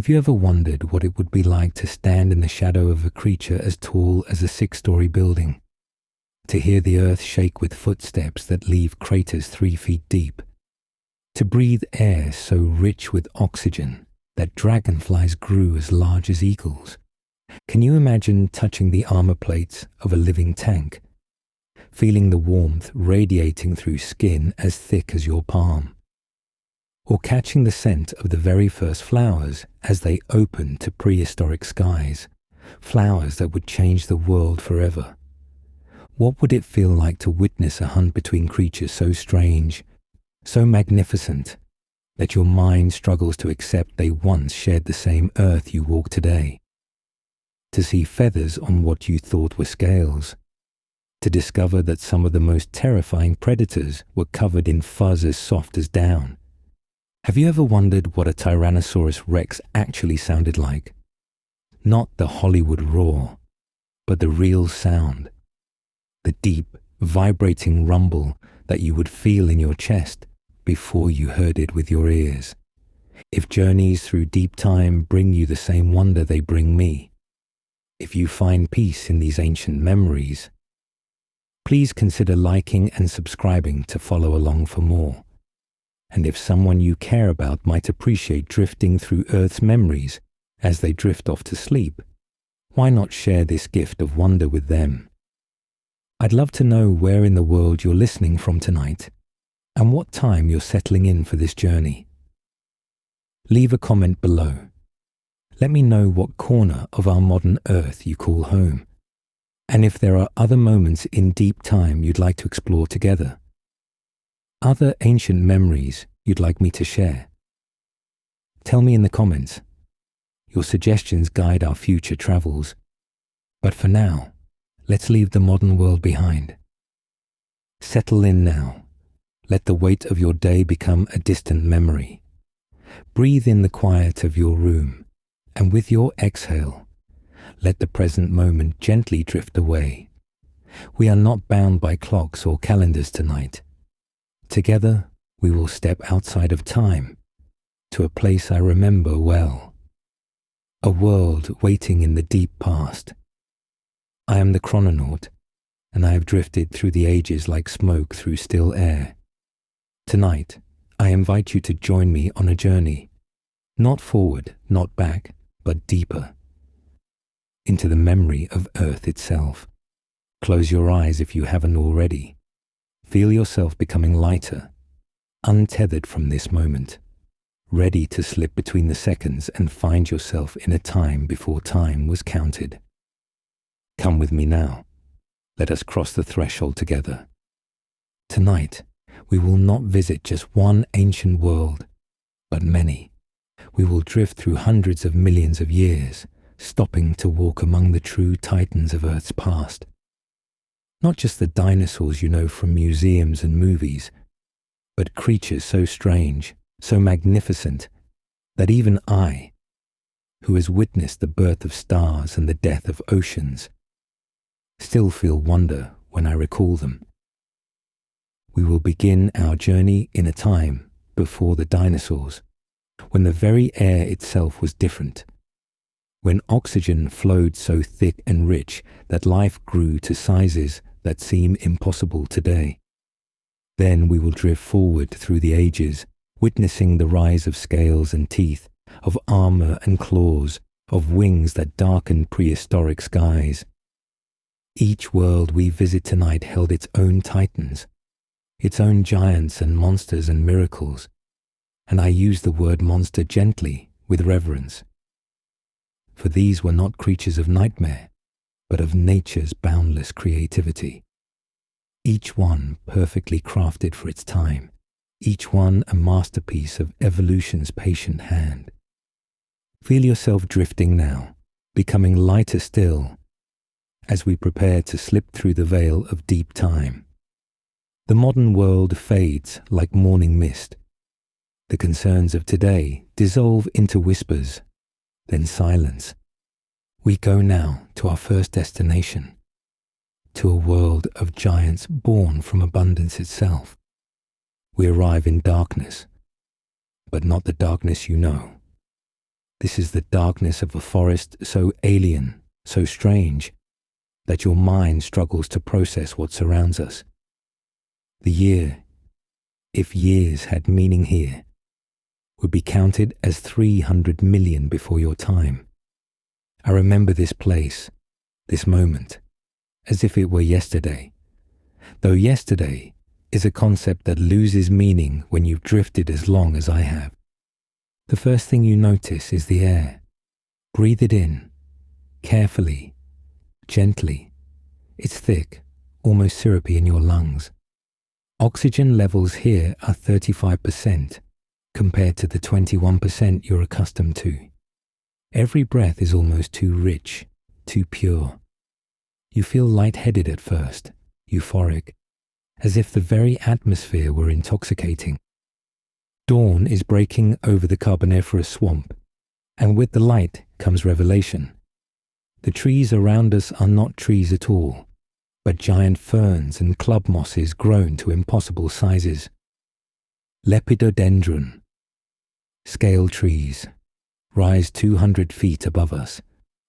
Have you ever wondered what it would be like to stand in the shadow of a creature as tall as a 6-story building? To hear the earth shake with footsteps that leave craters 3 feet deep? To breathe air so rich with oxygen that dragonflies grew as large as eagles? Can you imagine touching the armor plates of a living tank? Feeling the warmth radiating through skin as thick as your palm? Or catching the scent of the very first flowers as they opened to prehistoric skies, flowers that would change the world forever? What would it feel like to witness a hunt between creatures so strange, so magnificent, that your mind struggles to accept they once shared the same earth you walk today? To see feathers on what you thought were scales? To discover that some of the most terrifying predators were covered in fuzz as soft as down? Have you ever wondered what a Tyrannosaurus Rex actually sounded like? Not the Hollywood roar, but the real sound. The deep, vibrating rumble that you would feel in your chest before you heard it with your ears. If journeys through deep time bring you the same wonder they bring me, if you find peace in these ancient memories, please consider liking and subscribing to follow along for more. And if someone you care about might appreciate drifting through Earth's memories as they drift off to sleep, why not share this gift of wonder with them? I'd love to know where in the world you're listening from tonight and what time you're settling in for this journey. Leave a comment below. Let me know what corner of our modern Earth you call home, and if there are other moments in deep time you'd like to explore together. Other ancient memories you'd like me to share. Tell me in the comments. Your suggestions guide our future travels. But for now, let's leave the modern world behind. Settle in now. Let the weight of your day become a distant memory. Breathe in the quiet of your room, and with your exhale, let the present moment gently drift away. We are not bound by clocks or calendars tonight. Together, we will step outside of time to a place I remember well. A world waiting in the deep past. I am the Chrononaut, and I have drifted through the ages like smoke through still air. Tonight, I invite you to join me on a journey, not forward, not back, but deeper, into the memory of Earth itself. Close your eyes if you haven't already. Feel yourself becoming lighter, untethered from this moment, ready to slip between the seconds and find yourself in a time before time was counted. Come with me now. Let us cross the threshold together. Tonight, we will not visit just one ancient world, but many. We will drift through hundreds of millions of years, stopping to walk among the true titans of Earth's past. Not just the dinosaurs you know from museums and movies, but creatures so strange, so magnificent, that even I, who has witnessed the birth of stars and the death of oceans, still feel wonder when I recall them. We will begin our journey in a time before the dinosaurs, when the very air itself was different, when oxygen flowed so thick and rich that life grew to sizes that seem impossible today. Then we will drift forward through the ages, witnessing the rise of scales and teeth, of armor and claws, of wings that darkened prehistoric skies. Each world we visit tonight held its own titans, its own giants and monsters and miracles, and I use the word monster gently, with reverence. For these were not creatures of nightmare, but of nature's boundless creativity. Each one perfectly crafted for its time, each one a masterpiece of evolution's patient hand. Feel yourself drifting now, becoming lighter still, as we prepare to slip through the veil of deep time. The modern world fades like morning mist. The concerns of today dissolve into whispers, then silence. We go now to our first destination, to a world of giants born from abundance itself. We arrive in darkness, but not the darkness you know. This is the darkness of a forest so alien, so strange, that your mind struggles to process what surrounds us. The year, if years had meaning here, would be counted as 300 million before your time. I remember this place, this moment, as if it were yesterday, though yesterday is a concept that loses meaning when you've drifted as long as I have. The first thing you notice is the air. Breathe it in, carefully, gently. It's thick, almost syrupy in your lungs. Oxygen levels here are 35% compared to the 21% you're accustomed to. Every breath is almost too rich, too pure. You feel lightheaded at first, euphoric, as if the very atmosphere were intoxicating. Dawn is breaking over the Carboniferous swamp, and with the light comes revelation. The trees around us are not trees at all, but giant ferns and club mosses grown to impossible sizes. Lepidodendron, scale trees, rise 200 feet above us,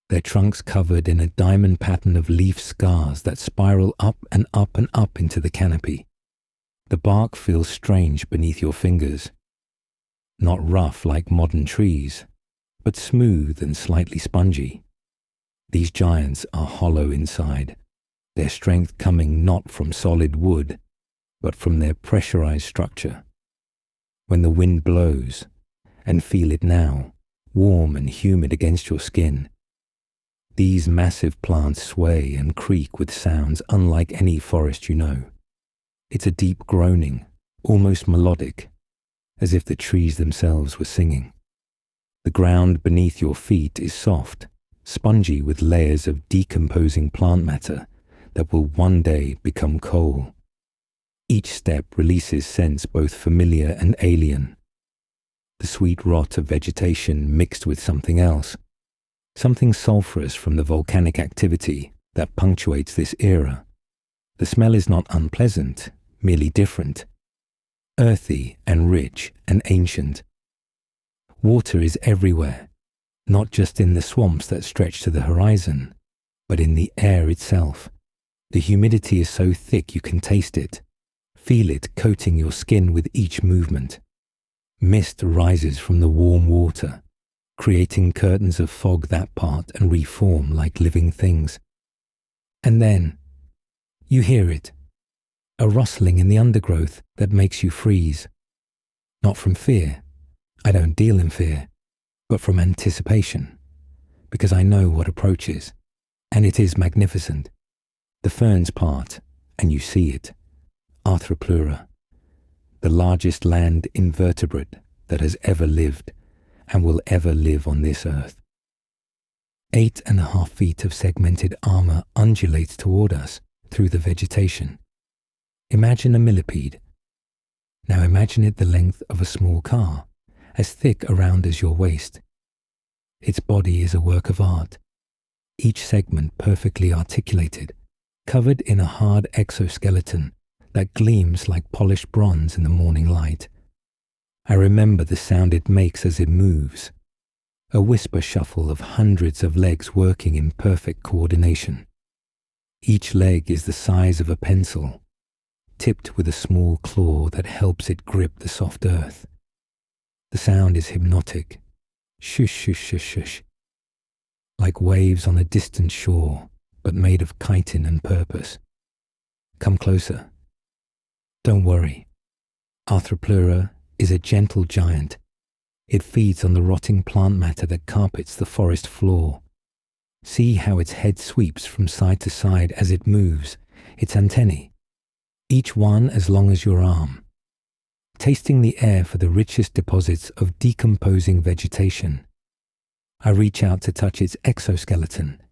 their trunks covered in a diamond pattern of leaf scars that spiral up and up and up into the canopy. The bark feels strange beneath your fingers. Not rough like modern trees, but smooth and slightly spongy. These giants are hollow inside, their strength coming not from solid wood, but from their pressurized structure. When the wind blows, and feel it now, warm and humid against your skin, these massive plants sway and creak with sounds unlike any forest you know. It's a deep groaning, almost melodic, as if the trees themselves were singing. The ground beneath your feet is soft, spongy with layers of decomposing plant matter that will one day become coal. Each step releases scents both familiar and alien. The sweet rot of vegetation mixed with something else, something sulfurous from the volcanic activity that punctuates this era. The smell is not unpleasant, merely different, earthy and rich and ancient. Water is everywhere, not just in the swamps that stretch to the horizon, but in the air itself. The humidity is so thick you can taste it, feel it coating your skin with each movement. Mist rises from the warm water, creating curtains of fog that part and reform like living things. And then, you hear it, a rustling in the undergrowth that makes you freeze. Not from fear, I don't deal in fear, but from anticipation, because I know what approaches, and it is magnificent. The ferns part, and you see it. Arthropleura, the largest land invertebrate that has ever lived and will ever live on this earth. 8.5 feet of segmented armor undulates toward us through the vegetation. Imagine a millipede. Now imagine it the length of a small car, as thick around as your waist. Its body is a work of art, each segment perfectly articulated, covered in a hard exoskeleton that gleams like polished bronze in the morning light. I remember the sound it makes as it moves, a whisper shuffle of hundreds of legs working in perfect coordination. Each leg is the size of a pencil, tipped with a small claw that helps it grip the soft earth. The sound is hypnotic, shush shush shush shush, like waves on a distant shore, but made of chitin and purpose. Come closer. Don't worry. Arthropleura is a gentle giant. It feeds on the rotting plant matter that carpets the forest floor. See how its head sweeps from side to side as it moves, its antennae, each one as long as your arm, tasting the air for the richest deposits of decomposing vegetation. I reach out to touch its exoskeleton,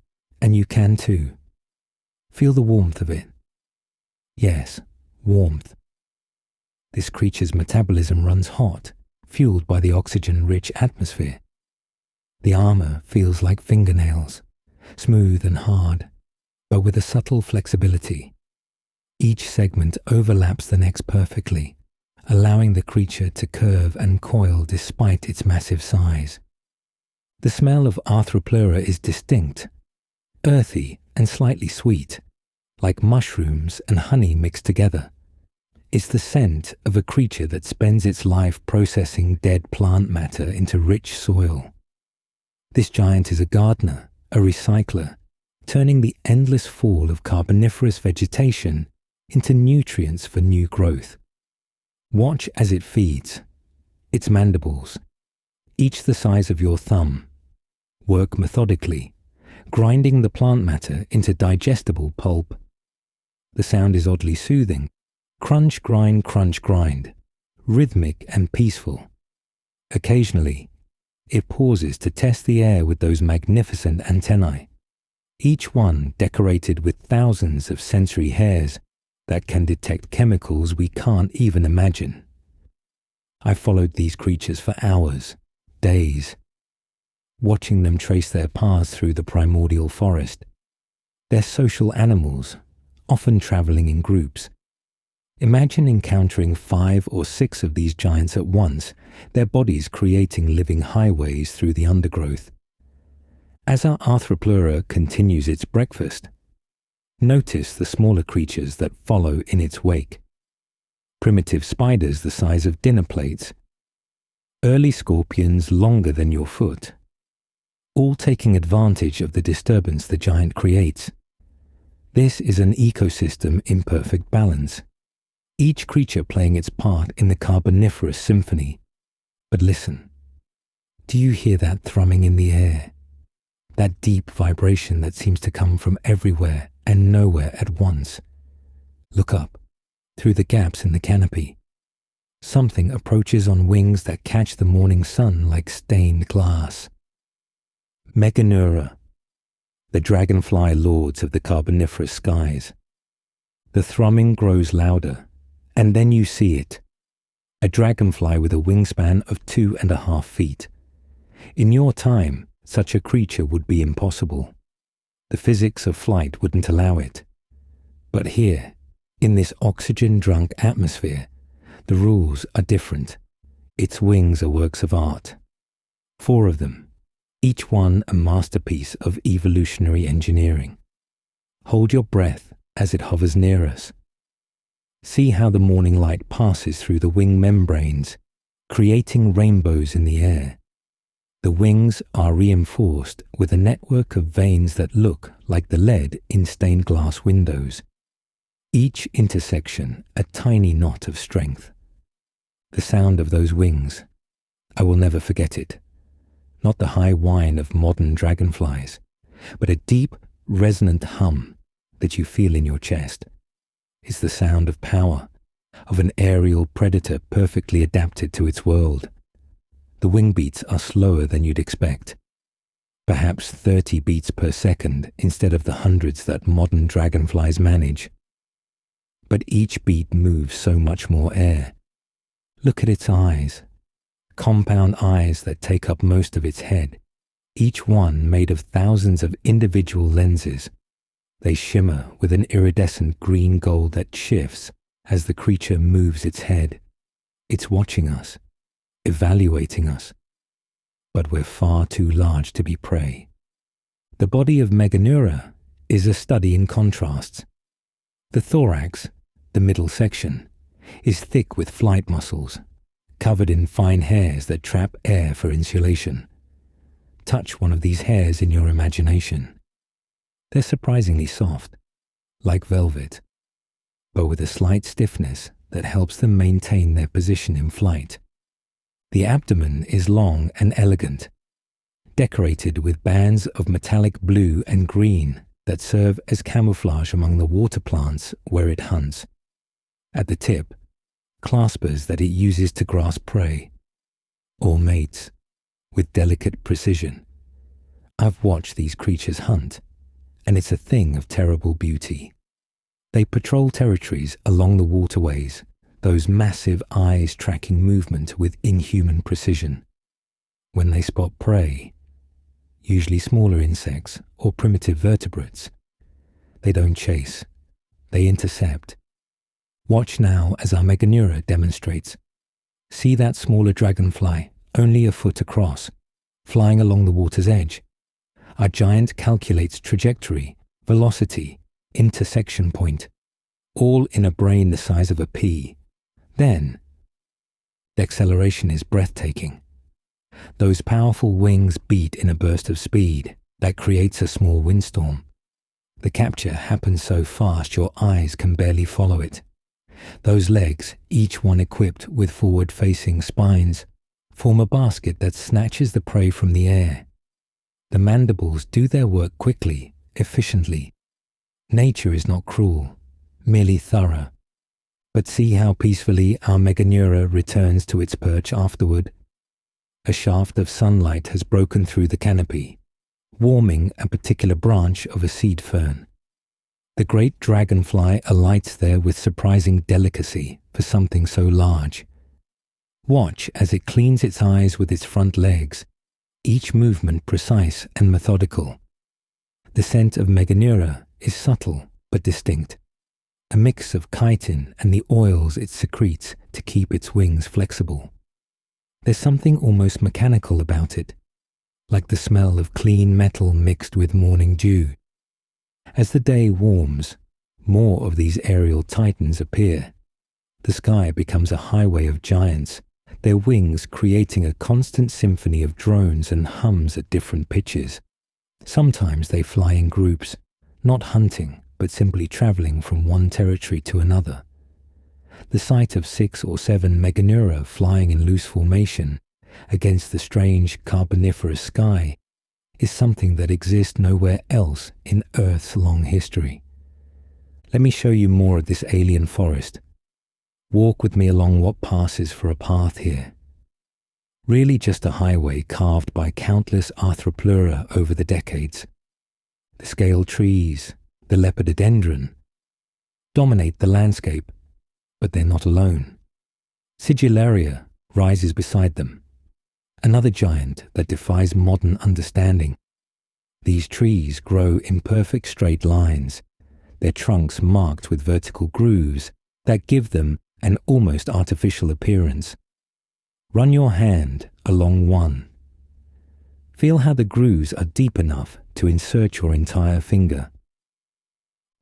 and you can too. Feel the warmth of it. Yes, warmth. This creature's metabolism runs hot, fueled by the oxygen-rich atmosphere. The armor feels like fingernails, smooth and hard, but with a subtle flexibility. Each segment overlaps the next perfectly, allowing the creature to curve and coil despite its massive size. The smell of Arthropleura is distinct, earthy and slightly sweet, like mushrooms and honey mixed together. It's the scent of a creature that spends its life processing dead plant matter into rich soil. This giant is a gardener, a recycler, turning the endless fall of Carboniferous vegetation into nutrients for new growth. Watch as it feeds. Its mandibles, each the size of your thumb, work methodically, grinding the plant matter into digestible pulp. The sound is oddly soothing. Crunch, grind, rhythmic and peaceful. Occasionally, it pauses to test the air with those magnificent antennae, each one decorated with thousands of sensory hairs that can detect chemicals we can't even imagine. I followed these creatures for hours, days, watching them trace their paths through the primordial forest. They're social animals, often traveling in groups. Imagine encountering 5 or 6 of these giants at once, their bodies creating living highways through the undergrowth. As our Arthropleura continues its breakfast, notice the smaller creatures that follow in its wake. Primitive spiders the size of dinner plates, early scorpions longer than your foot, all taking advantage of the disturbance the giant creates. This is an ecosystem in perfect balance, each creature playing its part in the Carboniferous symphony. But listen, do you hear that thrumming in the air? That deep vibration that seems to come from everywhere and nowhere at once. Look up, through the gaps in the canopy. Something approaches on wings that catch the morning sun like stained glass. Meganeura, the dragonfly lords of the Carboniferous skies. The thrumming grows louder, and then you see it. A dragonfly with a wingspan of 2.5 feet. In your time, such a creature would be impossible. The physics of flight wouldn't allow it. But here, in this oxygen-drunk atmosphere, the rules are different. Its wings are works of art. 4 of them, each one a masterpiece of evolutionary engineering. Hold your breath as it hovers near us. See how the morning light passes through the wing membranes, creating rainbows in the air. The wings are reinforced with a network of veins that look like the lead in stained glass windows. Each intersection a tiny knot of strength. The sound of those wings, I will never forget it. Not the high whine of modern dragonflies, but a deep, resonant hum that you feel in your chest. It's the sound of power, of an aerial predator perfectly adapted to its world. The wing beats are slower than you'd expect. Perhaps 30 beats per second instead of the hundreds that modern dragonflies manage. But each beat moves so much more air. Look at its eyes. Compound eyes that take up most of its head, each one made of thousands of individual lenses. They shimmer with an iridescent green gold that shifts as the creature moves its head. It's watching us, evaluating us. But we're far too large to be prey. The body of Meganeura is a study in contrasts. The thorax, the middle section, is thick with flight muscles, covered in fine hairs that trap air for insulation. Touch one of these hairs in your imagination. They're surprisingly soft, like velvet, but with a slight stiffness that helps them maintain their position in flight. The abdomen is long and elegant, decorated with bands of metallic blue and green that serve as camouflage among the water plants where it hunts. At the tip, claspers that it uses to grasp prey, or mates, with delicate precision. I've watched these creatures hunt, and it's a thing of terrible beauty. They patrol territories along the waterways, those massive eyes tracking movement with inhuman precision. When they spot prey, usually smaller insects or primitive vertebrates, they don't chase, they intercept. Watch now as our Meganeura demonstrates. See that smaller dragonfly, only a foot across, flying along the water's edge. Our giant calculates trajectory, velocity, intersection point, all in a brain the size of a pea. Then, the acceleration is breathtaking. Those powerful wings beat in a burst of speed that creates a small windstorm. The capture happens so fast your eyes can barely follow it. Those legs, each one equipped with forward-facing spines, form a basket that snatches the prey from the air. The mandibles do their work quickly, efficiently. Nature is not cruel, merely thorough. But see how peacefully our Meganeura returns to its perch afterward. A shaft of sunlight has broken through the canopy, warming a particular branch of a seed fern. The great dragonfly alights there with surprising delicacy for something so large. Watch as it cleans its eyes with its front legs, each movement precise and methodical. The scent of Meganeura is subtle but distinct, a mix of chitin and the oils it secretes to keep its wings flexible. There's something almost mechanical about it, like the smell of clean metal mixed with morning dew. As the day warms, more of these aerial titans appear. The sky becomes a highway of giants, their wings creating a constant symphony of drones and hums at different pitches. Sometimes they fly in groups, not hunting, but simply traveling from one territory to another. The sight of 6 or 7 Meganeura flying in loose formation against the strange Carboniferous sky is something that exists nowhere else in Earth's long history. Let me show you more of this alien forest. Walk with me along what passes for a path here. Really just a highway carved by countless Arthropleura over the decades. The scale trees, the lepidodendron, dominate the landscape, but they're not alone. Sigillaria rises beside them, another giant that defies modern understanding. These trees grow in perfect straight lines, their trunks marked with vertical grooves that give them an almost artificial appearance. Run your hand along one. Feel how the grooves are deep enough to insert your entire finger.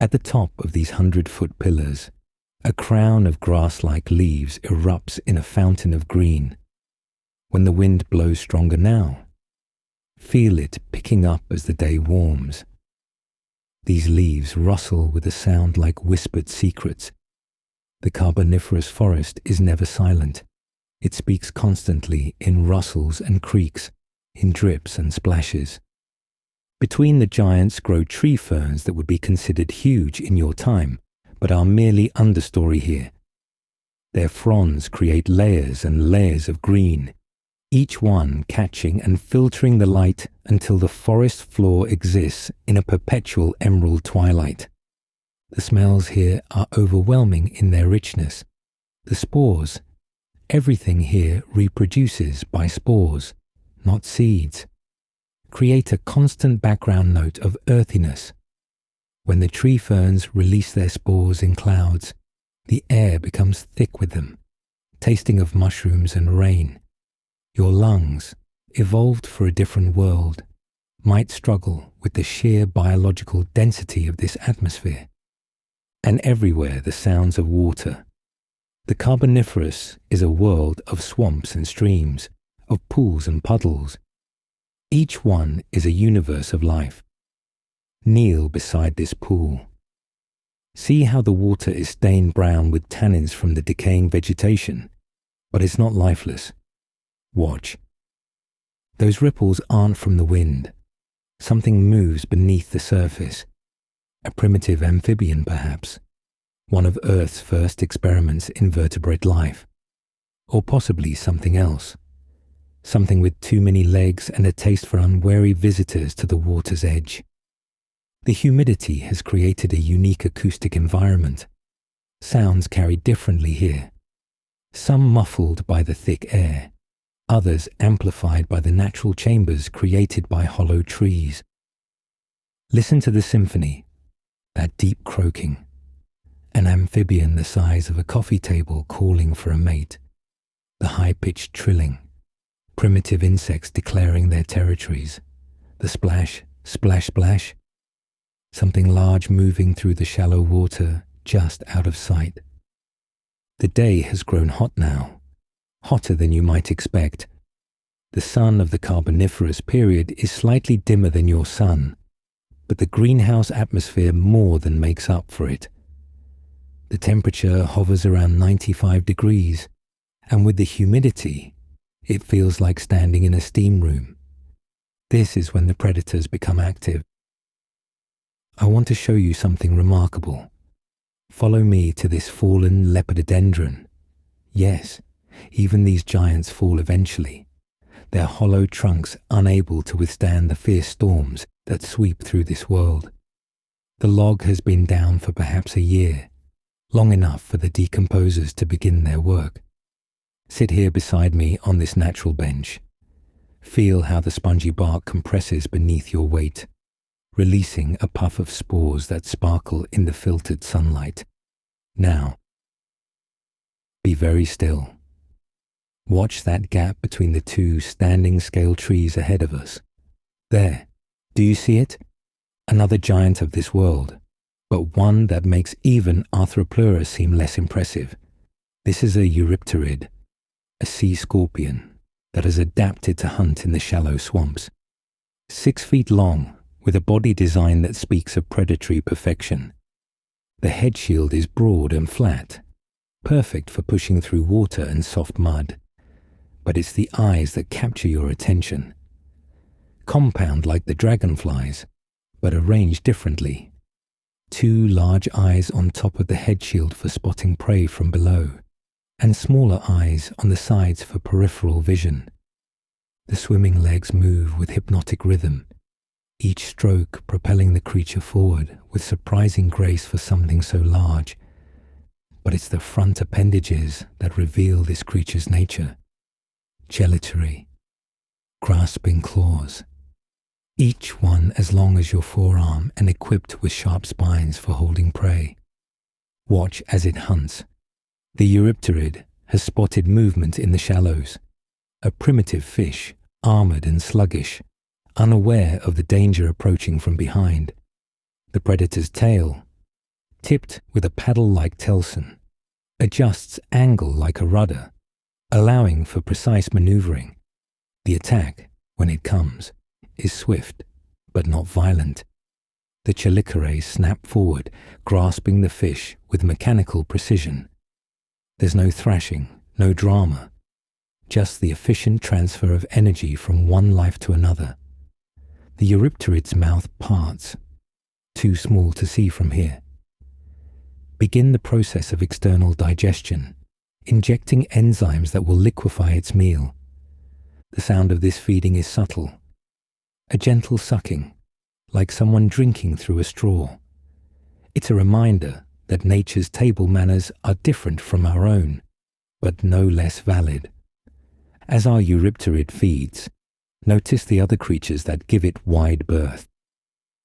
At the top of these 100-foot pillars, a crown of grass-like leaves erupts in a fountain of green. When the wind blows stronger now, feel it picking up as the day warms. These leaves rustle with a sound like whispered secrets. The Carboniferous forest is never silent. It speaks constantly in rustles and creaks, in drips and splashes. Between the giants grow tree ferns that would be considered huge in your time, but are merely understory here. Their fronds create layers and layers of green, each one catching and filtering the light until the forest floor exists in a perpetual emerald twilight. The smells here are overwhelming in their richness. The spores, everything here reproduces by spores, not seeds, create a constant background note of earthiness. When the tree ferns release their spores in clouds, the air becomes thick with them, tasting of mushrooms and rain. Your lungs, evolved for a different world, might struggle with the sheer biological density of this atmosphere. And everywhere the sounds of water. The Carboniferous is a world of swamps and streams, of pools and puddles. Each one is a universe of life. Kneel beside this pool. See how the water is stained brown with tannins from the decaying vegetation, but it's not lifeless. Watch. Those ripples aren't from the wind. Something moves beneath the surface. A primitive amphibian, perhaps. One of Earth's first experiments in vertebrate life. Or possibly something else. Something with too many legs and a taste for unwary visitors to the water's edge. The humidity has created a unique acoustic environment. Sounds carry differently here. Some muffled by the thick air, others amplified by the natural chambers created by hollow trees. Listen to the symphony, that deep croaking, an amphibian the size of a coffee table calling for a mate, the high-pitched trilling, primitive insects declaring their territories. The splash, splash, splash. Something large moving through the shallow water just out of sight. The day has grown hot now, hotter than you might expect. The sun of the Carboniferous period is slightly dimmer than your sun, but the greenhouse atmosphere more than makes up for it. The temperature hovers around 95 degrees, and with the humidity, it feels like standing in a steam room. This is when the predators become active. I want to show you something remarkable. Follow me to this fallen lepidodendron. Yes, even these giants fall eventually, their hollow trunks unable to withstand the fierce storms that sweep through this world. The log has been down for perhaps a year, long enough for the decomposers to begin their work. Sit here beside me on this natural bench. Feel how the spongy bark compresses beneath your weight, releasing a puff of spores that sparkle in the filtered sunlight. Now, be very still. Watch that gap between the two standing scale trees ahead of us. There, do you see it? Another giant of this world, but one that makes even Arthropleura seem less impressive. This is a Eurypterid, a sea scorpion that has adapted to hunt in the shallow swamps. 6 feet long, with a body design that speaks of predatory perfection. The head shield is broad and flat, perfect for pushing through water and soft mud. But it's the eyes that capture your attention. Compound like the dragonflies, but arranged differently. 2 large eyes on top of the head shield for spotting prey from below, and smaller eyes on the sides for peripheral vision. The swimming legs move with hypnotic rhythm, each stroke propelling the creature forward with surprising grace for something so large. But it's the front appendages that reveal this creature's nature. Gelatory, grasping claws, each one as long as your forearm and equipped with sharp spines for holding prey. Watch as it hunts. The Eurypterid has spotted movement in the shallows, a primitive fish, armored and sluggish, unaware of the danger approaching from behind. The predator's tail, tipped with a paddle-like telson, adjusts angle like a rudder, allowing for precise maneuvering. The attack, when it comes, is swift, but not violent. The chelicerae snap forward, grasping the fish with mechanical precision. There's no thrashing, no drama, just the efficient transfer of energy from one life to another. The Eurypterid's mouth parts, too small to see from here. Begin the process of external digestion, injecting enzymes that will liquefy its meal. The sound of this feeding is subtle, a gentle sucking, like someone drinking through a straw. It's a reminder that nature's table manners are different from our own, but no less valid. As our Eurypterid feeds, notice the other creatures that give it wide berth.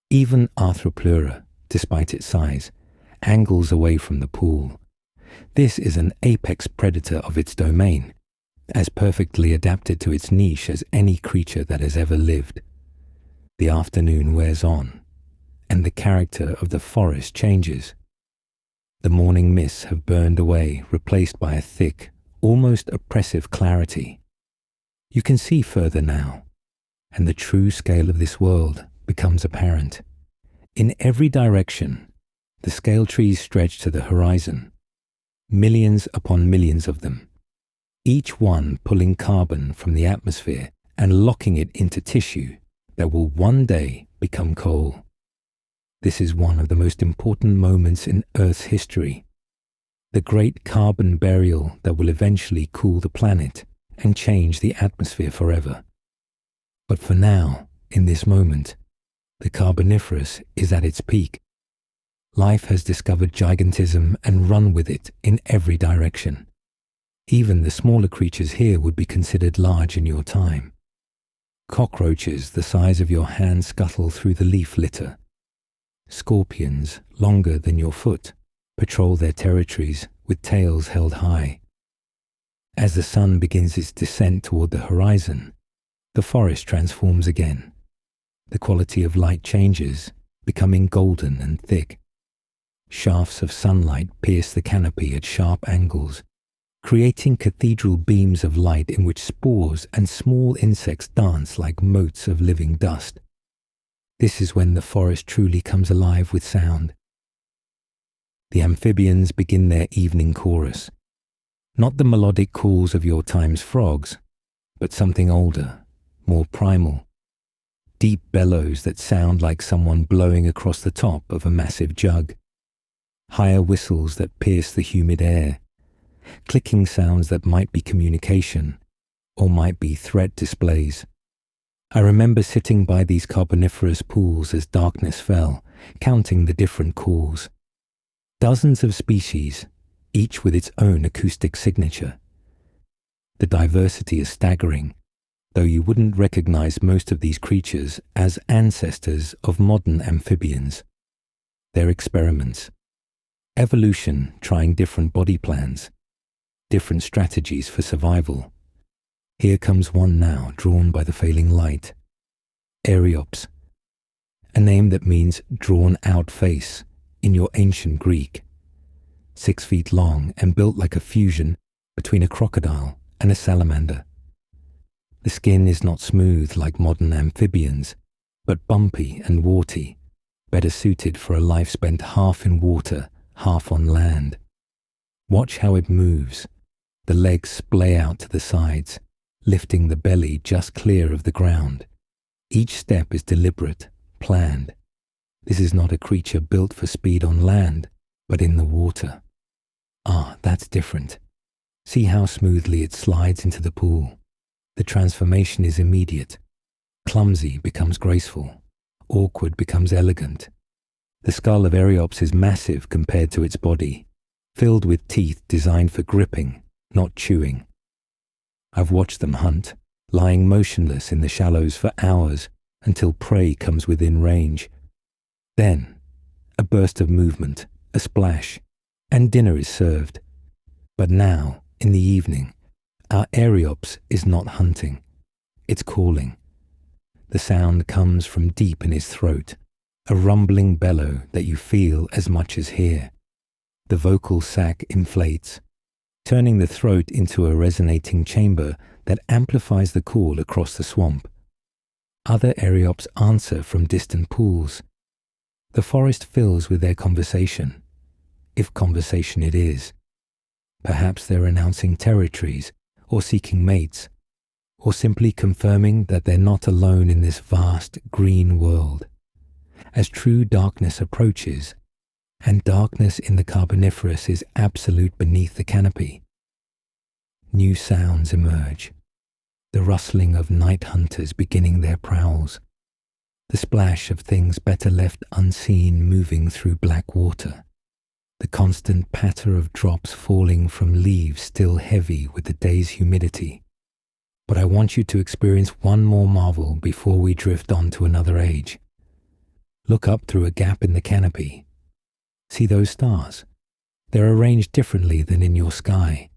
Even Arthropleura, despite its size, angles away from the pool. This is an apex predator of its domain, as perfectly adapted to its niche as any creature that has ever lived. The afternoon wears on, and the character of the forest changes. The morning mists have burned away, replaced by a thick, almost oppressive clarity. You can see further now, and the true scale of this world becomes apparent. In every direction, the scale trees stretch to the horizon, millions upon millions of them, each one pulling carbon from the atmosphere and locking it into tissue that will one day become coal. This is one of the most important moments in Earth's history, the great carbon burial that will eventually cool the planet and change the atmosphere forever. But for now, in this moment, the Carboniferous is at its peak. Life has discovered gigantism and run with it in every direction. Even the smaller creatures here would be considered large in your time. Cockroaches the size of your hand scuttle through the leaf litter. Scorpions, longer than your foot, patrol their territories with tails held high. As the sun begins its descent toward the horizon, the forest transforms again. The quality of light changes, becoming golden and thick. Shafts of sunlight pierce the canopy at sharp angles, creating cathedral beams of light in which spores and small insects dance like motes of living dust. This is when the forest truly comes alive with sound. The amphibians begin their evening chorus. Not the melodic calls of your time's frogs, but something older, more primal. Deep bellows that sound like someone blowing across the top of a massive jug. Higher whistles that pierce the humid air. Clicking sounds that might be communication, or might be threat displays. I remember sitting by these Carboniferous pools as darkness fell, counting the different calls. Dozens of species, each with its own acoustic signature. The diversity is staggering, though you wouldn't recognize most of these creatures as ancestors of modern amphibians. They're experiments. Evolution trying different body plans, different strategies for survival. Here comes one now, drawn by the failing light. Ariops, a name that means drawn out face in your ancient Greek. 6 feet long and built like a fusion between a crocodile and a salamander. The skin is not smooth like modern amphibians, but bumpy and warty, better suited for a life spent half in water, half on land. Watch how it moves. The legs splay out to the sides, lifting the belly just clear of the ground. Each step is deliberate, planned. This is not a creature built for speed on land, but in the water. Ah, that's different. See how smoothly it slides into the pool. The transformation is immediate. Clumsy becomes graceful. Awkward becomes elegant. The skull of Ariops is massive compared to its body, filled with teeth designed for gripping, not chewing. I've watched them hunt, lying motionless in the shallows for hours until prey comes within range. Then, a burst of movement, a splash, and dinner is served. But now, in the evening, our Ariops is not hunting. It's calling. The sound comes from deep in his throat, a rumbling bellow that you feel as much as hear. The vocal sac inflates, turning the throat into a resonating chamber that amplifies the call across the swamp. Other Ariops answer from distant pools. The forest fills with their conversation, if conversation it is. Perhaps they're announcing territories, or seeking mates, or simply confirming that they're not alone in this vast green world. As true darkness approaches, and darkness in the Carboniferous is absolute beneath the canopy, new sounds emerge. The rustling of night hunters beginning their prowls, the splash of things better left unseen moving through black water, the constant patter of drops falling from leaves still heavy with the day's humidity. But I want you to experience one more marvel before we drift on to another age. Look up through a gap in the canopy. See those stars? They're arranged differently than in your sky.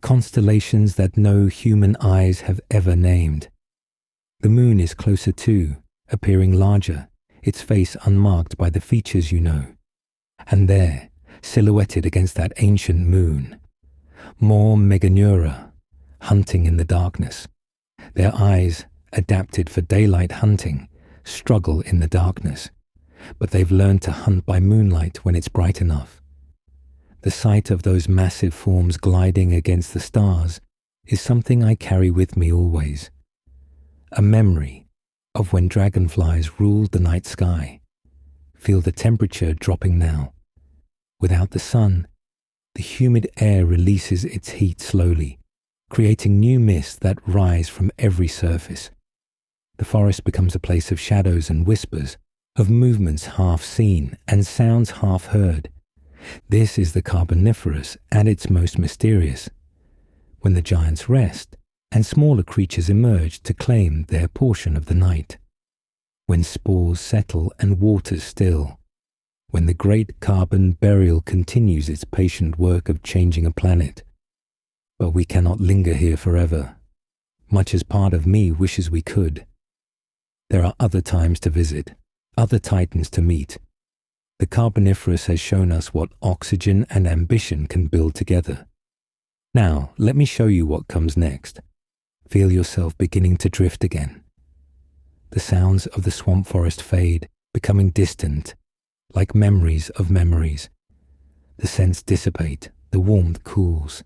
Constellations that no human eyes have ever named. The moon is closer too, appearing larger, its face unmarked by the features you know. And there, silhouetted against that ancient moon, more Meganeura, hunting in the darkness. Their eyes, adapted for daylight hunting, struggle in the darkness, but they've learned to hunt by moonlight when it's bright enough. The sight of those massive forms gliding against the stars is something I carry with me always. A memory of when dragonflies ruled the night sky. Feel the temperature dropping now. Without the sun, the humid air releases its heat slowly, creating new mists that rise from every surface. The forest becomes a place of shadows and whispers, of movements half seen and sounds half heard. This is the Carboniferous at its most mysterious. When the giants rest, and smaller creatures emerge to claim their portion of the night. When spores settle and waters still. When the great carbon burial continues its patient work of changing a planet. But we cannot linger here forever, much as part of me wishes we could. There are other times to visit, other titans to meet. The Carboniferous has shown us what oxygen and ambition can build together. Now, let me show you what comes next. Feel yourself beginning to drift again. The sounds of the swamp forest fade, becoming distant, like memories of memories. The scents dissipate, the warmth cools.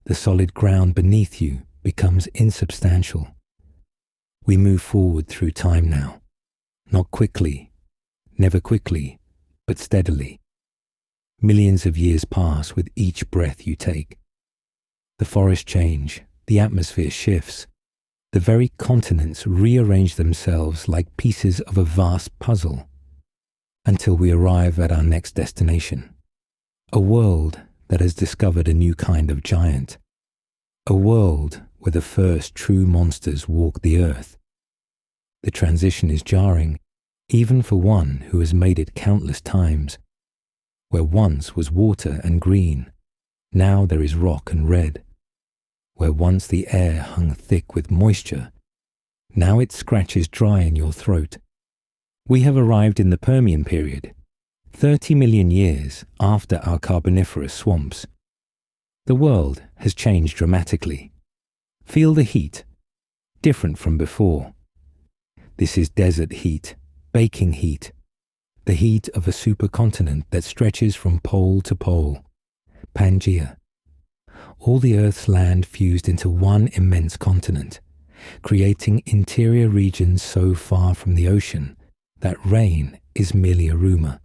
The solid ground beneath you becomes insubstantial. We move forward through time now. Not quickly, never quickly, but steadily. Millions of years pass with each breath you take. The forests change, the atmosphere shifts. The very continents rearrange themselves like pieces of a vast puzzle, until we arrive at our next destination. A world that has discovered a new kind of giant. A world where the first true monsters walk the earth. The transition is jarring, even for one who has made it countless times. Where once was water and green, now there is rock and red. Where once the air hung thick with moisture, now it scratches dry in your throat. We have arrived in the Permian period, 30 million years after our Carboniferous swamps. The world has changed dramatically. Feel the heat, different from before. This is desert heat, baking heat, the heat of a supercontinent that stretches from pole to pole, Pangaea. All the Earth's land fused into one immense continent, creating interior regions so far from the ocean that rain is merely a rumor.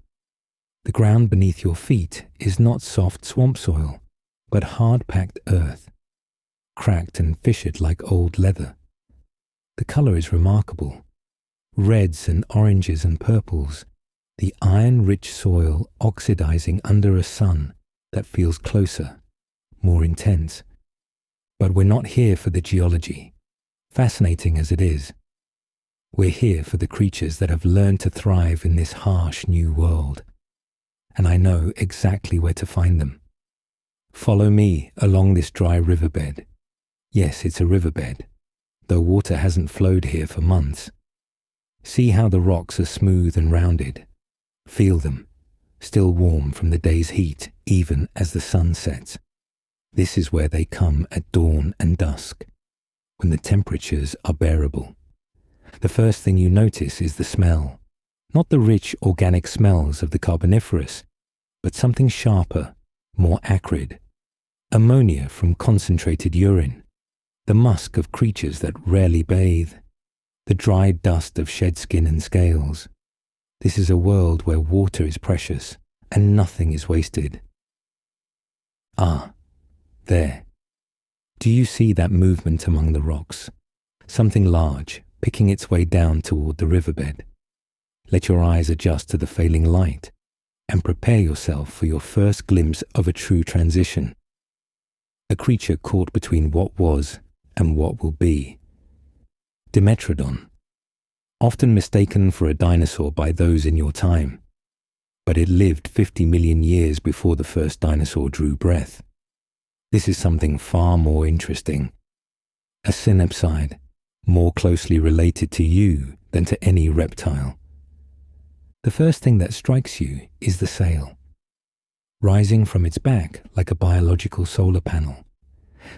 The ground beneath your feet is not soft swamp soil, but hard-packed earth, cracked and fissured like old leather. The color is remarkable. Reds and oranges and purples, the iron-rich soil oxidizing under a sun that feels closer, more intense. But we're not here for the geology, fascinating as it is. We're here for the creatures that have learned to thrive in this harsh new world. And I know exactly where to find them. Follow me along this dry riverbed. Yes, it's a riverbed, though water hasn't flowed here for months. See how the rocks are smooth and rounded. Feel them, still warm from the day's heat, even as the sun sets. This is where they come at dawn and dusk, when the temperatures are bearable. The first thing you notice is the smell. Not the rich organic smells of the Carboniferous, but something sharper, more acrid. Ammonia from concentrated urine, the musk of creatures that rarely bathe, the dried dust of shed skin and scales. This is a world where water is precious and nothing is wasted. Ah, there. Do you see that movement among the rocks? Something large, picking its way down toward the riverbed. Let your eyes adjust to the failing light and prepare yourself for your first glimpse of a true transition. A creature caught between what was and what will be. Dimetrodon, often mistaken for a dinosaur by those in your time, but it lived 50 million years before the first dinosaur drew breath. This is something far more interesting. A synapside, more closely related to you than to any reptile. The first thing that strikes you is the sail. Rising from its back like a biological solar panel,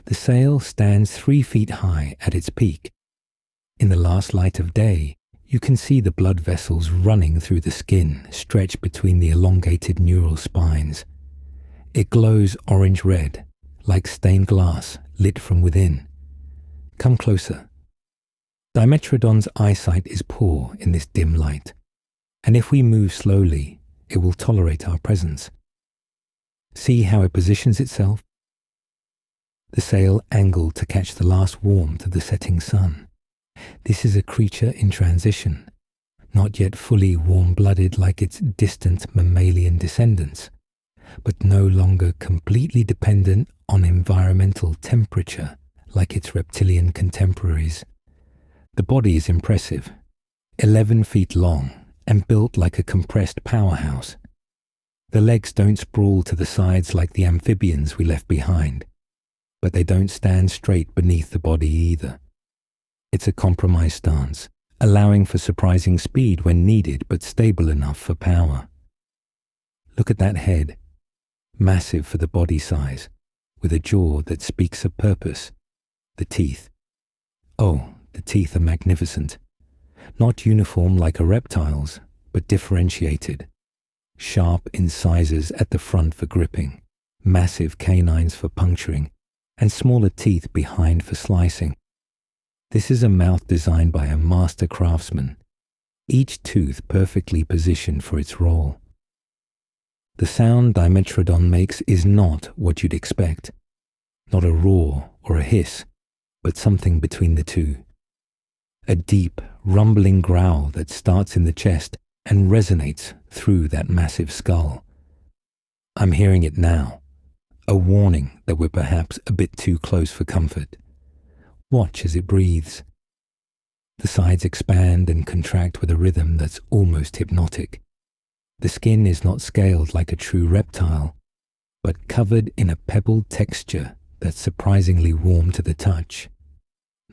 the sail stands 3 feet high at its peak. In the last light of day, you can see the blood vessels running through the skin stretched between the elongated neural spines. It glows orange-red, like stained glass lit from within. Come closer. Dimetrodon's eyesight is poor in this dim light, and if we move slowly, it will tolerate our presence. See how it positions itself? The sail angled to catch the last warmth of the setting sun. This is a creature in transition, not yet fully warm-blooded like its distant mammalian descendants, but no longer completely dependent on environmental temperature like its reptilian contemporaries. The body is impressive, 11 feet long and built like a compressed powerhouse. The legs don't sprawl to the sides like the amphibians we left behind. but they don't stand straight beneath the body either. It's a compromised stance, allowing for surprising speed when needed, but stable enough for power. Look at that head, massive for the body size, with a jaw that speaks of purpose. The teeth. Oh, the teeth are magnificent. Not uniform like a reptile's, but differentiated. Sharp incisors at the front for gripping, massive canines for puncturing, and smaller teeth behind for slicing. This is a mouth designed by a master craftsman, each tooth perfectly positioned for its role. The sound Dimetrodon makes is not what you'd expect. Not a roar or a hiss, but something between the two. A deep, rumbling growl that starts in the chest and resonates through that massive skull. I'm hearing it now, a warning that we're perhaps a bit too close for comfort. Watch as it breathes. The sides expand and contract with a rhythm that's almost hypnotic. The skin is not scaled like a true reptile, but covered in a pebbled texture that's surprisingly warm to the touch.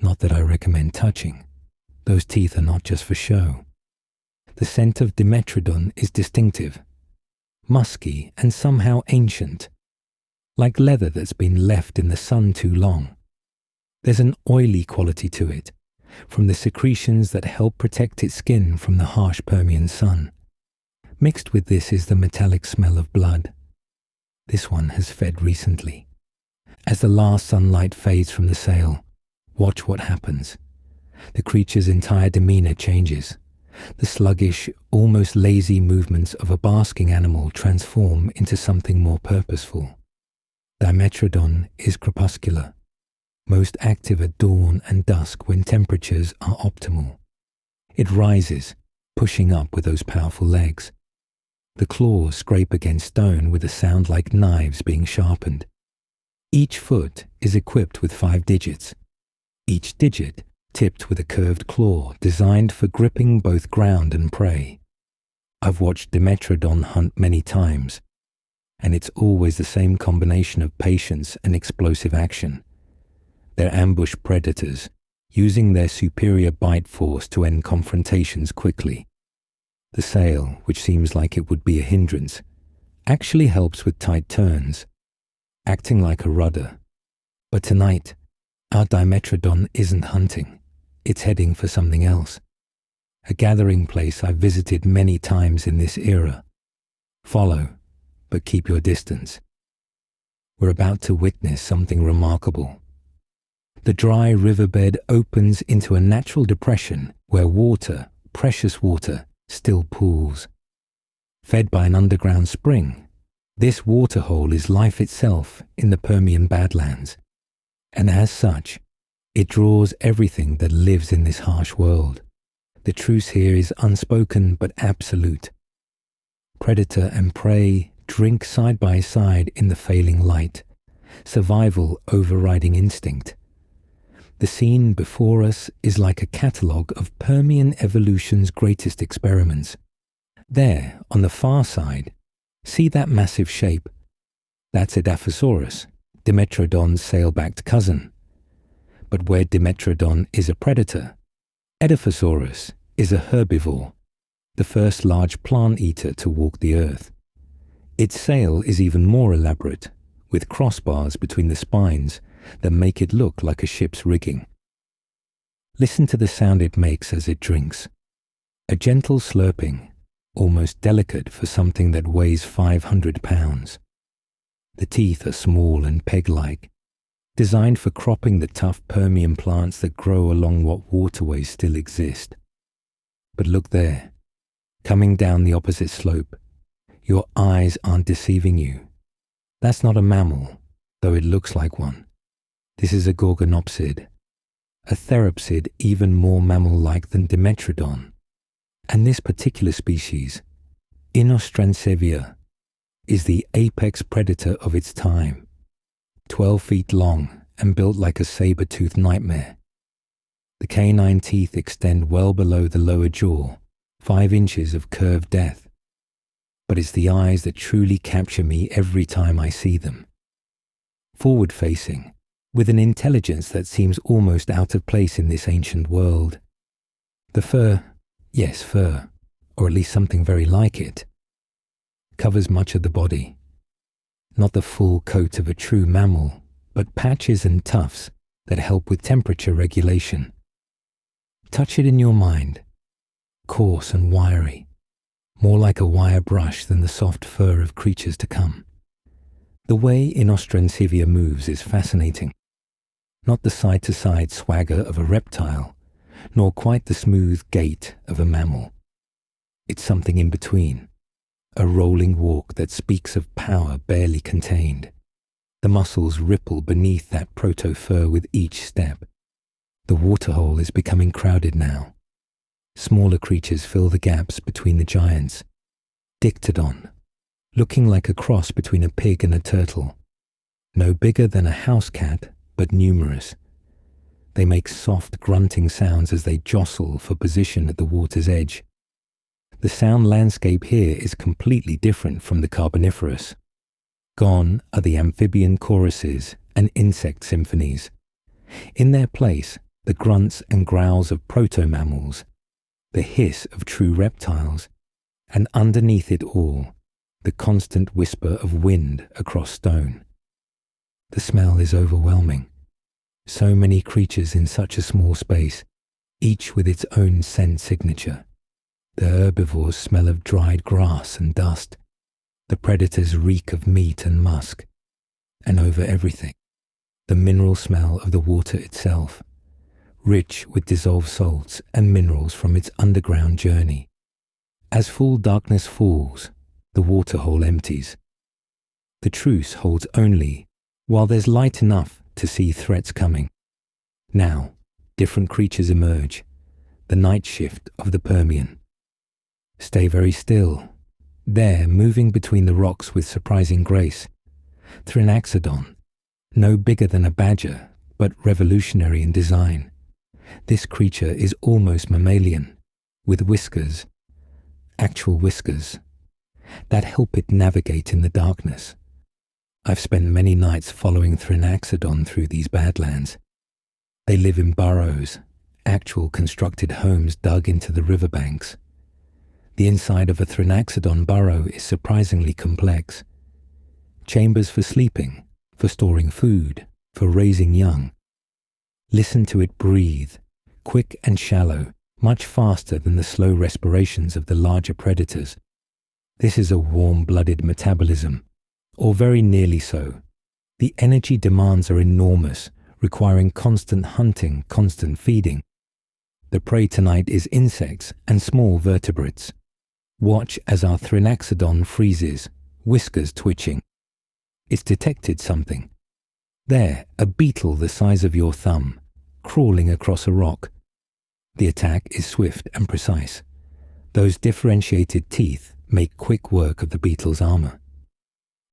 Not that I recommend touching. Those teeth are not just for show. The scent of Dimetrodon is distinctive, musky and somehow ancient, like leather that's been left in the sun too long. There's an oily quality to it, from the secretions that help protect its skin from the harsh Permian sun. Mixed with this is the metallic smell of blood. This one has fed recently. As the last sunlight fades from the sail, watch what happens. The creature's entire demeanor changes. The sluggish, almost lazy movements of a basking animal transform into something more purposeful. Dimetrodon is crepuscular, most active at dawn and dusk when temperatures are optimal. It rises, pushing up with those powerful legs. The claws scrape against stone with a sound like knives being sharpened. Each foot is equipped with 5 digits, each digit tipped with a curved claw designed for gripping both ground and prey. I've watched Dimetrodon hunt many times, and it's always the same combination of patience and explosive action. They're ambush predators, using their superior bite force to end confrontations quickly. The sail, which seems like it would be a hindrance, actually helps with tight turns, acting like a rudder. But tonight, our Dimetrodon isn't hunting. It's heading for something else. A gathering place I've visited many times in this era. Follow, but keep your distance. We're about to witness something remarkable. The dry riverbed opens into a natural depression where water, precious water, still pools. Fed by an underground spring, this waterhole is life itself in the Permian Badlands, and as such, it draws everything that lives in this harsh world. The truce here is unspoken but absolute. Predator and prey drink side by side in the failing light, survival overriding instinct. The scene before us is like a catalogue of Permian evolution's greatest experiments. There, on the far side, see that massive shape? That's Edaphosaurus, Dimetrodon's sail-backed cousin. But where Dimetrodon is a predator, Edaphosaurus is a herbivore, the first large plant eater to walk the earth. Its sail is even more elaborate, with crossbars between the spines that make it look like a ship's rigging. Listen to the sound it makes as it drinks. A gentle slurping, almost delicate for something that weighs 500 pounds. The teeth are small and peg-like, designed for cropping the tough Permian plants that grow along what waterways still exist. But look there, coming down the opposite slope. Your eyes aren't deceiving you. That's not a mammal, though it looks like one. This is a gorgonopsid, a theropsid even more mammal-like than Dimetrodon. And this particular species, Inostrancevia, is the apex predator of its time, 12 feet long and built like a saber-toothed nightmare. The canine teeth extend well below the lower jaw, 5 inches of curved death. But it's the eyes that truly capture me every time I see them. Forward-facing, with an intelligence that seems almost out of place in this ancient world. The fur, yes, fur, or at least something very like it, covers much of the body. Not the full coat of a true mammal, but patches and tufts that help with temperature regulation. Touch it in your mind. Coarse and wiry, more like a wire brush than the soft fur of creatures to come. The way Inostrancevia moves is fascinating. Not the side-to-side swagger of a reptile, nor quite the smooth gait of a mammal. It's something in between, a rolling walk that speaks of power barely contained. The muscles ripple beneath that proto-fur with each step. The waterhole is becoming crowded now. Smaller creatures fill the gaps between the giants. Dictodon, looking like a cross between a pig and a turtle. No bigger than a house cat, but numerous. They make soft grunting sounds as they jostle for position at the water's edge. The sound landscape here is completely different from the Carboniferous. Gone are the amphibian choruses and insect symphonies. In their place, the grunts and growls of proto-mammals, the hiss of true reptiles, and underneath it all, the constant whisper of wind across stone. The smell is overwhelming. So many creatures in such a small space, each with its own scent signature. The herbivores smell of dried grass and dust. The predators reek of meat and musk. And over everything, the mineral smell of the water itself, rich with dissolved salts and minerals from its underground journey. As full darkness falls, the waterhole empties. The truce holds only while there's light enough to see threats coming. Now, different creatures emerge, the night shift of the Permian. Stay very still. There, moving between the rocks with surprising grace, Thrinaxodon, no bigger than a badger, but revolutionary in design. This creature is almost mammalian, with whiskers, actual whiskers, that help it navigate in the darkness. I've spent many nights following Thrinaxodon through these badlands. They live in burrows, actual constructed homes dug into the riverbanks. The inside of a Thrinaxodon burrow is surprisingly complex. Chambers for sleeping, for storing food, for raising young. Listen to it breathe, quick and shallow, much faster than the slow respirations of the larger predators. This is a warm-blooded metabolism, or very nearly so. The energy demands are enormous, requiring constant hunting, constant feeding. The prey tonight is insects and small vertebrates. Watch as our Thrinaxodon freezes, whiskers twitching. It's detected something. There, a beetle the size of your thumb, crawling across a rock. The attack is swift and precise. Those differentiated teeth make quick work of the beetle's armor.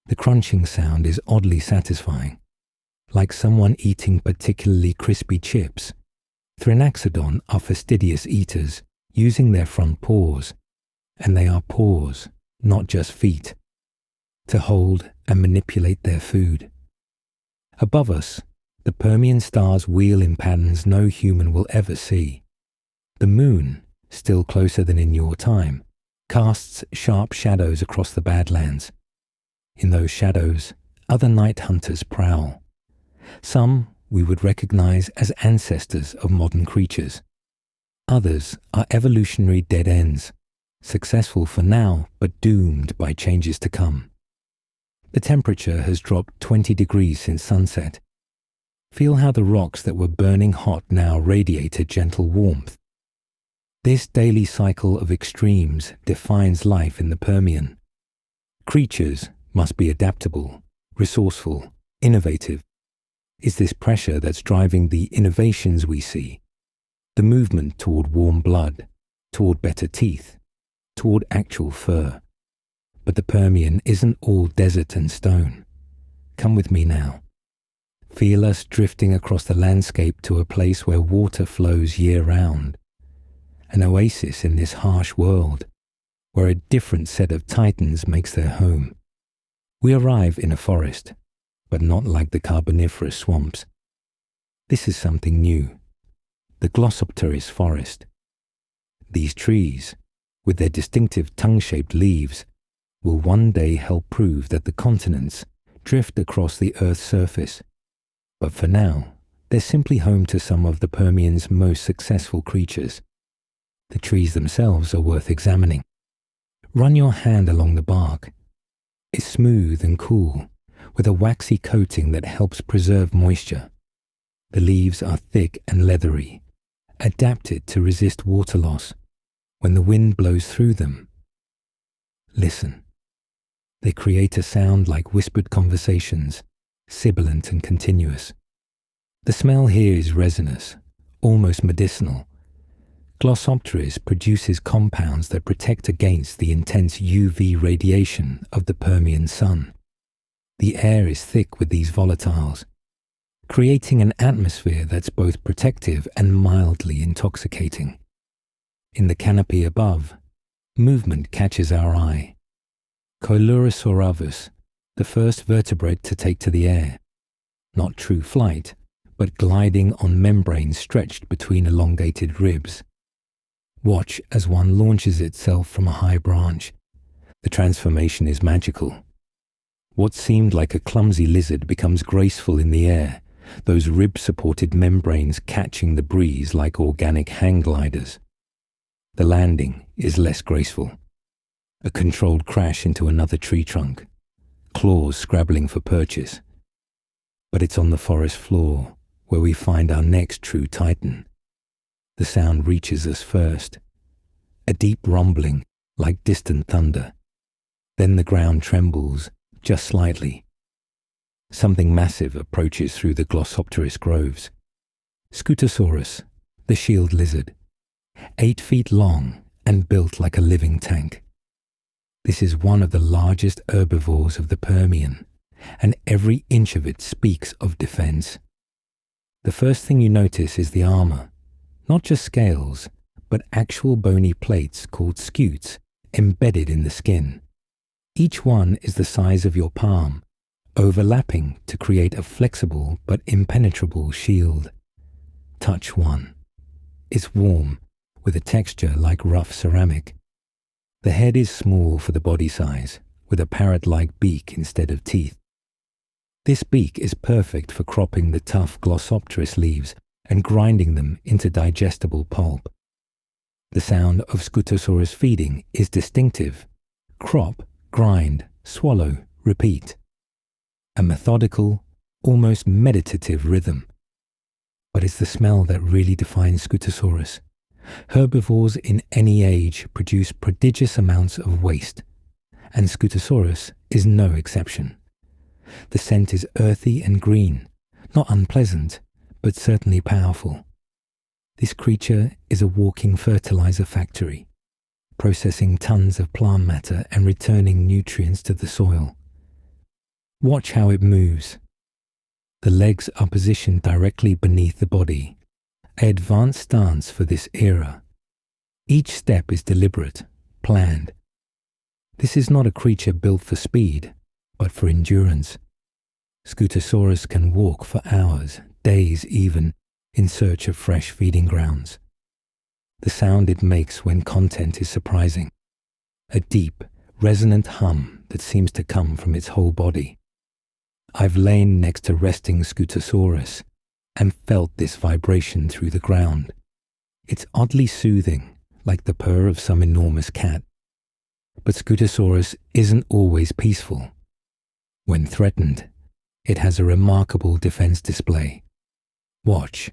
The crunching sound is oddly satisfying, like someone eating particularly crispy chips. Thrinaxodon are fastidious eaters, using their front paws, and they are paws, not just feet, to hold and manipulate their food. Above us, the Permian stars wheel in patterns no human will ever see. The moon, still closer than in your time, casts sharp shadows across the Badlands. In those shadows, other night hunters prowl. Some we would recognize as ancestors of modern creatures. Others are evolutionary dead ends, successful for now but doomed by changes to come. The temperature has dropped 20 degrees since sunset. Feel how the rocks that were burning hot now radiate a gentle warmth. This daily cycle of extremes defines life in the Permian. Creatures must be adaptable, resourceful, innovative. It's this pressure that's driving the innovations we see. The movement toward warm blood, toward better teeth, toward actual fur. But the Permian isn't all desert and stone. Come with me now. Feel us drifting across the landscape to a place where water flows year-round. An oasis in this harsh world, where a different set of titans makes their home. We arrive in a forest, but not like the Carboniferous swamps. This is something new. The Glossopteris forest. These trees, with their distinctive tongue-shaped leaves, will one day help prove that the continents drift across the Earth's surface. But for now, they're simply home to some of the Permian's most successful creatures. The trees themselves are worth examining. Run your hand along the bark. It's smooth and cool, with a waxy coating that helps preserve moisture. The leaves are thick and leathery, adapted to resist water loss when the wind blows through them. Listen. They create a sound like whispered conversations, sibilant and continuous. The smell here is resinous, almost medicinal. Glossopteris produces compounds that protect against the intense UV radiation of the Permian sun. The air is thick with these volatiles, creating an atmosphere that's both protective and mildly intoxicating. In the canopy above, movement catches our eye. Coelurosaurus, the first vertebrate to take to the air. Not true flight, but gliding on membranes stretched between elongated ribs. Watch as one launches itself from a high branch. The transformation is magical. What seemed like a clumsy lizard becomes graceful in the air, those rib-supported membranes catching the breeze like organic hang gliders. The landing is less graceful. A controlled crash into another tree trunk, claws scrabbling for purchase. But it's on the forest floor where we find our next true titan. The sound reaches us first, a deep rumbling like distant thunder. Then the ground trembles just slightly. Something massive approaches through the Glossopteris groves. Scutosaurus, the shield lizard, 8 feet long and built like a living tank. This is one of the largest herbivores of the Permian, and every inch of it speaks of defense. The first thing you notice is the armor, not just scales, but actual bony plates called scutes embedded in the skin. Each one is the size of your palm, overlapping to create a flexible but impenetrable shield. Touch one. It's warm, with a texture like rough ceramic. The head is small for the body size, with a parrot-like beak instead of teeth. This beak is perfect for cropping the tough Glossopteris leaves and grinding them into digestible pulp. The sound of Scutosaurus feeding is distinctive. Crop, grind, swallow, repeat. A methodical, almost meditative rhythm. But it's the smell that really defines Scutosaurus. Herbivores in any age produce prodigious amounts of waste, and Scutosaurus is no exception. The scent is earthy and green, not unpleasant, but certainly powerful. This creature is a walking fertilizer factory, processing tons of plant matter and returning nutrients to the soil. Watch how it moves. The legs are positioned directly beneath the body, an advanced stance for this era. Each step is deliberate, planned. This is not a creature built for speed, but for endurance. Scutosaurus can walk for hours, days even, in search of fresh feeding grounds. The sound it makes when content is surprising. A deep, resonant hum that seems to come from its whole body. I've lain next to resting Scutosaurus and felt this vibration through the ground. It's oddly soothing, like the purr of some enormous cat. But Scutosaurus isn't always peaceful. When threatened, it has a remarkable defense display. Watch.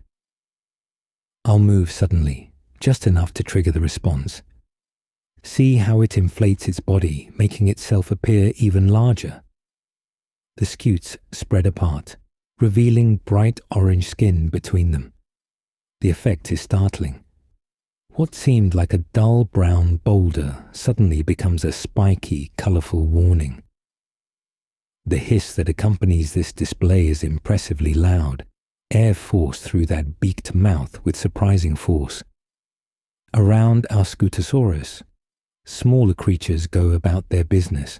I'll move suddenly, just enough to trigger the response. See how it inflates its body, making itself appear even larger. The scutes spread apart, revealing bright orange skin between them. The effect is startling. What seemed like a dull brown boulder suddenly becomes a spiky, colorful warning. The hiss that accompanies this display is impressively loud, air forced through that beaked mouth with surprising force. Around our Scutosaurus, smaller creatures go about their business.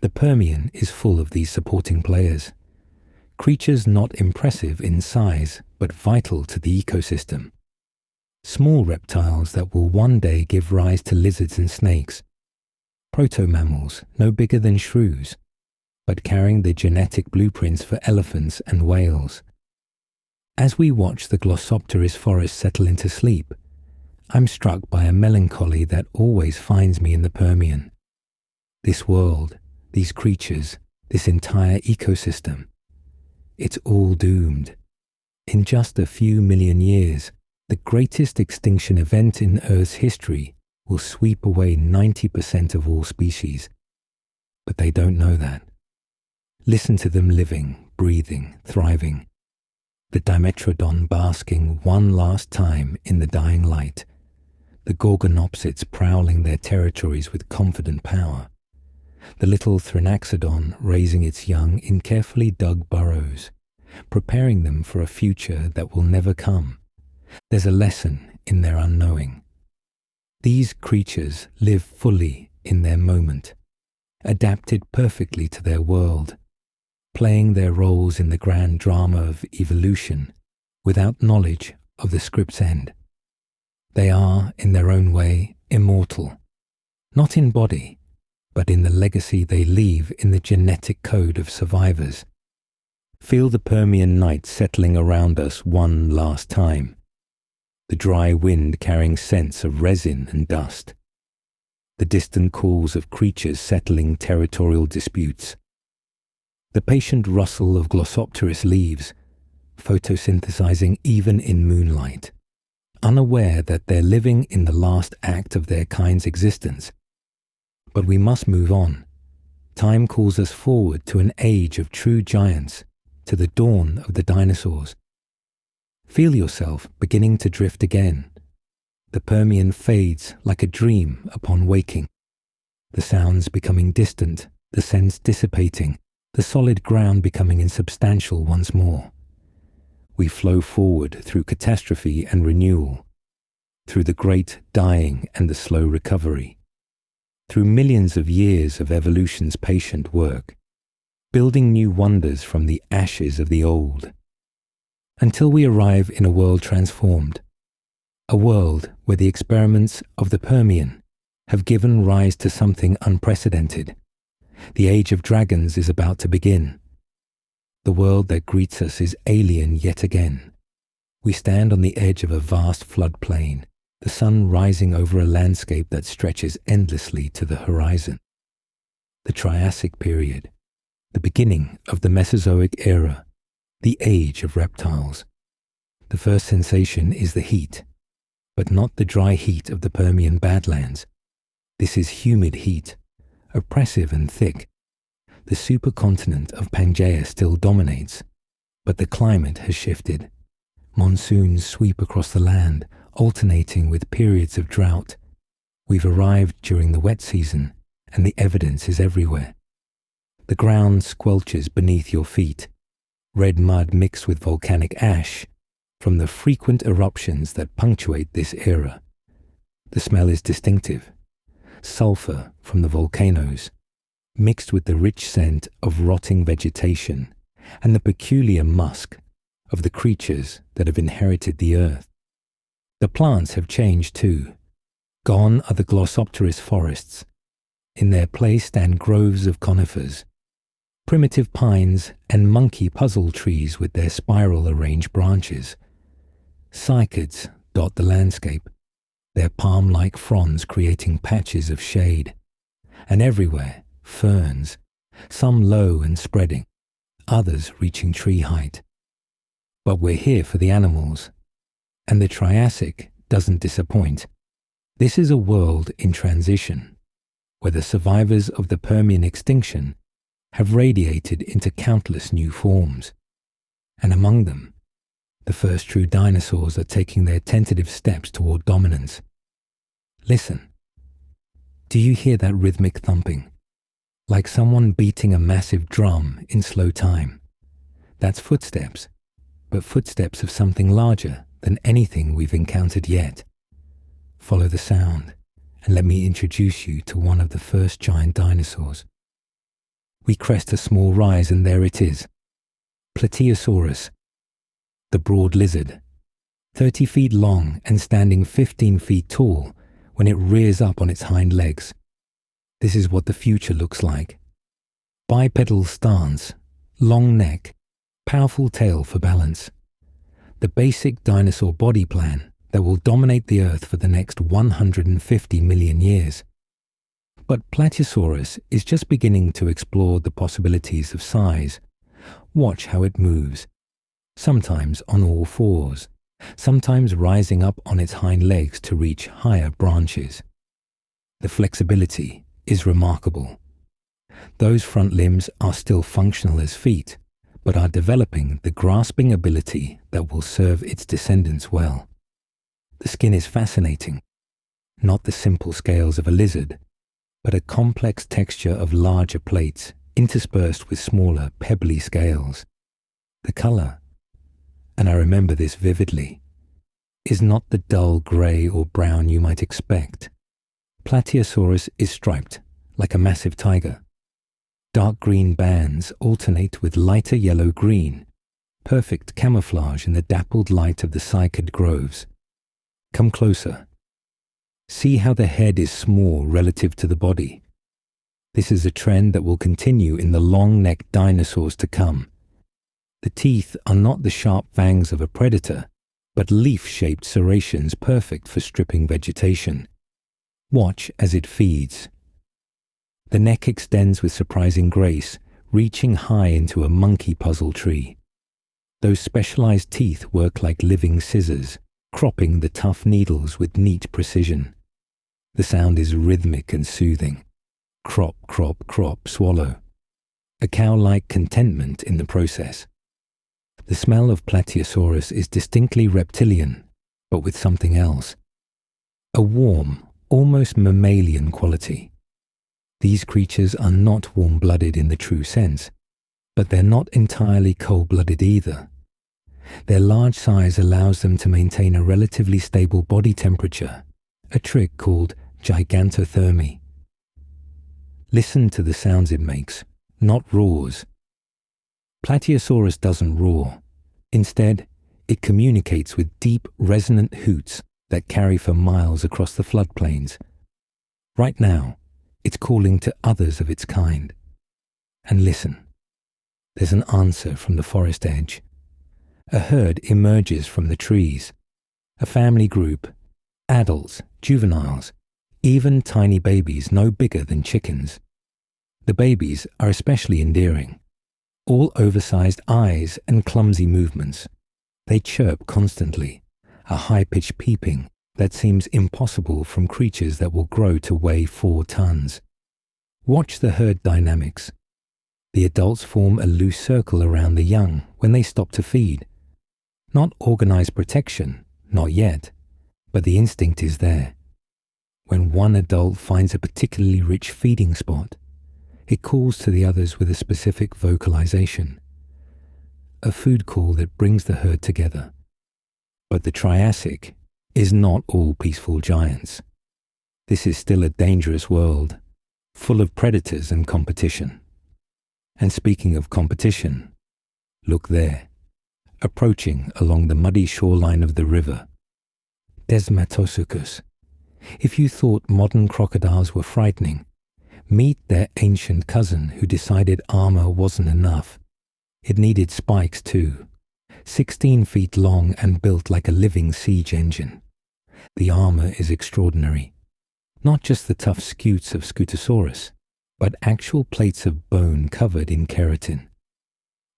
The Permian is full of these supporting players. Creatures not impressive in size, but vital to the ecosystem. Small reptiles that will one day give rise to lizards and snakes. Proto-mammals no bigger than shrews, but carrying the genetic blueprints for elephants and whales. As we watch the Glossopteris forest settle into sleep, I'm struck by a melancholy that always finds me in the Permian. This world, these creatures, this entire ecosystem, it's all doomed. In just a few million years, the greatest extinction event in Earth's history will sweep away 90% of all species. But they don't know that. Listen to them living, breathing, thriving. The Dimetrodon basking one last time in the dying light. The Gorgonopsids prowling their territories with confident power. The little Thrinaxodon raising its young in carefully dug burrows, preparing them for a future that will never come. There's a lesson in their unknowing. These creatures live fully in their moment, adapted perfectly to their world, playing their roles in the grand drama of evolution without knowledge of the script's end. They are, in their own way, immortal, not in body, but in the legacy they leave in the genetic code of survivors. Feel the Permian night settling around us one last time. The dry wind carrying scents of resin and dust. The distant calls of creatures settling territorial disputes. The patient rustle of Glossopteris leaves, photosynthesizing even in moonlight, unaware that they're living in the last act of their kind's existence. But we must move on. Time calls us forward to an age of true giants, to the dawn of the dinosaurs. Feel yourself beginning to drift again. The Permian fades like a dream upon waking. The sounds becoming distant, the scents dissipating, the solid ground becoming insubstantial once more. We flow forward through catastrophe and renewal, through the great dying and the slow recovery, through millions of years of evolution's patient work, building new wonders from the ashes of the old, until we arrive in a world transformed, a world where the experiments of the Permian have given rise to something unprecedented. The age of dragons is about to begin. The world that greets us is alien yet again. We stand on the edge of a vast floodplain, the sun rising over a landscape that stretches endlessly to the horizon. The Triassic period, the beginning of the Mesozoic era, the age of reptiles. The first sensation is the heat, but not the dry heat of the Permian Badlands. This is humid heat, oppressive and thick. The supercontinent of Pangaea still dominates, but the climate has shifted. Monsoons sweep across the land, alternating with periods of drought. We've arrived during the wet season, and the evidence is everywhere. The ground squelches beneath your feet, red mud mixed with volcanic ash from the frequent eruptions that punctuate this era. The smell is distinctive. Sulfur from the volcanoes, mixed with the rich scent of rotting vegetation and the peculiar musk of the creatures that have inherited the earth. The plants have changed too. Gone are the Glossopteris forests. In their place stand groves of conifers, primitive pines and monkey puzzle trees with their spiral-arranged branches. Cycads dot the landscape, their palm-like fronds creating patches of shade. And everywhere, ferns, some low and spreading, others reaching tree height. But we're here for the animals, and the Triassic doesn't disappoint. This is a world in transition, where the survivors of the Permian extinction have radiated into countless new forms. And among them, the first true dinosaurs are taking their tentative steps toward dominance. Listen. Do you hear that rhythmic thumping? Like someone beating a massive drum in slow time. That's footsteps, but footsteps of something larger than anything we've encountered yet. Follow the sound, and let me introduce you to one of the first giant dinosaurs. We crest a small rise, and there it is. Plateosaurus. the broad lizard, 30 feet long and standing 15 feet tall when it rears up on its hind legs. This is what the future looks like. Bipedal stance, long neck, powerful tail for balance. The basic dinosaur body plan that will dominate the Earth for the next 150 million years. But Plateosaurus is just beginning to explore the possibilities of size. Watch how it moves, sometimes on all fours, sometimes rising up on its hind legs to reach higher branches. The flexibility is remarkable. Those front limbs are still functional as feet, but are developing the grasping ability that will serve its descendants well. The skin is fascinating, not the simple scales of a lizard, but a complex texture of larger plates interspersed with smaller, pebbly scales. The color, and I remember this vividly, is not the dull grey or brown you might expect. Plateosaurus is striped, like a massive tiger. Dark green bands alternate with lighter yellow-green, perfect camouflage in the dappled light of the cycad groves. Come closer. See how the head is small relative to the body. This is a trend that will continue in the long-necked dinosaurs to come. The teeth are not the sharp fangs of a predator, but leaf-shaped serrations perfect for stripping vegetation. Watch as it feeds. The neck extends with surprising grace, reaching high into a monkey puzzle tree. Those specialized teeth work like living scissors, cropping the tough needles with neat precision. The sound is rhythmic and soothing. Crop, crop, crop, swallow. A cow-like contentment in the process. The smell of Plateosaurus is distinctly reptilian, but with something else. A warm, almost mammalian quality. These creatures are not warm-blooded in the true sense, but they're not entirely cold-blooded either. Their large size allows them to maintain a relatively stable body temperature, a trick called gigantothermy. Listen to the sounds it makes, not roars. Plateosaurus doesn't roar. Instead, it communicates with deep, resonant hoots that carry for miles across the floodplains. Right now, it's calling to others of its kind. And listen, there's an answer from the forest edge. A herd emerges from the trees. A family group, adults, juveniles, even tiny babies no bigger than chickens. The babies are especially endearing. All oversized eyes and clumsy movements. They chirp constantly, a high-pitched peeping that seems impossible from creatures that will grow to weigh 4 tons. Watch the herd dynamics. The adults form a loose circle around the young when they stop to feed. Not organized protection, not yet, but the instinct is there. When one adult finds a particularly rich feeding spot, it calls to the others with a specific vocalization, a food call that brings the herd together. But the Triassic is not all peaceful giants. This is still a dangerous world, full of predators and competition. And speaking of competition, look there, approaching along the muddy shoreline of the river. Desmatosuchus. If you thought modern crocodiles were frightening, meet their ancient cousin who decided armor wasn't enough. It needed spikes too, 16 feet long and built like a living siege engine. The armor is extraordinary. Not just the tough scutes of Scutosaurus, but actual plates of bone covered in keratin.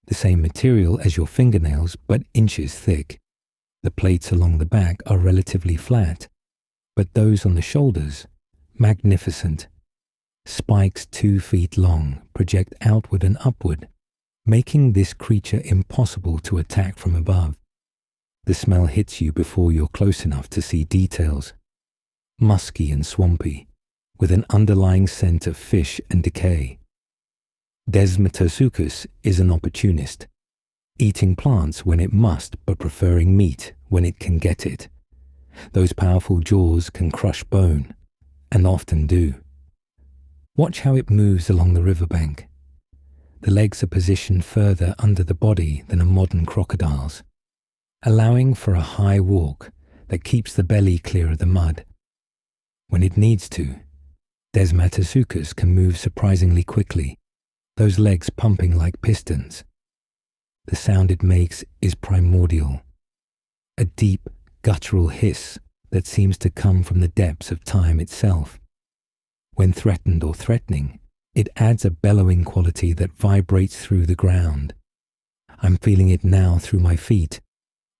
The same material as your fingernails, but inches thick. The plates along the back are relatively flat, but those on the shoulders, magnificent. Spikes 2 feet long project outward and upward, making this creature impossible to attack from above. The smell hits you before you're close enough to see details. Musky and swampy, with an underlying scent of fish and decay. Desmatosuchus is an opportunist, eating plants when it must, but preferring meat when it can get it. Those powerful jaws can crush bone, and often do. Watch how it moves along the riverbank. The legs are positioned further under the body than a modern crocodile's. allowing for a high walk that keeps the belly clear of the mud. When it needs to, Desmatosuchus can move surprisingly quickly, those legs pumping like pistons. The sound it makes is primordial, a deep, guttural hiss that seems to come from the depths of time itself. When threatened or threatening, it adds a bellowing quality that vibrates through the ground. I'm feeling it now through my feet,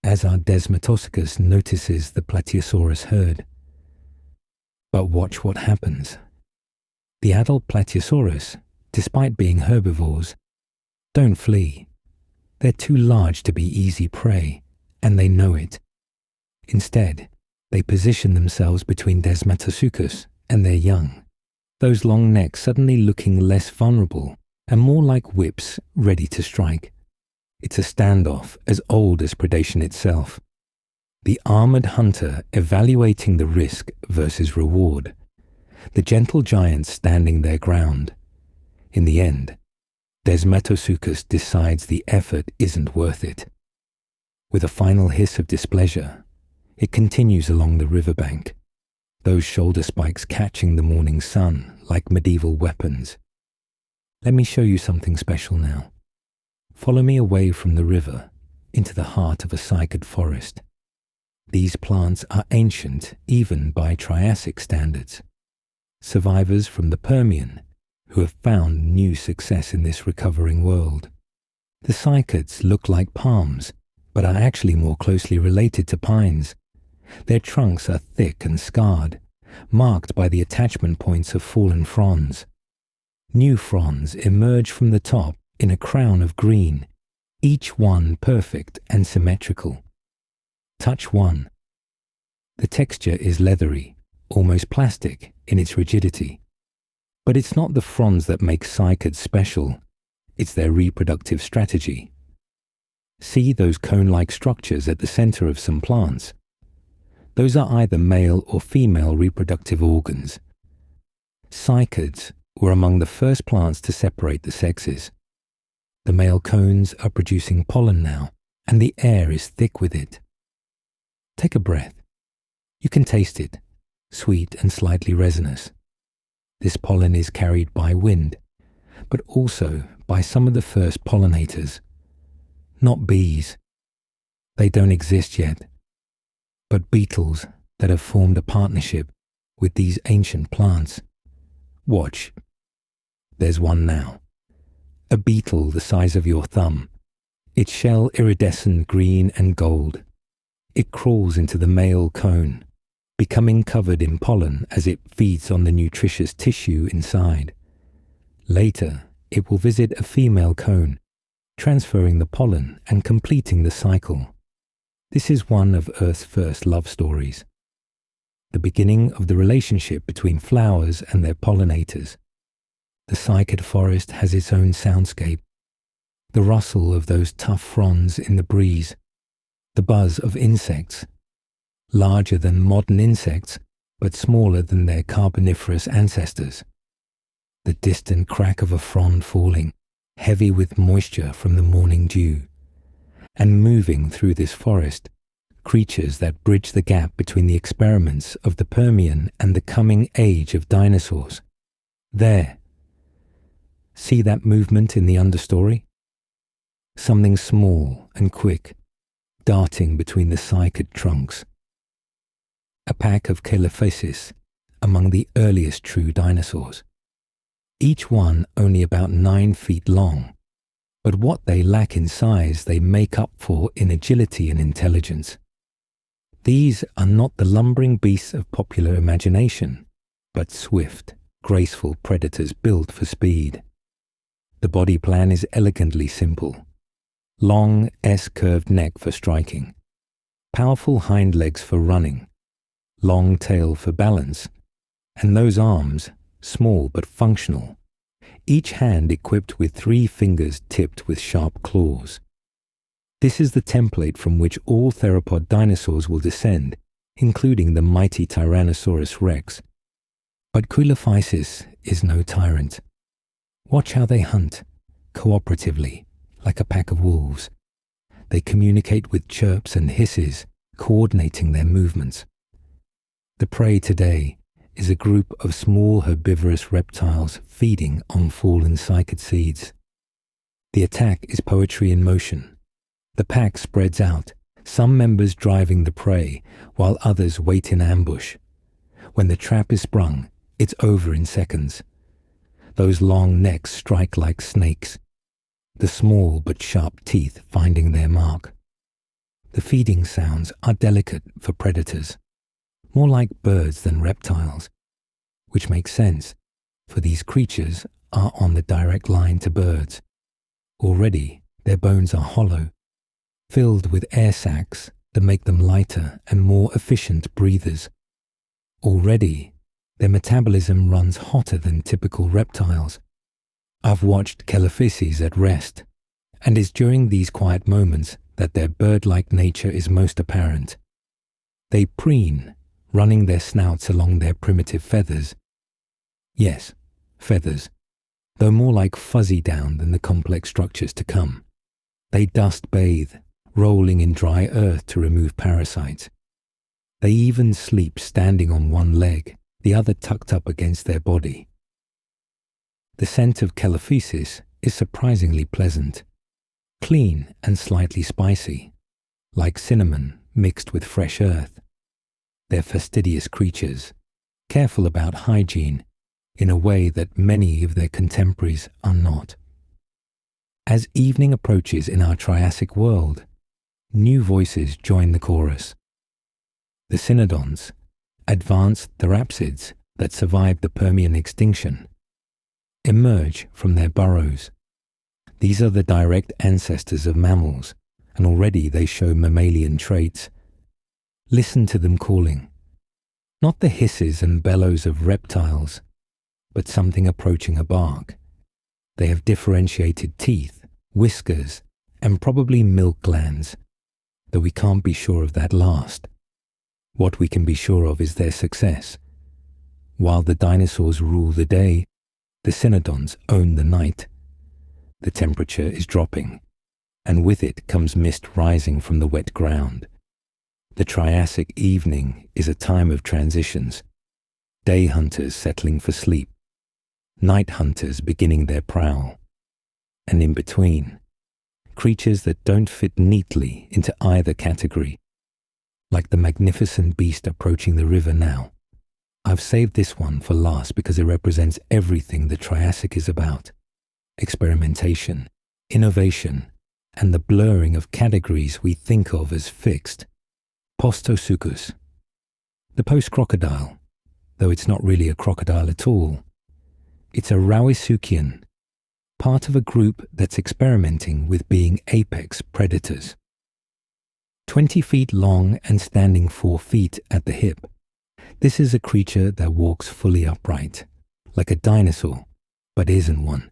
as our Desmatosuchus notices the Plateosaurus herd. But watch what happens. The adult Plateosaurus, despite being herbivores, don't flee. They're too large to be easy prey, and they know it. Instead, they position themselves between Desmatosuchus and their young, those long necks suddenly looking less vulnerable and more like whips ready to strike. It's a standoff as old as predation itself. The armored hunter evaluating the risk versus reward. The gentle giants standing their ground. In the end, Desmatosuchus decides the effort isn't worth it. With a final hiss of displeasure, it continues along the riverbank, those shoulder spikes catching the morning sun like medieval weapons. Let me show you something special now. Follow me away from the river into the heart of a cycad forest. These plants are ancient even by Triassic standards. Survivors from the Permian who have found new success in this recovering world. The cycads look like palms, but are actually more closely related to pines. Their trunks are thick and scarred, marked by the attachment points of fallen fronds. New fronds emerge from the top in a crown of green, each one perfect and symmetrical. Touch one. The texture is leathery, almost plastic in its rigidity. But it's not the fronds that make cycads special, it's their reproductive strategy. See those cone-like structures at the center of some plants? Those are either male or female reproductive organs. Cycads were among the first plants to separate the sexes. The male cones are producing pollen now, and the air is thick with it. Take a breath. You can taste it, sweet and slightly resinous. This pollen is carried by wind, but also by some of the first pollinators. Not bees. They don't exist yet, but beetles that have formed a partnership with these ancient plants. Watch. There's one now. A beetle the size of your thumb, its shell iridescent green and gold. It crawls into the male cone, becoming covered in pollen as it feeds on the nutritious tissue inside. Later, it will visit a female cone, transferring the pollen and completing the cycle. This is one of Earth's first love stories. The beginning of the relationship between flowers and their pollinators. The cycad forest has its own soundscape. The rustle of those tough fronds in the breeze. The buzz of insects. Larger than modern insects, but smaller than their Carboniferous ancestors. The distant crack of a frond falling, heavy with moisture from the morning dew. And moving through this forest, creatures that bridge the gap between the experiments of the Permian and the coming age of dinosaurs. There. See that movement in the understory? Something small and quick, darting between the cycad trunks. A pack of Chalophysis among the earliest true dinosaurs. Each one only about 9 feet long, but what they lack in size they make up for in agility and intelligence. These are not the lumbering beasts of popular imagination, but swift, graceful predators built for speed. The body plan is elegantly simple. Long S-curved neck for striking, powerful hind legs for running, long tail for balance, and those arms, small but functional, each hand equipped with 3 fingers tipped with sharp claws. This is the template from which all theropod dinosaurs will descend, including the mighty Tyrannosaurus rex. But Chalophysis is no tyrant. Watch how they hunt, cooperatively, like a pack of wolves. They communicate with chirps and hisses, coordinating their movements. The prey today is a group of small herbivorous reptiles feeding on fallen cycad seeds. The attack is poetry in motion. The pack spreads out, some members driving the prey, while others wait in ambush. When the trap is sprung, it's over in seconds. Those long necks strike like snakes, the small but sharp teeth finding their mark. The feeding sounds are delicate for predators, more like birds than reptiles, which makes sense, for these creatures are on the direct line to birds. Already, their bones are hollow, filled with air sacs that make them lighter and more efficient breathers. Already, their metabolism runs hotter than typical reptiles. I've watched Chelophyses at rest, and it's during these quiet moments that their bird-like nature is most apparent. They preen, running their snouts along their primitive feathers. Yes, feathers, though more like fuzzy down than the complex structures to come. They dust bathe, rolling in dry earth to remove parasites. They even sleep standing on one leg, the other tucked up against their body. The scent of Chelophysis is surprisingly pleasant, clean and slightly spicy, like cinnamon mixed with fresh earth. They're fastidious creatures, careful about hygiene in a way that many of their contemporaries are not. As evening approaches in our Triassic world, new voices join the chorus. The cynodonts, advanced therapsids that survived the Permian extinction, emerge from their burrows. These are the direct ancestors of mammals, and already they show mammalian traits. Listen to them calling. Not the hisses and bellows of reptiles, but something approaching a bark. They have differentiated teeth, whiskers, and probably milk glands, though we can't be sure of that last. What we can be sure of is their success. While the dinosaurs rule the day, the cynodonts own the night. The temperature is dropping, and with it comes mist rising from the wet ground. The Triassic evening is a time of transitions. Day hunters settling for sleep, night hunters beginning their prowl, and in between, creatures that don't fit neatly into either category, like the magnificent beast approaching the river now. I've saved this one for last because it represents everything the Triassic is about: experimentation, innovation, and the blurring of categories we think of as fixed. Postosuchus, the post-crocodile, though it's not really a crocodile at all. It's a Rauisuchian, part of a group that's experimenting with being apex predators. 20 feet long and standing 4 feet at the hip. This is a creature that walks fully upright, like a dinosaur, but isn't one.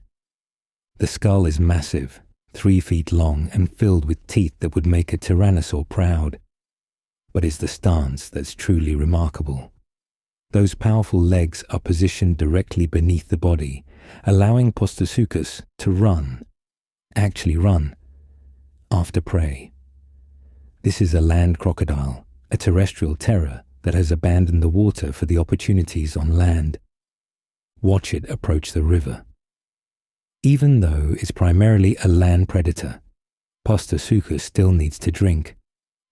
The skull is massive, 3 feet long and filled with teeth that would make a tyrannosaur proud. But it's the stance that's truly remarkable. Those powerful legs are positioned directly beneath the body, allowing Postosuchus to run, after prey. This is a land crocodile, a terrestrial terror that has abandoned the water for the opportunities on land. Watch it approach the river. Even though it's primarily a land predator, Postosuchus still needs to drink.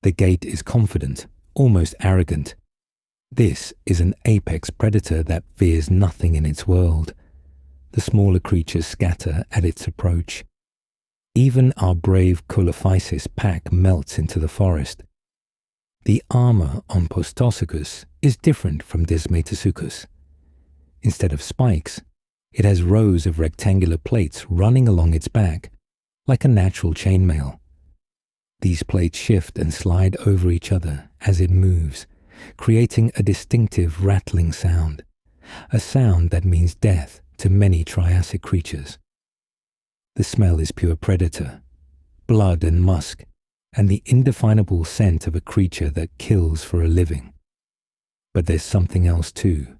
The gait is confident, almost arrogant. This is an apex predator that fears nothing in its world. The smaller creatures scatter at its approach. Even our brave Chelophysis pack melts into the forest. The armor on Postosuchus is different from Desmetasuchus. Instead of spikes, it has rows of rectangular plates running along its back, like a natural chainmail. These plates shift and slide over each other as it moves, creating a distinctive rattling sound, a sound that means death to many Triassic creatures. The smell is pure predator, blood and musk, and the indefinable scent of a creature that kills for a living. But there's something else too,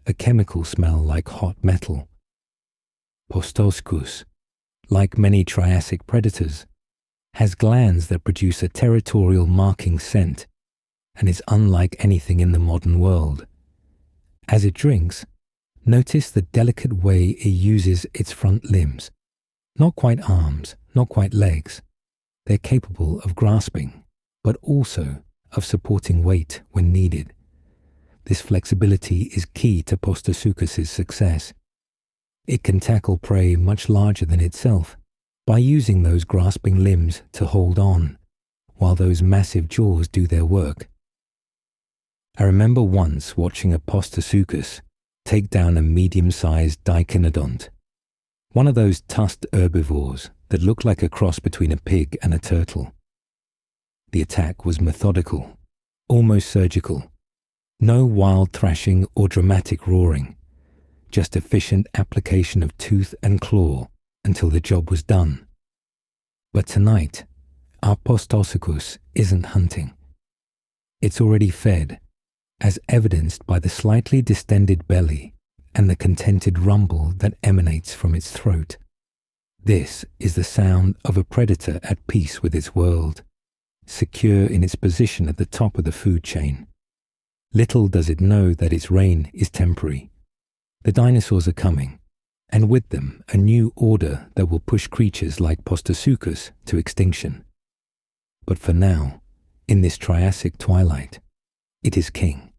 a chemical smell like hot metal. Postosuchus, like many Triassic predators, has glands that produce a territorial marking scent, and is unlike anything in the modern world. As it drinks, notice the delicate way it uses its front limbs. Not quite arms, not quite legs. They're capable of grasping, but also of supporting weight when needed. This flexibility is key to Postosuchus's success. It can tackle prey much larger than itself by using those grasping limbs to hold on, while those massive jaws do their work. I remember once watching a Postosuchus take down a medium-sized dicynodont, one of those tusked herbivores that looked like a cross between a pig and a turtle. The attack was methodical, almost surgical. No wild thrashing or dramatic roaring, just efficient application of tooth and claw until the job was done. But tonight, our Postosuchus isn't hunting. It's already fed, as evidenced by the slightly distended belly and the contented rumble that emanates from its throat. This is the sound of a predator at peace with its world, secure in its position at the top of the food chain. Little does it know that its reign is temporary. The dinosaurs are coming, and with them a new order that will push creatures like Postosuchus to extinction. But for now, in this Triassic twilight, it is king.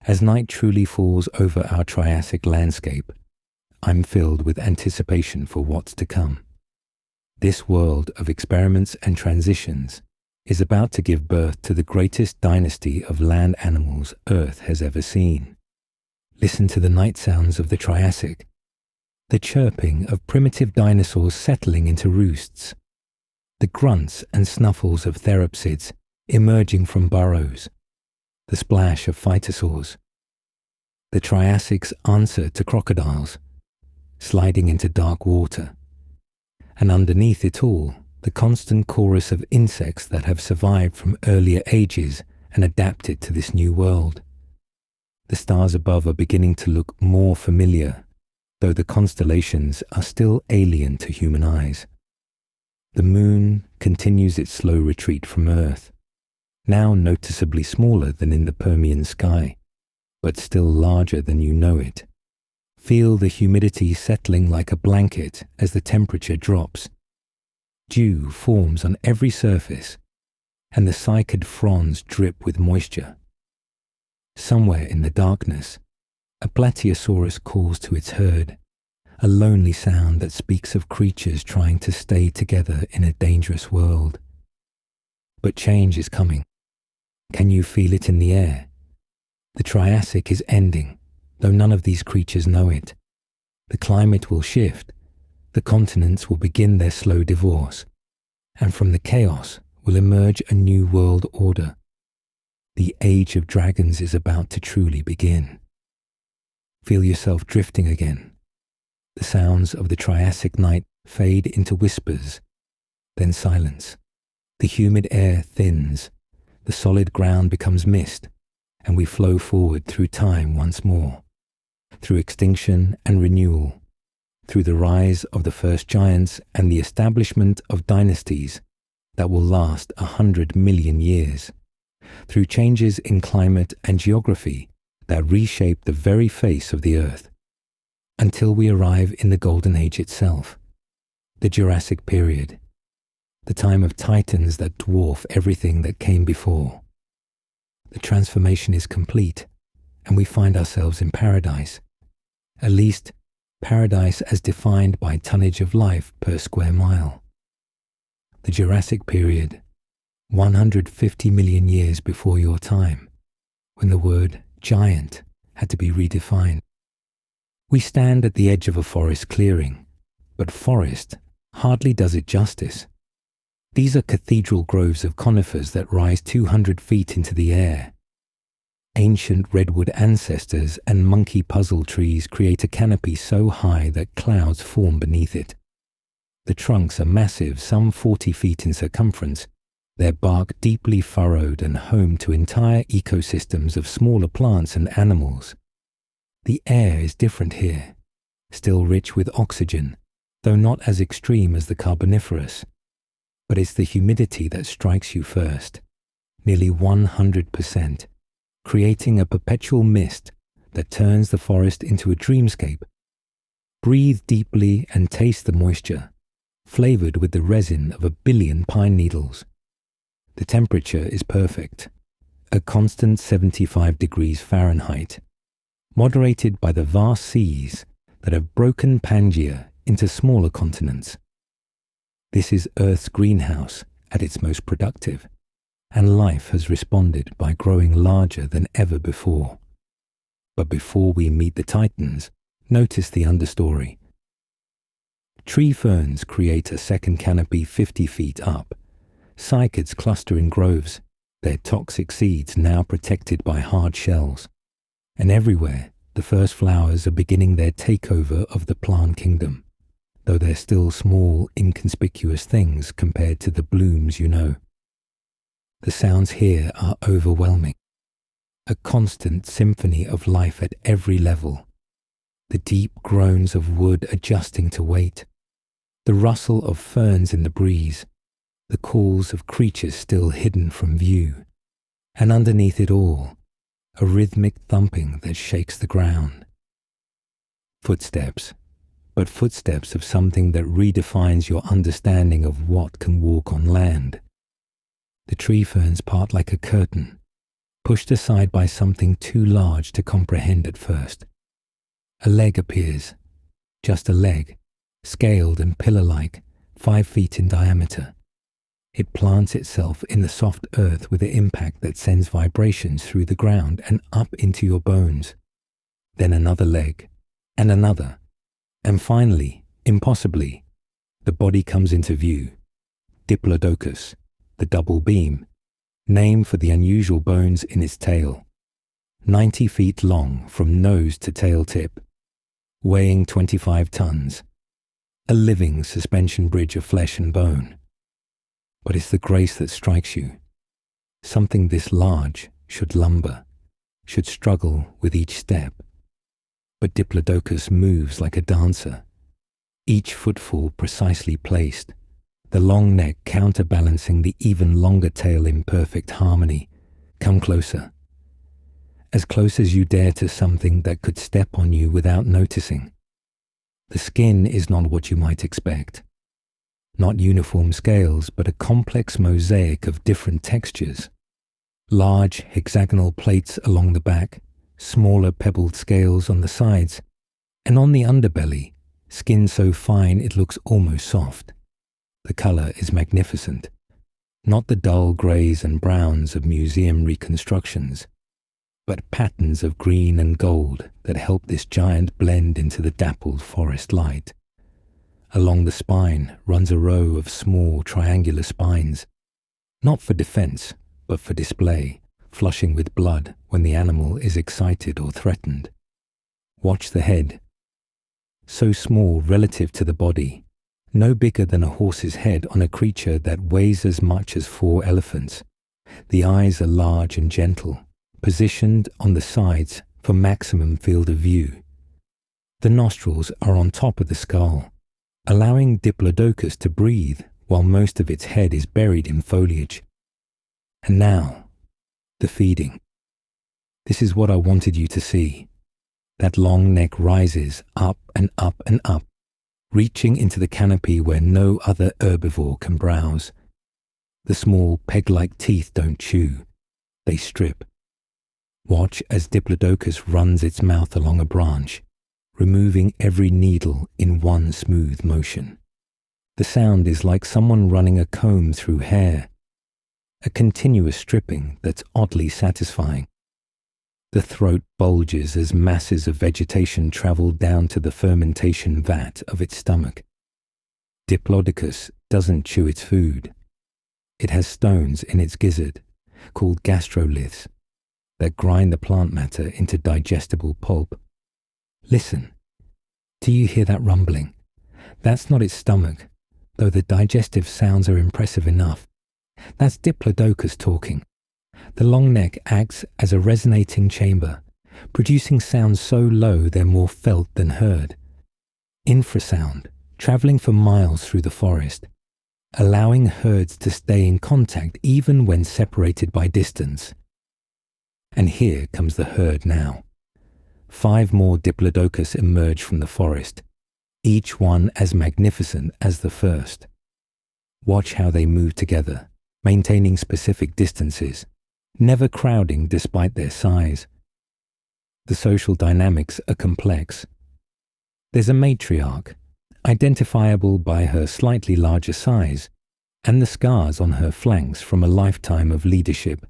As night truly falls over our Triassic landscape, I'm filled with anticipation for what's to come. This world of experiments and transitions is about to give birth to the greatest dynasty of land animals Earth has ever seen. Listen to the night sounds of the Triassic, the chirping of primitive dinosaurs settling into roosts, the grunts and snuffles of therapsids emerging from burrows, the splash of phytosaurs, the Triassic's answer to crocodiles, sliding into dark water, and underneath it all, the constant chorus of insects that have survived from earlier ages and adapted to this new world. The stars above are beginning to look more familiar, though the constellations are still alien to human eyes. The moon continues its slow retreat from Earth, now noticeably smaller than in the Permian sky, but still larger than you know it. Feel the humidity settling like a blanket as the temperature drops. Dew forms on every surface, and the cycad fronds drip with moisture. Somewhere in the darkness, a Plateosaurus calls to its herd, a lonely sound that speaks of creatures trying to stay together in a dangerous world. But change is coming. Can you feel it in the air? The Triassic is ending, though none of these creatures know it. The climate will shift, the continents will begin their slow divorce, and from the chaos will emerge a new world order. The age of dragons is about to truly begin. Feel yourself drifting again. The sounds of the Triassic night fade into whispers, then silence. The humid air thins, the solid ground becomes mist, and we flow forward through time once more, through extinction and renewal, through the rise of the first giants and the establishment of dynasties that will last 100 million years, through changes in climate and geography that reshape the very face of the Earth, until we arrive in the Golden Age itself, the Jurassic period, the time of titans that dwarf everything that came before. The transformation is complete, and we find ourselves in paradise, at least paradise as defined by tonnage of life per square mile. The Jurassic period, 150 million years before your time, when the word giant had to be redefined. We stand at the edge of a forest clearing, but forest hardly does it justice. These are cathedral groves of conifers that rise 200 feet into the air. Ancient redwood ancestors and monkey puzzle trees create a canopy so high that clouds form beneath it. The trunks are massive, some 40 feet in circumference, their bark deeply furrowed and home to entire ecosystems of smaller plants and animals. The air is different here, still rich with oxygen, though not as extreme as the Carboniferous. But it's the humidity that strikes you first, nearly 100%, creating a perpetual mist that turns the forest into a dreamscape. Breathe deeply and taste the moisture, flavored with the resin of 1 billion pine needles. The temperature is perfect, a constant 75 degrees Fahrenheit, moderated by the vast seas that have broken Pangaea into smaller continents. This is Earth's greenhouse at its most productive, and life has responded by growing larger than ever before. But before we meet the titans, notice the understory. Tree ferns create a second canopy 50 feet up. Cycads cluster in groves, their toxic seeds now protected by hard shells. And everywhere, the first flowers are beginning their takeover of the plant kingdom, though they're still small, inconspicuous things compared to the blooms you know. The sounds here are overwhelming. A constant symphony of life at every level. The deep groans of wood adjusting to weight, the rustle of ferns in the breeze, the calls of creatures still hidden from view, and underneath it all, a rhythmic thumping that shakes the ground. Footsteps, but footsteps of something that redefines your understanding of what can walk on land. The tree ferns part like a curtain, pushed aside by something too large to comprehend at first. A leg appears, just a leg, scaled and pillar-like, 5 feet in diameter. It plants itself in the soft earth with an impact that sends vibrations through the ground and up into your bones. Then another leg, and another, and finally, impossibly, the body comes into view. Diplodocus, the double beam, name for the unusual bones in its tail. 90 feet long from nose to tail tip, weighing 25 tons. A living suspension bridge of flesh and bone. But it's the grace that strikes you. Something this large should lumber, should struggle with each step. But Diplodocus moves like a dancer, each footfall precisely placed, the long neck counterbalancing the even longer tail in perfect harmony. Come closer. As close as you dare to something that could step on you without noticing. The skin is not what you might expect. Not uniform scales, but a complex mosaic of different textures. Large hexagonal plates along the back, smaller pebbled scales on the sides, and on the underbelly, skin so fine it looks almost soft. The color is magnificent, not the dull grays and browns of museum reconstructions, but patterns of green and gold that help this giant blend into the dappled forest light. Along the spine runs a row of small triangular spines, not for defense, but for display, flushing with blood when the animal is excited or threatened. Watch the head. So small relative to the body, no bigger than a horse's head on a creature that weighs as much as 4 elephants. The eyes are large and gentle, positioned on the sides for maximum field of view. The nostrils are on top of the skull, allowing Diplodocus to breathe while most of its head is buried in foliage. And now, the feeding. This is what I wanted you to see. That long neck rises up and up and up, reaching into the canopy where no other herbivore can browse. The small peg-like teeth don't chew, they strip. Watch as Diplodocus runs its mouth along a branch, removing every needle in one smooth motion. The sound is like someone running a comb through hair, a continuous stripping that's oddly satisfying. The throat bulges as masses of vegetation travel down to the fermentation vat of its stomach. Diplodocus doesn't chew its food. It has stones in its gizzard, called gastroliths, that grind the plant matter into digestible pulp. Listen. Do you hear that rumbling? That's not its stomach, though the digestive sounds are impressive enough. That's Diplodocus talking. The long neck acts as a resonating chamber, producing sounds so low they're more felt than heard. Infrasound, traveling for miles through the forest. allowing herds to stay in contact even when separated by distance. And here comes the herd now. 5 more Diplodocus emerge from the forest, each one as magnificent as the first. Watch how they move together, maintaining specific distances, never crowding despite their size. The social dynamics are complex. There's a matriarch, identifiable by her slightly larger size, and the scars on her flanks from a lifetime of leadership.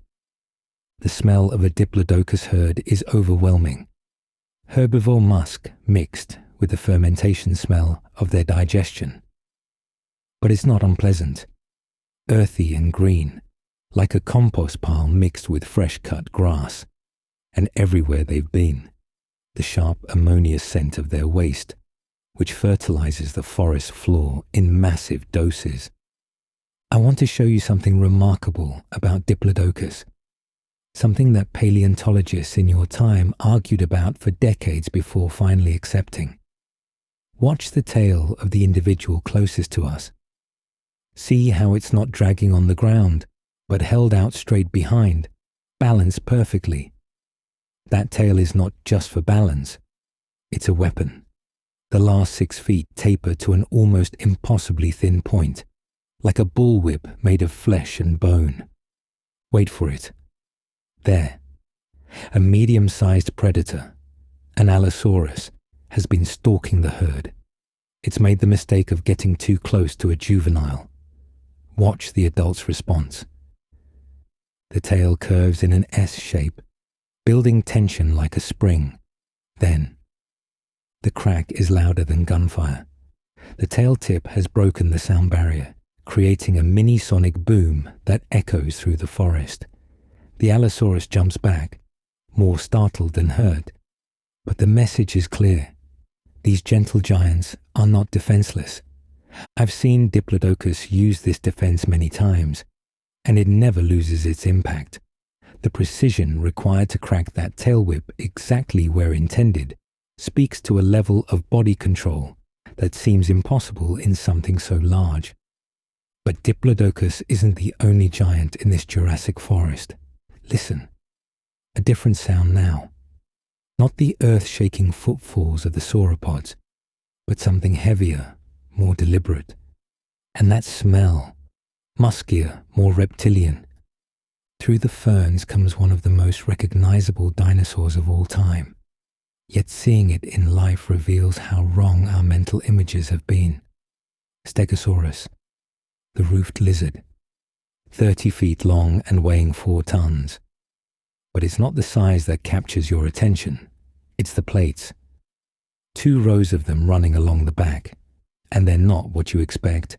The smell of a Diplodocus herd is overwhelming. Herbivore musk mixed with the fermentation smell of their digestion. But it's not unpleasant. Earthy and green, like a compost pile mixed with fresh-cut grass. And everywhere they've been, the sharp ammonia scent of their waste, which fertilizes the forest floor in massive doses. I want to show you something remarkable about Diplodocus, something that paleontologists in your time argued about for decades before finally accepting. Watch the tail of the individual closest to us. See how it's not dragging on the ground, but held out straight behind, balanced perfectly. That tail is not just for balance, it's a weapon. The last 6 feet taper to an almost impossibly thin point, like a bullwhip made of flesh and bone. Wait for it. There, a medium-sized predator, an Allosaurus, has been stalking the herd. It's made the mistake of getting too close to a juvenile. Watch the adult's response. The tail curves in an S shape, building tension like a spring. Then, the crack is louder than gunfire. The tail tip has broken the sound barrier, creating a mini-sonic boom that echoes through the forest. The Allosaurus jumps back, more startled than hurt. But the message is clear. These gentle giants are not defenseless. I've seen Diplodocus use this defense many times, and it never loses its impact. The precision required to crack that tail whip exactly where intended speaks to a level of body control that seems impossible in something so large. But Diplodocus isn't the only giant in this Jurassic forest. Listen, a different sound now. Not the earth-shaking footfalls of the sauropods, but something heavier, more deliberate. And that smell, muskier, more reptilian. Through the ferns comes one of the most recognizable dinosaurs of all time. Yet seeing it in life reveals how wrong our mental images have been. Stegosaurus, the roofed lizard, 30 feet long and weighing 4 tons. But it's not the size that captures your attention, it's the plates. 2 rows of them running along the back, and they're not what you expect.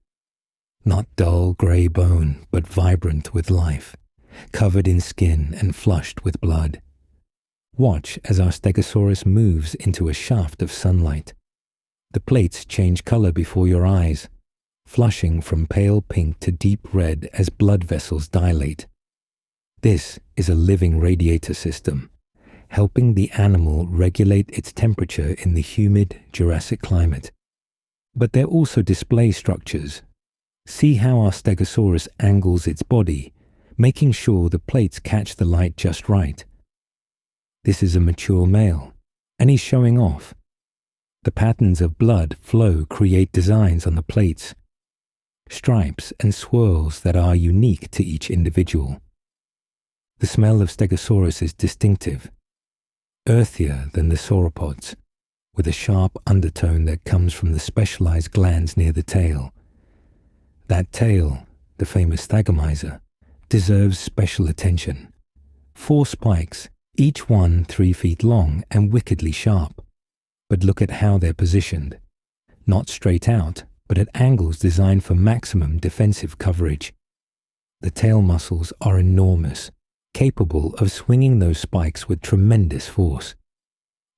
Not dull grey bone, but vibrant with life, covered in skin and flushed with blood. Watch as our Stegosaurus moves into a shaft of sunlight. The plates change color before your eyes, flushing from pale pink to deep red as blood vessels dilate. This is a living radiator system, helping the animal regulate its temperature in the humid Jurassic climate. But they're also display structures. See how our Stegosaurus angles its body, making sure the plates catch the light just right. This is a mature male, and he's showing off. The patterns of blood flow create designs on the plates, stripes and swirls that are unique to each individual. The smell of Stegosaurus is distinctive, earthier than the sauropods, with a sharp undertone that comes from the specialized glands near the tail. That tail, the famous thagomizer, deserves special attention. 4 spikes, each one 3 feet long and wickedly sharp. But look at how they're positioned. Not straight out, but at angles designed for maximum defensive coverage. The tail muscles are enormous, capable of swinging those spikes with tremendous force.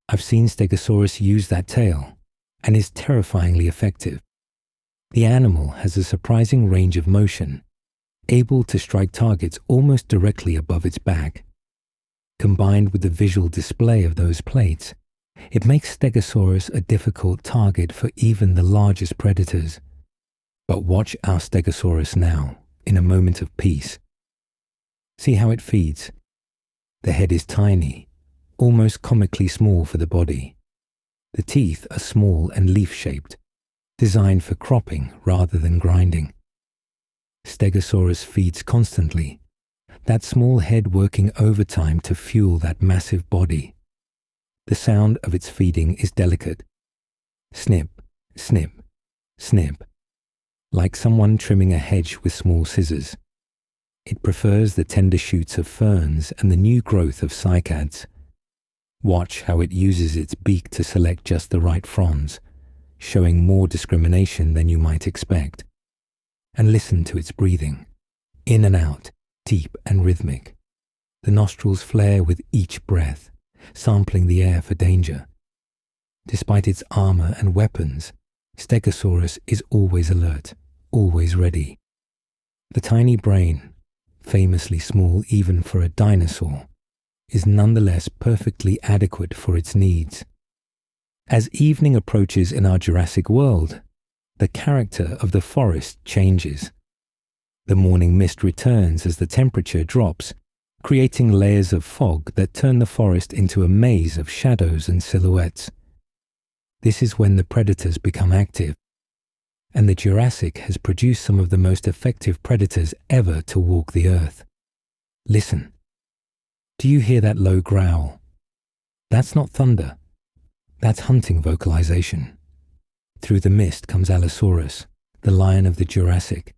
I've seen Stegosaurus use that tail, and is terrifyingly effective. The animal has a surprising range of motion, able to strike targets almost directly above its back. Combined with the visual display of those plates, it makes Stegosaurus a difficult target for even the largest predators. But watch our Stegosaurus now, in a moment of peace. See how it feeds. The head is tiny, almost comically small for the body. The teeth are small and leaf-shaped, designed for cropping rather than grinding. Stegosaurus feeds constantly, that small head working overtime to fuel that massive body. The sound of its feeding is delicate. Snip, snip, snip, like someone trimming a hedge with small scissors. It prefers the tender shoots of ferns and the new growth of cycads. Watch how it uses its beak to select just the right fronds, showing more discrimination than you might expect. And listen to its breathing, in and out, deep and rhythmic. The nostrils flare with each breath, sampling the air for danger. Despite its armor and weapons, Stegosaurus is always alert, always ready. The tiny brain, famously small even for a dinosaur, is nonetheless perfectly adequate for its needs. As evening approaches in our Jurassic world, the character of the forest changes. The morning mist returns as the temperature drops, creating layers of fog that turn the forest into a maze of shadows and silhouettes. This is when the predators become active, and the Jurassic has produced some of the most effective predators ever to walk the earth. Listen. Do you hear that low growl? That's not thunder. That's hunting vocalization. Through the mist comes Allosaurus, the lion of the Jurassic,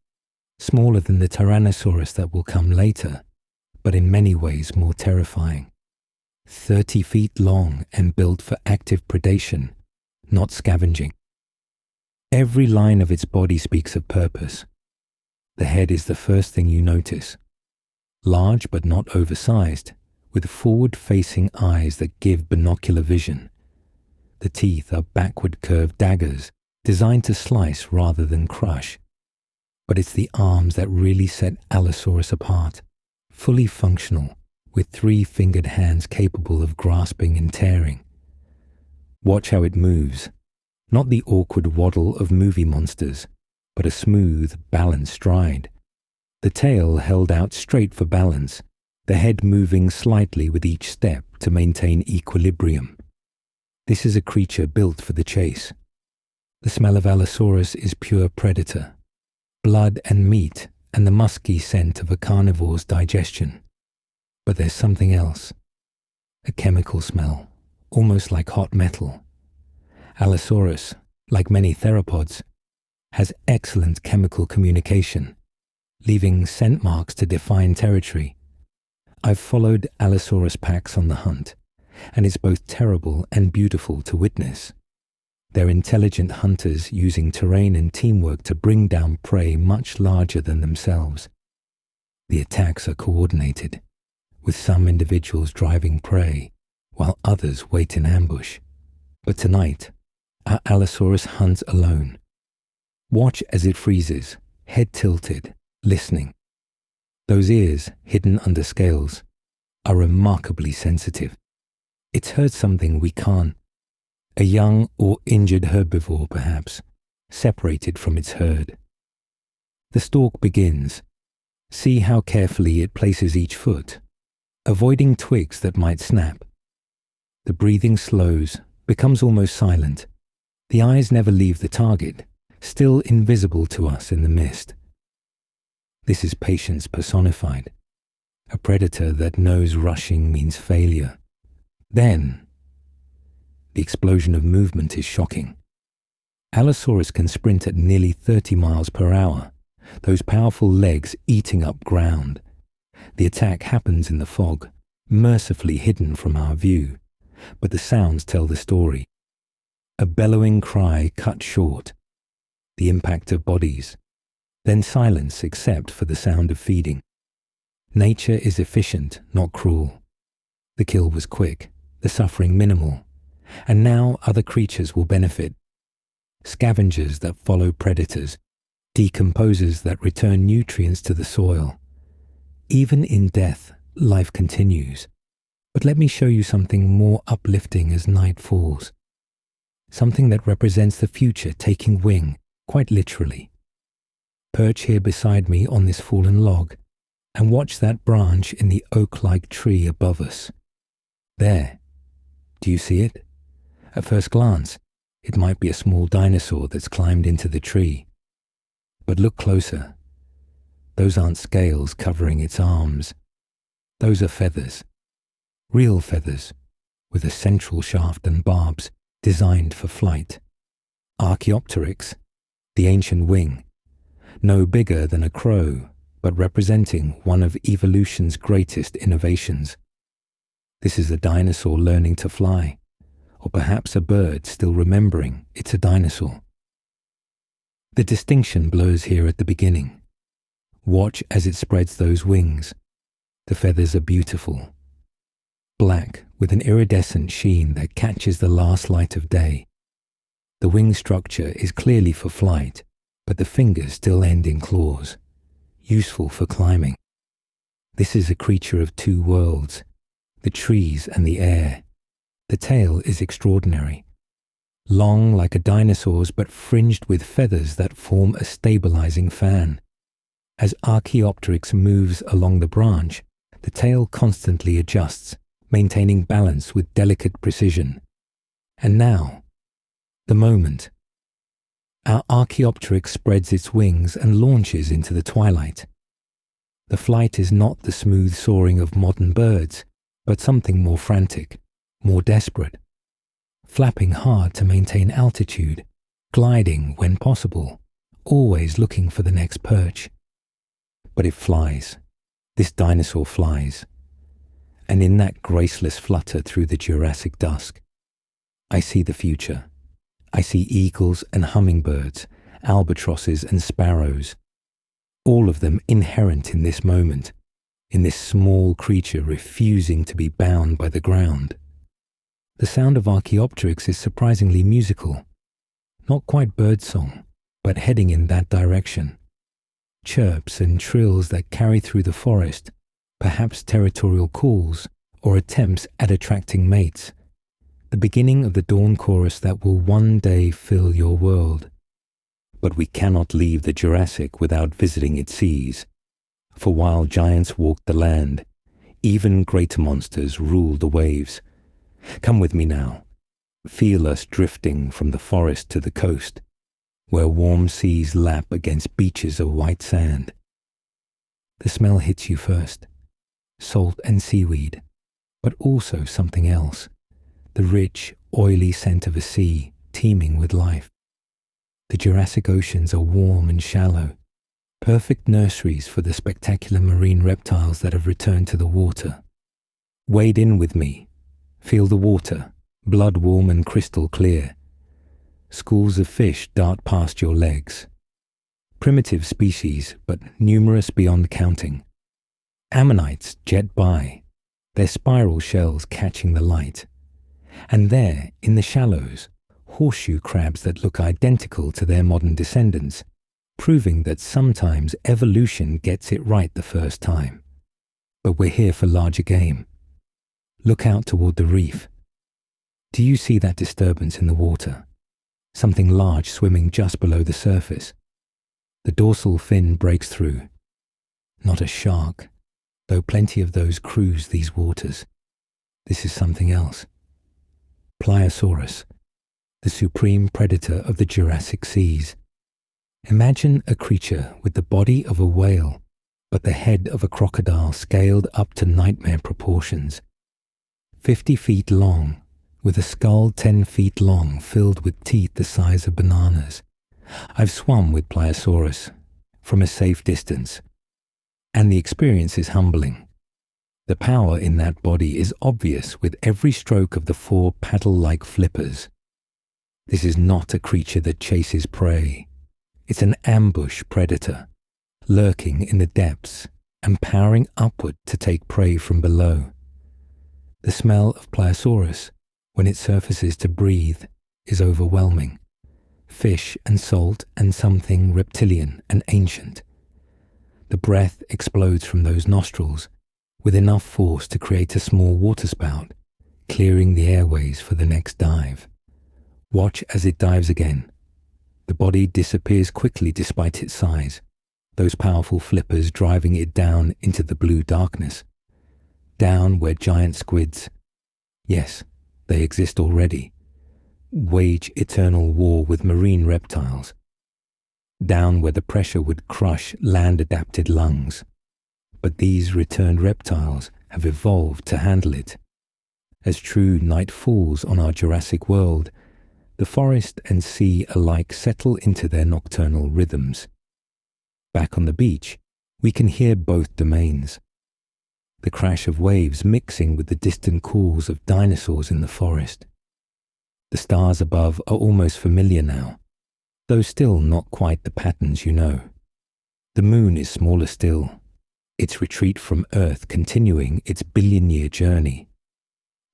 smaller than the Tyrannosaurus that will come later, but in many ways more terrifying. 30 feet long and built for active predation, not scavenging. Every line of its body speaks of purpose. The head is the first thing you notice. Large but not oversized, with forward-facing eyes that give binocular vision. The teeth are backward-curved daggers, designed to slice rather than crush. But it's the arms that really set Allosaurus apart, fully functional, with 3-fingered hands capable of grasping and tearing. Watch how it moves. Not the awkward waddle of movie monsters, but a smooth, balanced stride. The tail held out straight for balance, the head moving slightly with each step to maintain equilibrium. This is a creature built for the chase. The smell of Allosaurus is pure predator. Blood and meat and the musky scent of a carnivore's digestion. But there's something else. A chemical smell, almost like hot metal. Allosaurus, like many theropods, has excellent chemical communication, leaving scent marks to define territory. I've followed Allosaurus packs on the hunt, and it's both terrible and beautiful to witness. They're intelligent hunters using terrain and teamwork to bring down prey much larger than themselves. The attacks are coordinated, with some individuals driving prey, while others wait in ambush. But tonight, our Allosaurus hunts alone. Watch as it freezes, head tilted, listening. Those ears, hidden under scales, are remarkably sensitive. It's heard something we can't. A young or injured herbivore, perhaps, separated from its herd. The stalk begins. See how carefully it places each foot, avoiding twigs that might snap. The breathing slows, becomes almost silent. The eyes never leave the target, still invisible to us in the mist. This is patience personified, a predator that knows rushing means failure. Then, the explosion of movement is shocking. Allosaurus can sprint at nearly 30 miles per hour, those powerful legs eating up ground. The attack happens in the fog, mercifully hidden from our view, but the sounds tell the story. A bellowing cry cut short, the impact of bodies, then silence except for the sound of feeding. Nature is efficient, not cruel. The kill was quick, the suffering minimal, and now other creatures will benefit. Scavengers that follow predators, decomposers that return nutrients to the soil. Even in death, life continues. But let me show you something more uplifting as night falls. Something that represents the future taking wing, quite literally. Perch here beside me on this fallen log and watch that branch in the oak-like tree above us. There. Do you see it? At first glance, it might be a small dinosaur that's climbed into the tree. But look closer. Those aren't scales covering its arms. Those are feathers. Real feathers, with a central shaft and barbs designed for flight. Archaeopteryx, the ancient wing, no bigger than a crow, but representing one of evolution's greatest innovations. This is a dinosaur learning to fly, or perhaps a bird still remembering it's a dinosaur. The distinction blurs here at the beginning. Watch as it spreads those wings. The feathers are beautiful. Black with an iridescent sheen that catches the last light of day. The wing structure is clearly for flight, but the fingers still end in claws, useful for climbing. This is a creature of two worlds, the trees and the air. The tail is extraordinary. Long like a dinosaur's, but fringed with feathers that form a stabilizing fan. As Archaeopteryx moves along the branch, the tail constantly adjusts, maintaining balance with delicate precision. And now, the moment. Our Archaeopteryx spreads its wings and launches into the twilight. The flight is not the smooth soaring of modern birds, but something more frantic, more desperate. Flapping hard to maintain altitude, gliding when possible, always looking for the next perch. But it flies. This dinosaur flies. And in that graceless flutter through the Jurassic dusk, I see the future. I see eagles and hummingbirds, albatrosses and sparrows, all of them inherent in this moment, in this small creature refusing to be bound by the ground. The sound of Archaeopteryx is surprisingly musical, not quite birdsong, but heading in that direction. Chirps and trills that carry through the forest, perhaps territorial calls or attempts at attracting mates. The beginning of the dawn chorus that will one day fill your world. But we cannot leave the Jurassic without visiting its seas. For while giants walked the land, even greater monsters ruled the waves. Come with me now. Feel us drifting from the forest to the coast, where warm seas lap against beaches of white sand. The smell hits you first. Salt and seaweed, but also something else. The rich, oily scent of a sea teeming with life. The Jurassic oceans are warm and shallow, perfect nurseries for the spectacular marine reptiles that have returned to the water. Wade in with me. Feel the water, blood warm and crystal clear. Schools of fish dart past your legs. Primitive species, but numerous beyond counting. Ammonites jet by, their spiral shells catching the light. And there, in the shallows, horseshoe crabs that look identical to their modern descendants, proving that sometimes evolution gets it right the first time. But we're here for larger game. Look out toward the reef. Do you see that disturbance in the water? Something large swimming just below the surface. The dorsal fin breaks through. Not a shark, though plenty of those cruise these waters. This is something else. Pliosaurus, the supreme predator of the Jurassic seas. Imagine a creature with the body of a whale, but the head of a crocodile scaled up to nightmare proportions. 50 feet long, with a skull 10 feet long filled with teeth the size of bananas. I've swum with Pliosaurus from a safe distance, and the experience is humbling. The power in that body is obvious with every stroke of the 4 paddle-like flippers. This is not a creature that chases prey. It's an ambush predator, lurking in the depths and powering upward to take prey from below. The smell of Pliosaurus, when it surfaces to breathe, is overwhelming. Fish and salt and something reptilian and ancient. The breath explodes from those nostrils with enough force to create a small waterspout, clearing the airways for the next dive. Watch as it dives again. The body disappears quickly despite its size, those powerful flippers driving it down into the blue darkness. Down where giant squids, yes, they exist already, wage eternal war with marine reptiles. Down where the pressure would crush land-adapted lungs. But these returned reptiles have evolved to handle it. As true night falls on our Jurassic world, the forest and sea alike settle into their nocturnal rhythms. Back on the beach, we can hear both domains. The crash of waves mixing with the distant calls of dinosaurs in the forest. The stars above are almost familiar now, though still not quite the patterns you know. The moon is smaller still, its retreat from Earth continuing its billion-year journey.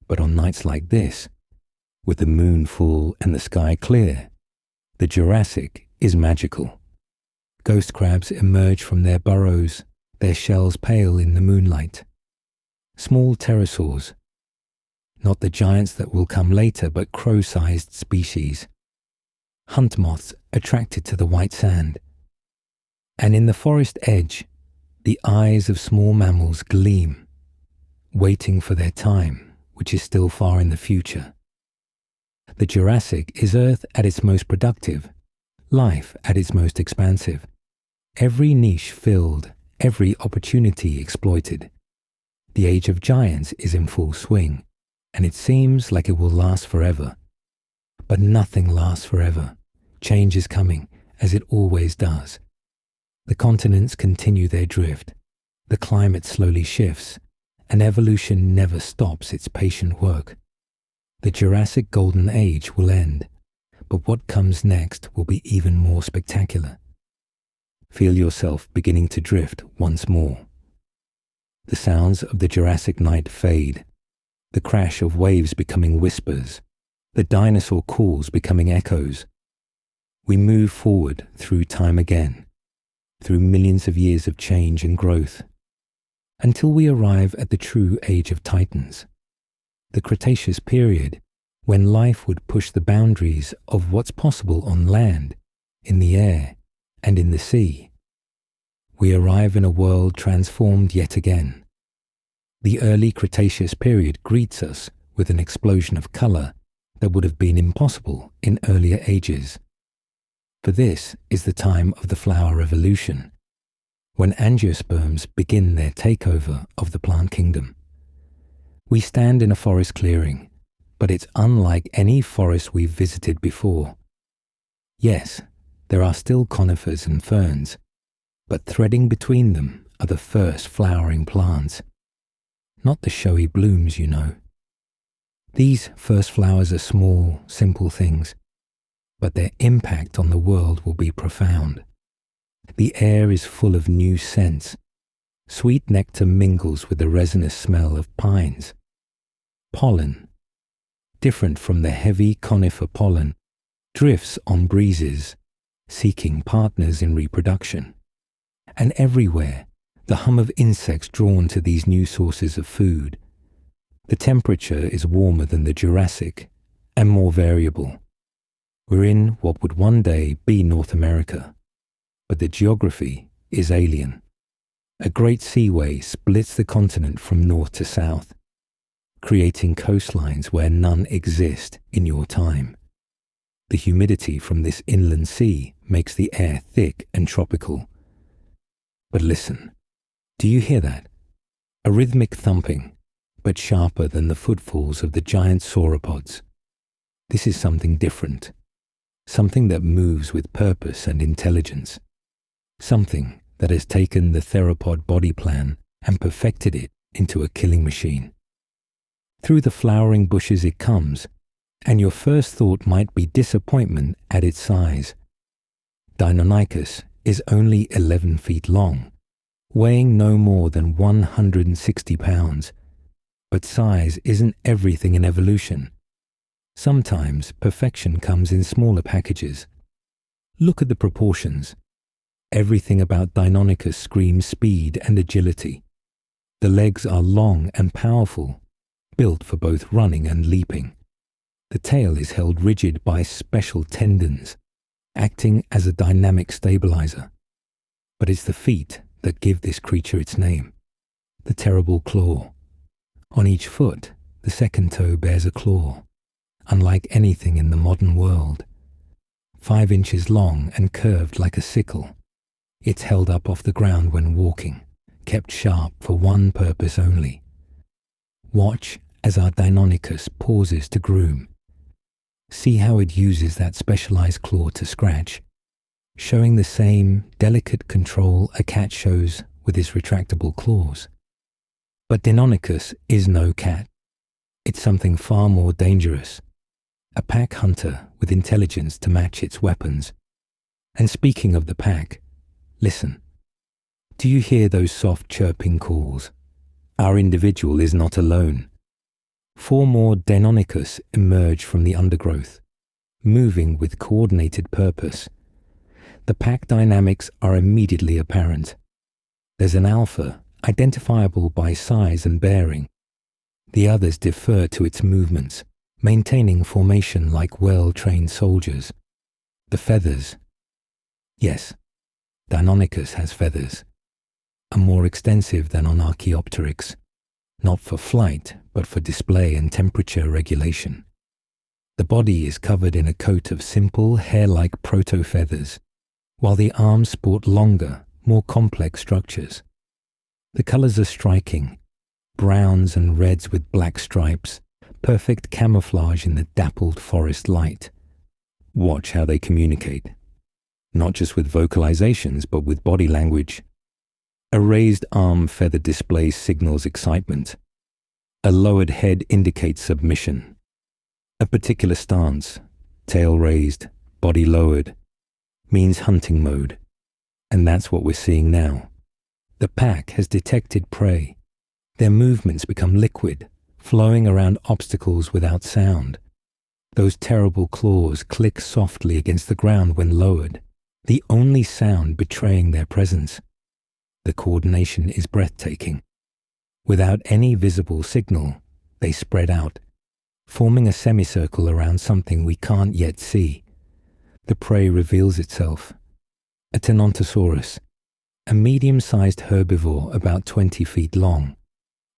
But on nights like this, with the moon full and the sky clear, the Jurassic is magical. Ghost crabs emerge from their burrows, their shells pale in the moonlight. Small pterosaurs, not the giants that will come later, but crow-sized species. Hunt moths attracted to the white sand. And in the forest edge, the eyes of small mammals gleam, waiting for their time, which is still far in the future. The Jurassic is Earth at its most productive, life at its most expansive. Every niche filled, every opportunity exploited. The age of giants is in full swing, and it seems like it will last forever. But nothing lasts forever. Change is coming, as it always does. The continents continue their drift. The climate slowly shifts, and evolution never stops its patient work. The Jurassic Golden Age will end, but what comes next will be even more spectacular. Feel yourself beginning to drift once more. The sounds of the Jurassic night fade, the crash of waves becoming whispers, the dinosaur calls becoming echoes. We move forward through time again, through millions of years of change and growth, until we arrive at the true age of titans, the Cretaceous period, when life would push the boundaries of what's possible on land, in the air, and in the sea. We arrive in a world transformed yet again. The early Cretaceous period greets us with an explosion of color that would have been impossible in earlier ages. For this is the time of the flower revolution, when angiosperms begin their takeover of the plant kingdom. We stand in a forest clearing, but it's unlike any forest we've visited before. Yes, there are still conifers and ferns, but threading between them are the first flowering plants. Not the showy blooms, you know. These first flowers are small, simple things, but their impact on the world will be profound. The air is full of new scents. Sweet nectar mingles with the resinous smell of pines. Pollen, different from the heavy conifer pollen, drifts on breezes, seeking partners in reproduction. And everywhere, the hum of insects drawn to these new sources of food. The temperature is warmer than the Jurassic and more variable. We're in what would one day be North America, but the geography is alien. A great seaway splits the continent from north to south, creating coastlines where none exist in your time. The humidity from this inland sea makes the air thick and tropical. But listen, do you hear that? A rhythmic thumping, but sharper than the footfalls of the giant sauropods. This is something different, something that moves with purpose and intelligence, something that has taken the theropod body plan and perfected it into a killing machine. Through the flowering bushes it comes, and your first thought might be disappointment at its size. Deinonychus is only 11 feet long, weighing no more than 160 pounds. But size isn't everything in evolution. Sometimes perfection comes in smaller packages. Look at the proportions. Everything about Deinonychus screams speed and agility. The legs are long and powerful, built for both running and leaping. The tail is held rigid by special tendons, acting as a dynamic stabilizer. But it's the feet that give this creature its name. The terrible claw. On each foot, the second toe bears a claw, unlike anything in the modern world. 5 inches long and curved like a sickle. It's held up off the ground when walking, kept sharp for one purpose only. Watch as our Deinonychus pauses to groom. See how it uses that specialized claw to scratch, showing the same delicate control a cat shows with his retractable claws. But Deinonychus is no cat. It's something far more dangerous. A pack hunter with intelligence to match its weapons. And speaking of the pack, listen. Do you hear those soft chirping calls? Our individual is not alone. 4 more Deinonychus emerge from the undergrowth, moving with coordinated purpose. The pack dynamics are immediately apparent. There's an alpha, identifiable by size and bearing. The others defer to its movements, maintaining formation like well-trained soldiers. The feathers. Yes, Deinonychus has feathers, are more extensive than on Archaeopteryx, not for flight, but for display and temperature regulation. The body is covered in a coat of simple, hair-like proto-feathers, while the arms sport longer, more complex structures. The colors are striking, browns and reds with black stripes, perfect camouflage in the dappled forest light. Watch how they communicate, not just with vocalizations, but with body language. A raised arm feather display signals excitement. A lowered head indicates submission. A particular stance, tail raised, body lowered, means hunting mode. And that's what we're seeing now. The pack has detected prey. Their movements become liquid, flowing around obstacles without sound. Those terrible claws click softly against the ground when lowered, the only sound betraying their presence. The coordination is breathtaking. Without any visible signal, they spread out, forming a semicircle around something we can't yet see. The prey reveals itself. A Tenontosaurus, a medium-sized herbivore about 20 feet long.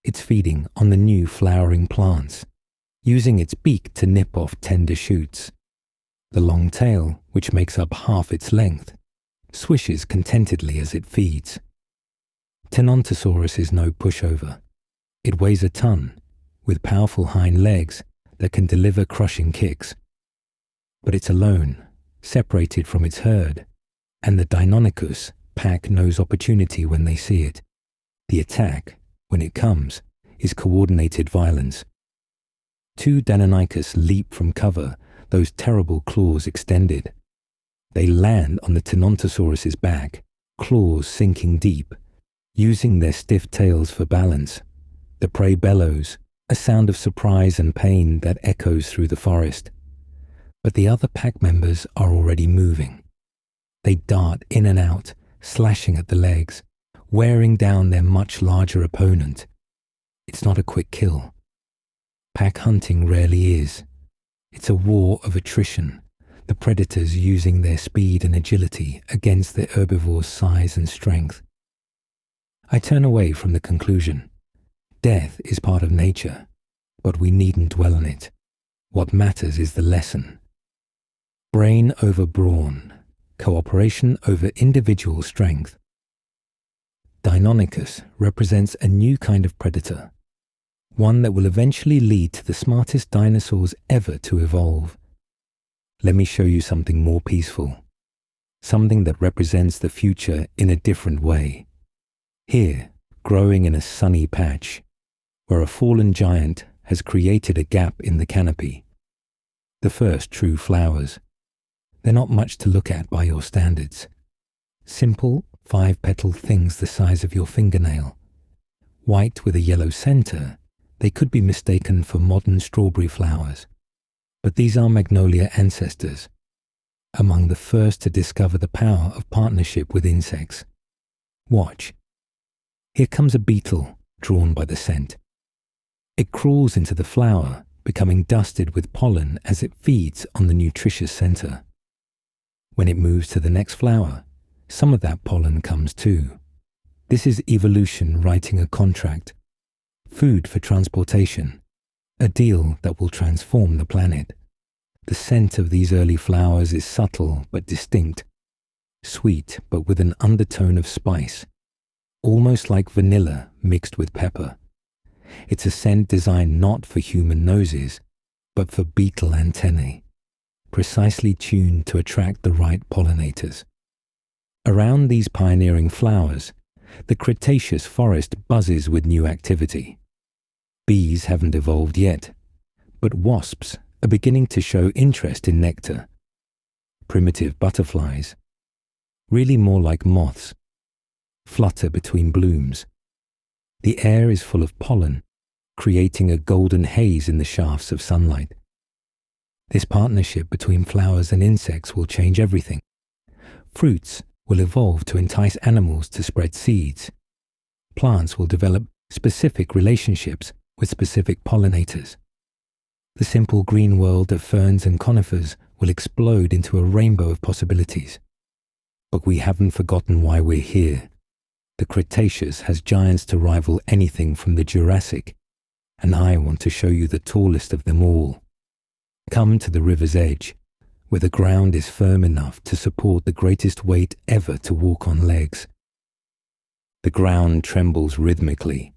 It's feeding on the new flowering plants, using its beak to nip off tender shoots. The long tail, which makes up half its length, swishes contentedly as it feeds. Tenontosaurus is no pushover. It weighs a ton, with powerful hind legs that can deliver crushing kicks. But it's alone, separated from its herd, and the Deinonychus pack knows opportunity when they see it. The attack, when it comes, is coordinated violence. 2 Deinonychus leap from cover, those terrible claws extended. They land on the Tenontosaurus's back, claws sinking deep, using their stiff tails for balance. The prey bellows, a sound of surprise and pain that echoes through the forest. But the other pack members are already moving. They dart in and out, slashing at the legs, wearing down their much larger opponent. It's not a quick kill. Pack hunting rarely is. It's a war of attrition, the predators using their speed and agility against the herbivore's size and strength. I turn away from the conclusion. Death is part of nature, but we needn't dwell on it. What matters is the lesson. Brain over brawn, cooperation over individual strength. Deinonychus represents a new kind of predator, one that will eventually lead to the smartest dinosaurs ever to evolve. Let me show you something more peaceful, something that represents the future in a different way. Here, growing in a sunny patch, where a fallen giant has created a gap in the canopy. The first true flowers. They're not much to look at by your standards. Simple, 5-petaled things the size of your fingernail. White with a yellow center, they could be mistaken for modern strawberry flowers. But these are magnolia ancestors, among the first to discover the power of partnership with insects. Watch. Here comes a beetle, drawn by the scent. It crawls into the flower, becoming dusted with pollen as it feeds on the nutritious center. When it moves to the next flower, some of that pollen comes too. This is evolution writing a contract. Food for transportation. A deal that will transform the planet. The scent of these early flowers is subtle but distinct. Sweet but with an undertone of spice. Almost like vanilla mixed with pepper. It's a scent designed not for human noses, but for beetle antennae, precisely tuned to attract the right pollinators. Around these pioneering flowers, the Cretaceous forest buzzes with new activity. Bees haven't evolved yet, but wasps are beginning to show interest in nectar. Primitive butterflies, really more like moths, flutter between blooms. The air is full of pollen, creating a golden haze in the shafts of sunlight. This partnership between flowers and insects will change everything. Fruits will evolve to entice animals to spread seeds. Plants will develop specific relationships with specific pollinators. The simple green world of ferns and conifers will explode into a rainbow of possibilities. But we haven't forgotten why we're here. The Cretaceous has giants to rival anything from the Jurassic, and I want to show you the tallest of them all. Come to the river's edge, where the ground is firm enough to support the greatest weight ever to walk on legs. The ground trembles rhythmically,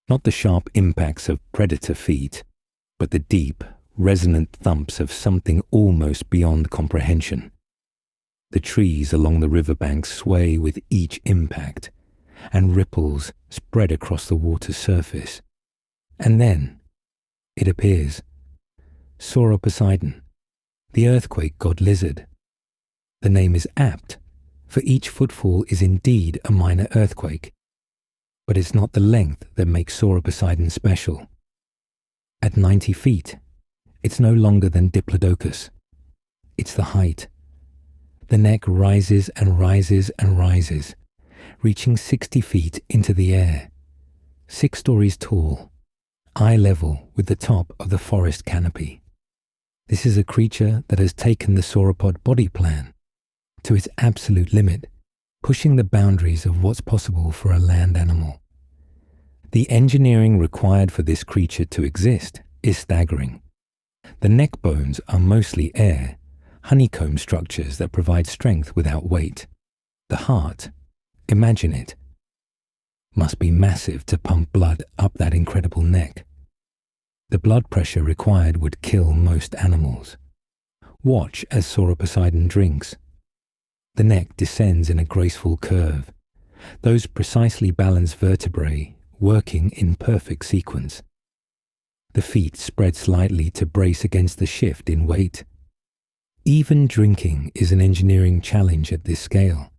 not the sharp impacts of predator feet, but the deep, resonant thumps of something almost beyond comprehension. The trees along the riverbank sway with each impact, and ripples spread across the water's surface. And then, it appears. Sauropods, the earthquake god lizard. The name is apt, for each footfall is indeed a minor earthquake. But it's not the length that makes Sauropods special. At 90 feet, it's no longer than Diplodocus. It's the height. The neck rises and rises and rises, reaching 60 feet into the air, 6 stories tall, eye level with the top of the forest canopy. This is a creature that has taken the sauropod body plan to its absolute limit, pushing the boundaries of what's possible for a land animal. The engineering required for this creature to exist is staggering. The neck bones are mostly air, honeycomb structures that provide strength without weight. The heart, imagine it, must be massive to pump blood up that incredible neck. The blood pressure required would kill most animals. Watch as Sauropods drinks. The neck descends in a graceful curve, those precisely balanced vertebrae working in perfect sequence. The feet spread slightly to brace against the shift in weight. Even drinking is an engineering challenge at this scale.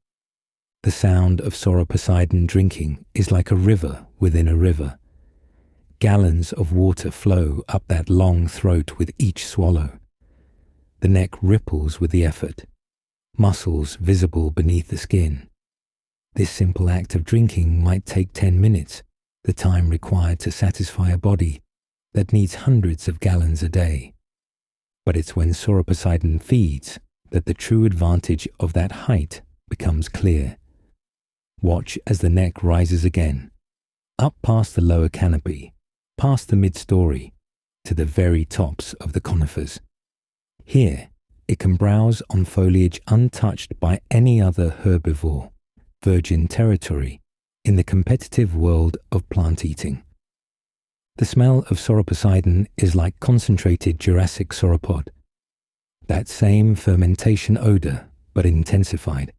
The sound of Sauropods drinking is like a river within a river. Gallons of water flow up that long throat with each swallow. The neck ripples with the effort, muscles visible beneath the skin. This simple act of drinking might take 10 minutes, the time required to satisfy a body that needs hundreds of gallons a day. But it's when Sauropod feeds that the true advantage of that height becomes clear. Watch as the neck rises again, up past the lower canopy, past the mid-story, to the very tops of the conifers. Here, it can browse on foliage untouched by any other herbivore, virgin territory, in the competitive world of plant eating. The smell of Sauropods is like concentrated Jurassic sauropod. That same fermentation odor, but intensified.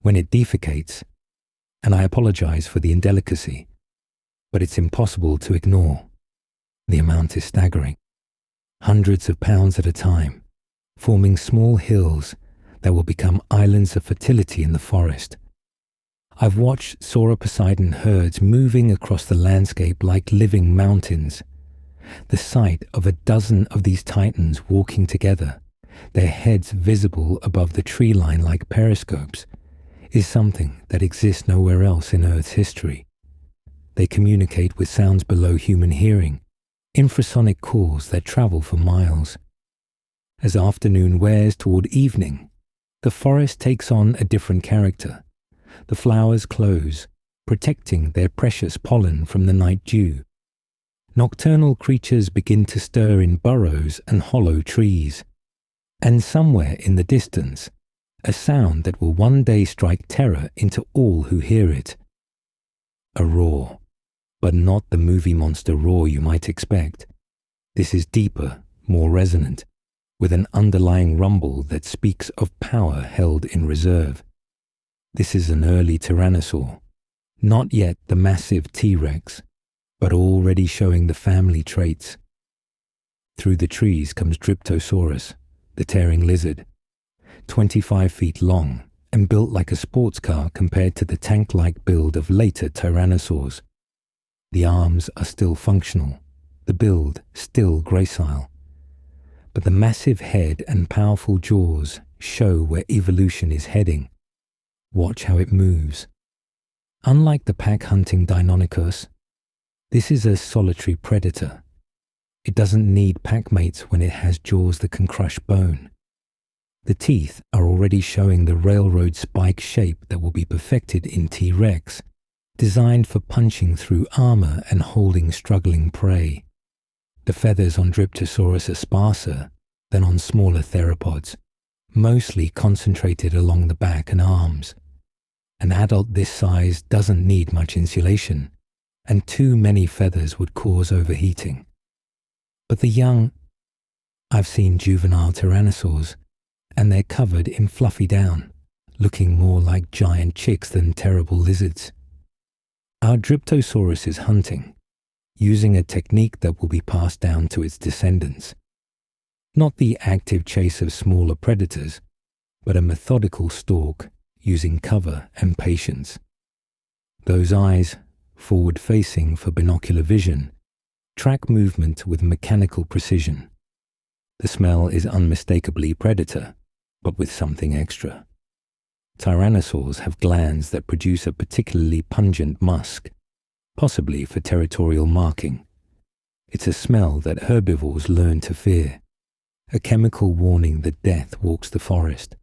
When it defecates, and I apologize for the indelicacy, but it's impossible to ignore. The amount is staggering. Hundreds of pounds at a time, forming small hills that will become islands of fertility in the forest. I've watched Sauropod herds moving across the landscape like living mountains. The sight of a dozen of these titans walking together, their heads visible above the tree line like periscopes, is something that exists nowhere else in Earth's history. They communicate with sounds below human hearing, infrasonic calls that travel for miles. As afternoon wears toward evening, the forest takes on a different character. The flowers close, protecting their precious pollen from the night dew. Nocturnal creatures begin to stir in burrows and hollow trees. And somewhere in the distance, a sound that will one day strike terror into all who hear it. A roar, but not the movie monster roar you might expect. This is deeper, more resonant, with an underlying rumble that speaks of power held in reserve. This is an early tyrannosaur, not yet the massive T-Rex, but already showing the family traits. Through the trees comes Dryptosaurus, the tearing lizard, 25 feet long and built like a sports car compared to the tank-like build of later tyrannosaurs. The arms are still functional, the build still gracile. But the massive head and powerful jaws show where evolution is heading. Watch how it moves. Unlike the pack-hunting Deinonychus, this is a solitary predator. It doesn't need packmates when it has jaws that can crush bone. The teeth are already showing the railroad spike shape that will be perfected in T-Rex, designed for punching through armor and holding struggling prey. The feathers on Dryptosaurus are sparser than on smaller theropods, mostly concentrated along the back and arms. An adult this size doesn't need much insulation, and too many feathers would cause overheating. But the young, I've seen juvenile tyrannosaurs, and they're covered in fluffy down, looking more like giant chicks than terrible lizards. Our Dryptosaurus is hunting, using a technique that will be passed down to its descendants. Not the active chase of smaller predators, but a methodical stalk using cover and patience. Those eyes, forward-facing for binocular vision, track movement with mechanical precision. The smell is unmistakably predator, but with something extra. Tyrannosaurs have glands that produce a particularly pungent musk, possibly for territorial marking. It's a smell that herbivores learn to fear, a chemical warning that death walks the forest.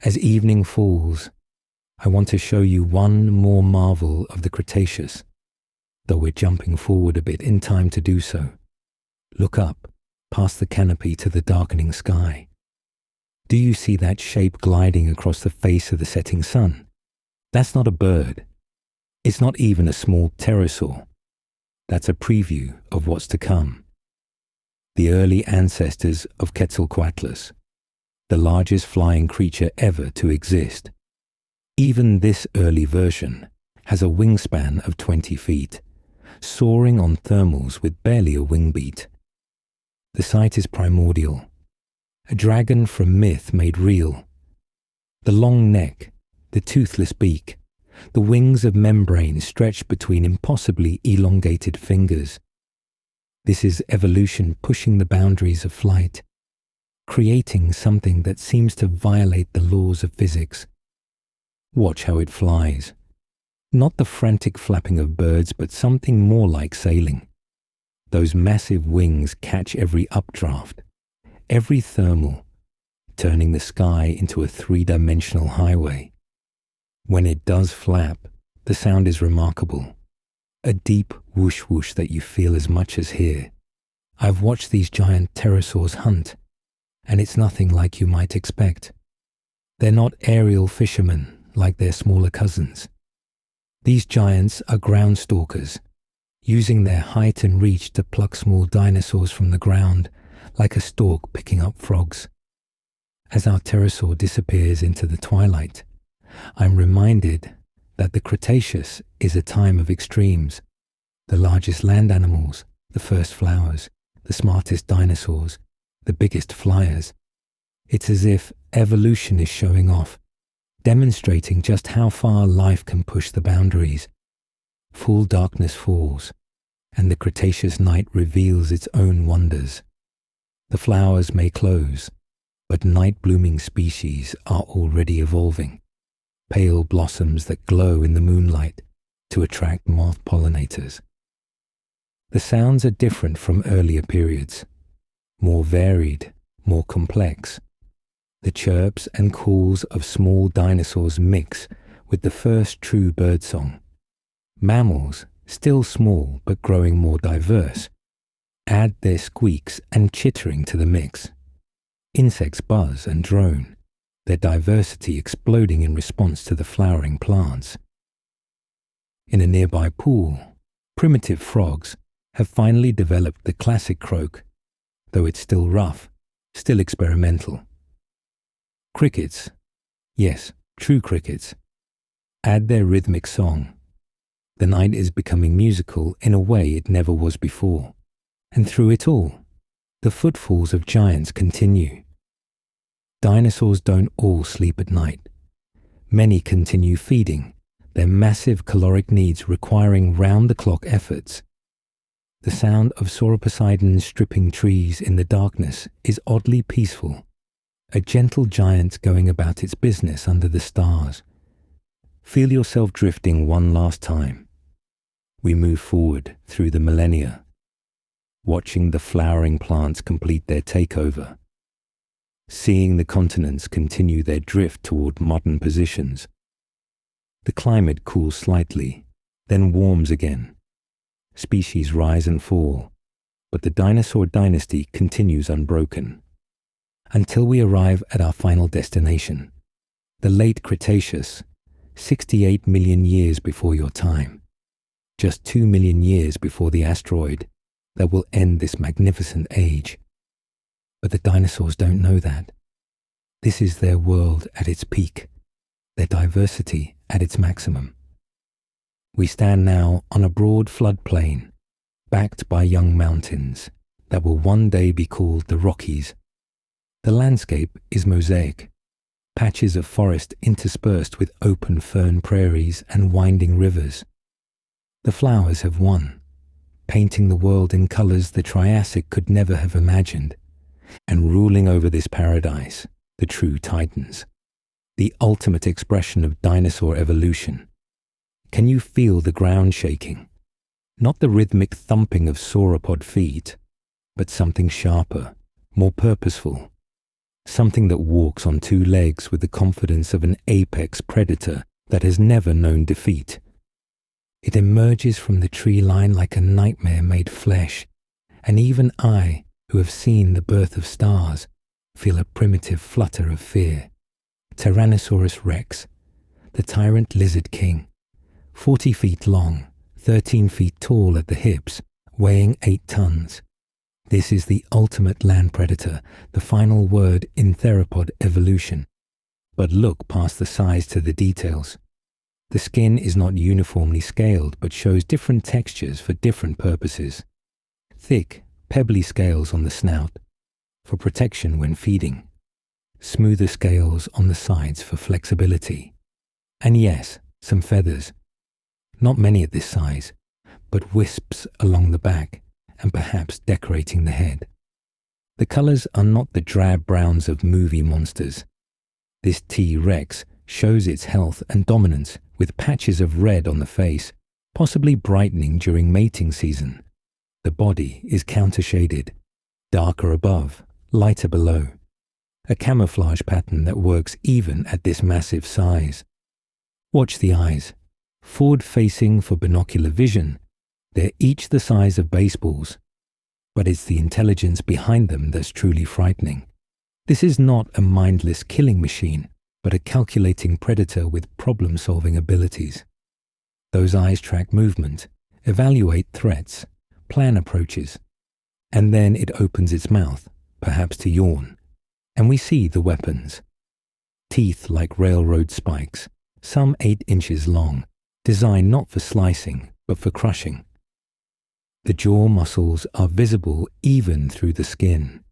As evening falls, I want to show you one more marvel of the Cretaceous, though we're jumping forward a bit in time to do so. Look up, past the canopy to the darkening sky. Do you see that shape gliding across the face of the setting sun? That's not a bird. It's not even a small pterosaur. That's a preview of what's to come. The early ancestors of Quetzalcoatlus, the largest flying creature ever to exist. Even this early version has a wingspan of 20 feet, soaring on thermals with barely a wing beat. The sight is primordial, a dragon from myth made real. The long neck, the toothless beak, the wings of membrane stretched between impossibly elongated fingers. This is evolution pushing the boundaries of flight, creating something that seems to violate the laws of physics. Watch how it flies. Not the frantic flapping of birds, but something more like sailing. Those massive wings catch every updraft, every thermal, turning the sky into a three-dimensional highway. When it does flap, the sound is remarkable. A deep whoosh whoosh that you feel as much as hear. I've watched these giant pterosaurs hunt, and it's nothing like you might expect. They're not aerial fishermen like their smaller cousins. These giants are ground stalkers, using their height and reach to pluck small dinosaurs from the ground, like a stork picking up frogs. As our pterosaur disappears into the twilight, I'm reminded that the Cretaceous is a time of extremes. The largest land animals, the first flowers, the smartest dinosaurs, the biggest flyers. It's as if evolution is showing off, demonstrating just how far life can push the boundaries. Full darkness falls, and the Cretaceous night reveals its own wonders. The flowers may close, but night-blooming species are already evolving. Pale blossoms that glow in the moonlight to attract moth pollinators. The sounds are different from earlier periods, more varied, more complex. The chirps and calls of small dinosaurs mix with the first true birdsong. Mammals, still small but growing more diverse, add their squeaks and chittering to the mix. Insects buzz and drone, their diversity exploding in response to the flowering plants. In a nearby pool, primitive frogs have finally developed the classic croak, though it's still rough, still experimental. Crickets, yes, true crickets, add their rhythmic song. The night is becoming musical in a way it never was before. And through it all, the footfalls of giants continue. Dinosaurs don't all sleep at night. Many continue feeding, their massive caloric needs requiring round-the-clock efforts. The sound of Sauropods stripping trees in the darkness is oddly peaceful, a gentle giant going about its business under the stars. Feel yourself drifting one last time. We move forward through the millennia, watching the flowering plants complete their takeover, seeing the continents continue their drift toward modern positions. The climate cools slightly, then warms again. Species rise and fall, but the dinosaur dynasty continues unbroken, until we arrive at our final destination, the late Cretaceous, 68 million years before your time, just 2 million years before the asteroid that will end this magnificent age. But the dinosaurs don't know that. This is their world at its peak, their diversity at its maximum. We stand now on a broad floodplain, backed by young mountains that will one day be called the Rockies. The landscape is mosaic, patches of forest interspersed with open fern prairies and winding rivers. The flowers have won, painting the world in colors the Triassic could never have imagined, and ruling over this paradise, the true titans, the ultimate expression of dinosaur evolution. Can you feel the ground shaking? Not the rhythmic thumping of sauropod feet, but something sharper, more purposeful, something that walks on two legs with the confidence of an apex predator that has never known defeat. It emerges from the tree line like a nightmare made flesh, and even I, who have seen the birth of stars, feel a primitive flutter of fear. Tyrannosaurus rex, the tyrant lizard king, 40 feet long, 13 feet tall at the hips, weighing 8 tons. This is the ultimate land predator, the final word in theropod evolution. But look past the size to the details. The skin is not uniformly scaled, but shows different textures for different purposes. Thick, pebbly scales on the snout, for protection when feeding. Smoother scales on the sides for flexibility. And yes, some feathers. Not many at this size, but wisps along the back, and perhaps decorating the head. The colors are not the drab browns of movie monsters. This T-Rex shows its health and dominance with patches of red on the face, possibly brightening during mating season. The body is counter-shaded, darker above, lighter below. A camouflage pattern that works even at this massive size. Watch the eyes. Forward-facing for binocular vision, they're each the size of baseballs, but it's the intelligence behind them that's truly frightening. This is not a mindless killing machine, but a calculating predator with problem-solving abilities. Those eyes track movement, evaluate threats, plan approaches, and then it opens its mouth, perhaps to yawn, and we see the weapons. Teeth like railroad spikes, some 8 inches long, designed not for slicing, but for crushing. The jaw muscles are visible even through the skin,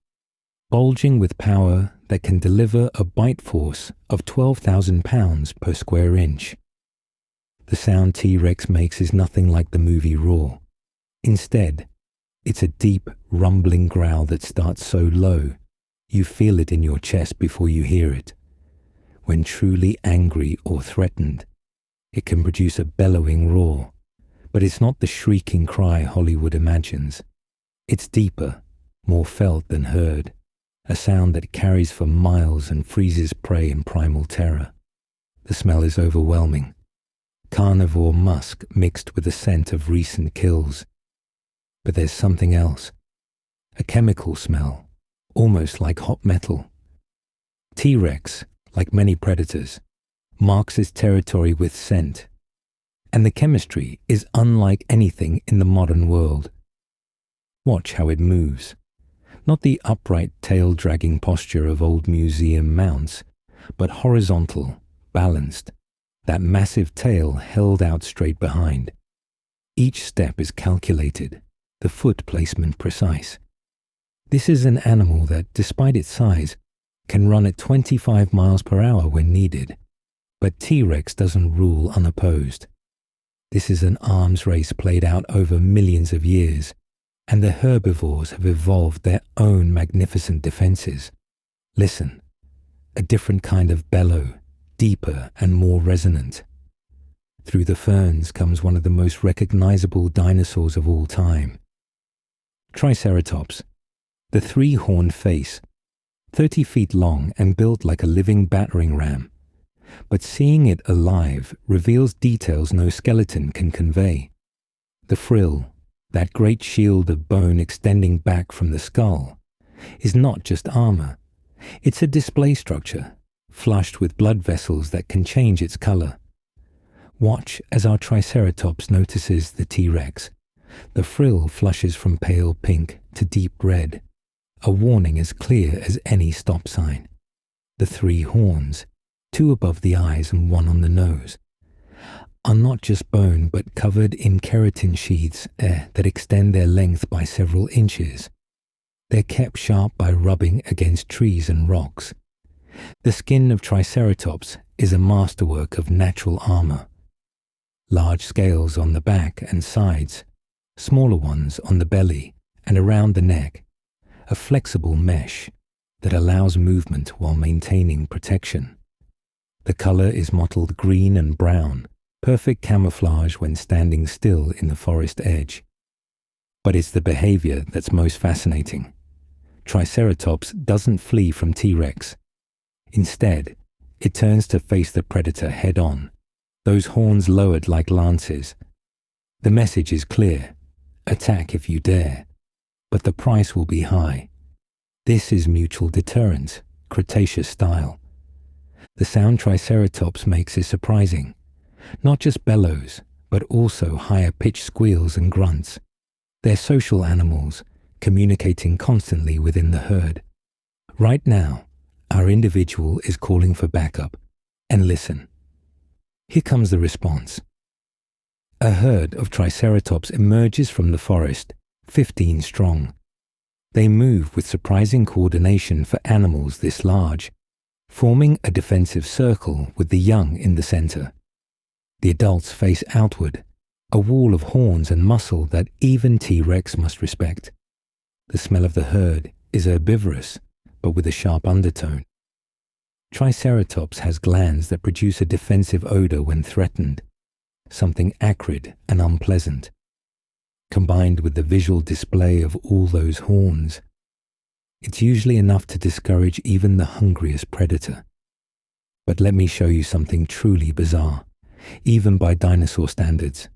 bulging with power that can deliver a bite force of 12,000 pounds per square inch. The sound T-Rex makes is nothing like the movie roar. Instead, it's a deep, rumbling growl that starts so low, you feel it in your chest before you hear it. When truly angry or threatened, it can produce a bellowing roar. But it's not the shrieking cry Hollywood imagines. It's deeper, more felt than heard. a sound that carries for miles and freezes prey in primal terror. The smell is overwhelming. Carnivore musk mixed with the scent of recent kills. But there's something else. A chemical smell, almost like hot metal. T-Rex, like many predators, marks its territory with scent. And the chemistry is unlike anything in the modern world. Watch how it moves. Not the upright tail-dragging posture of old museum mounts, but horizontal, balanced, that massive tail held out straight behind. Each step is calculated, the foot placement precise. This is an animal that, despite its size, can run at 25 miles per hour when needed. But T-Rex doesn't rule unopposed. This is an arms race played out over millions of years, and the herbivores have evolved their own magnificent defenses. Listen, a different kind of bellow, deeper and more resonant. Through the ferns comes one of the most recognizable dinosaurs of all time. Triceratops, the three-horned face, 30 feet long and built like a living battering ram. But seeing it alive reveals details no skeleton can convey. The frill, that great shield of bone extending back from the skull, is not just armor. It's a display structure, flushed with blood vessels that can change its color. Watch as our Triceratops notices the T-Rex. The frill flushes from pale pink to deep red, a warning as clear as any stop sign. The three horns, two above the eyes and one on the nose, are not just bone but covered in keratin sheaths that extend their length by several inches. They're kept sharp by rubbing against trees and rocks. The skin of Triceratops is a masterwork of natural armor. Large scales on the back and sides, smaller ones on the belly and around the neck, a flexible mesh that allows movement while maintaining protection. The color is mottled green and brown, perfect camouflage when standing still in the forest edge. But it's the behavior that's most fascinating. Triceratops doesn't flee from T-Rex. Instead, it turns to face the predator head-on, those horns lowered like lances. The message is clear: attack if you dare, but the price will be high. This is mutual deterrence, Cretaceous style. The sound Triceratops makes is surprising. Not just bellows, but also higher-pitched squeals and grunts. They're social animals, communicating constantly within the herd. Right now, our individual is calling for backup. And listen. Here comes the response. A herd of Triceratops emerges from the forest, 15 strong. They move with surprising coordination for animals this large, forming a defensive circle with the young in the center. The adults face outward, a wall of horns and muscle that even T-Rex must respect. The smell of the herd is herbivorous, but with a sharp undertone. Triceratops has glands that produce a defensive odor when threatened, something acrid and unpleasant. Combined with the visual display of all those horns, it's usually enough to discourage even the hungriest predator. But let me show you something truly bizarre, even by dinosaur standards.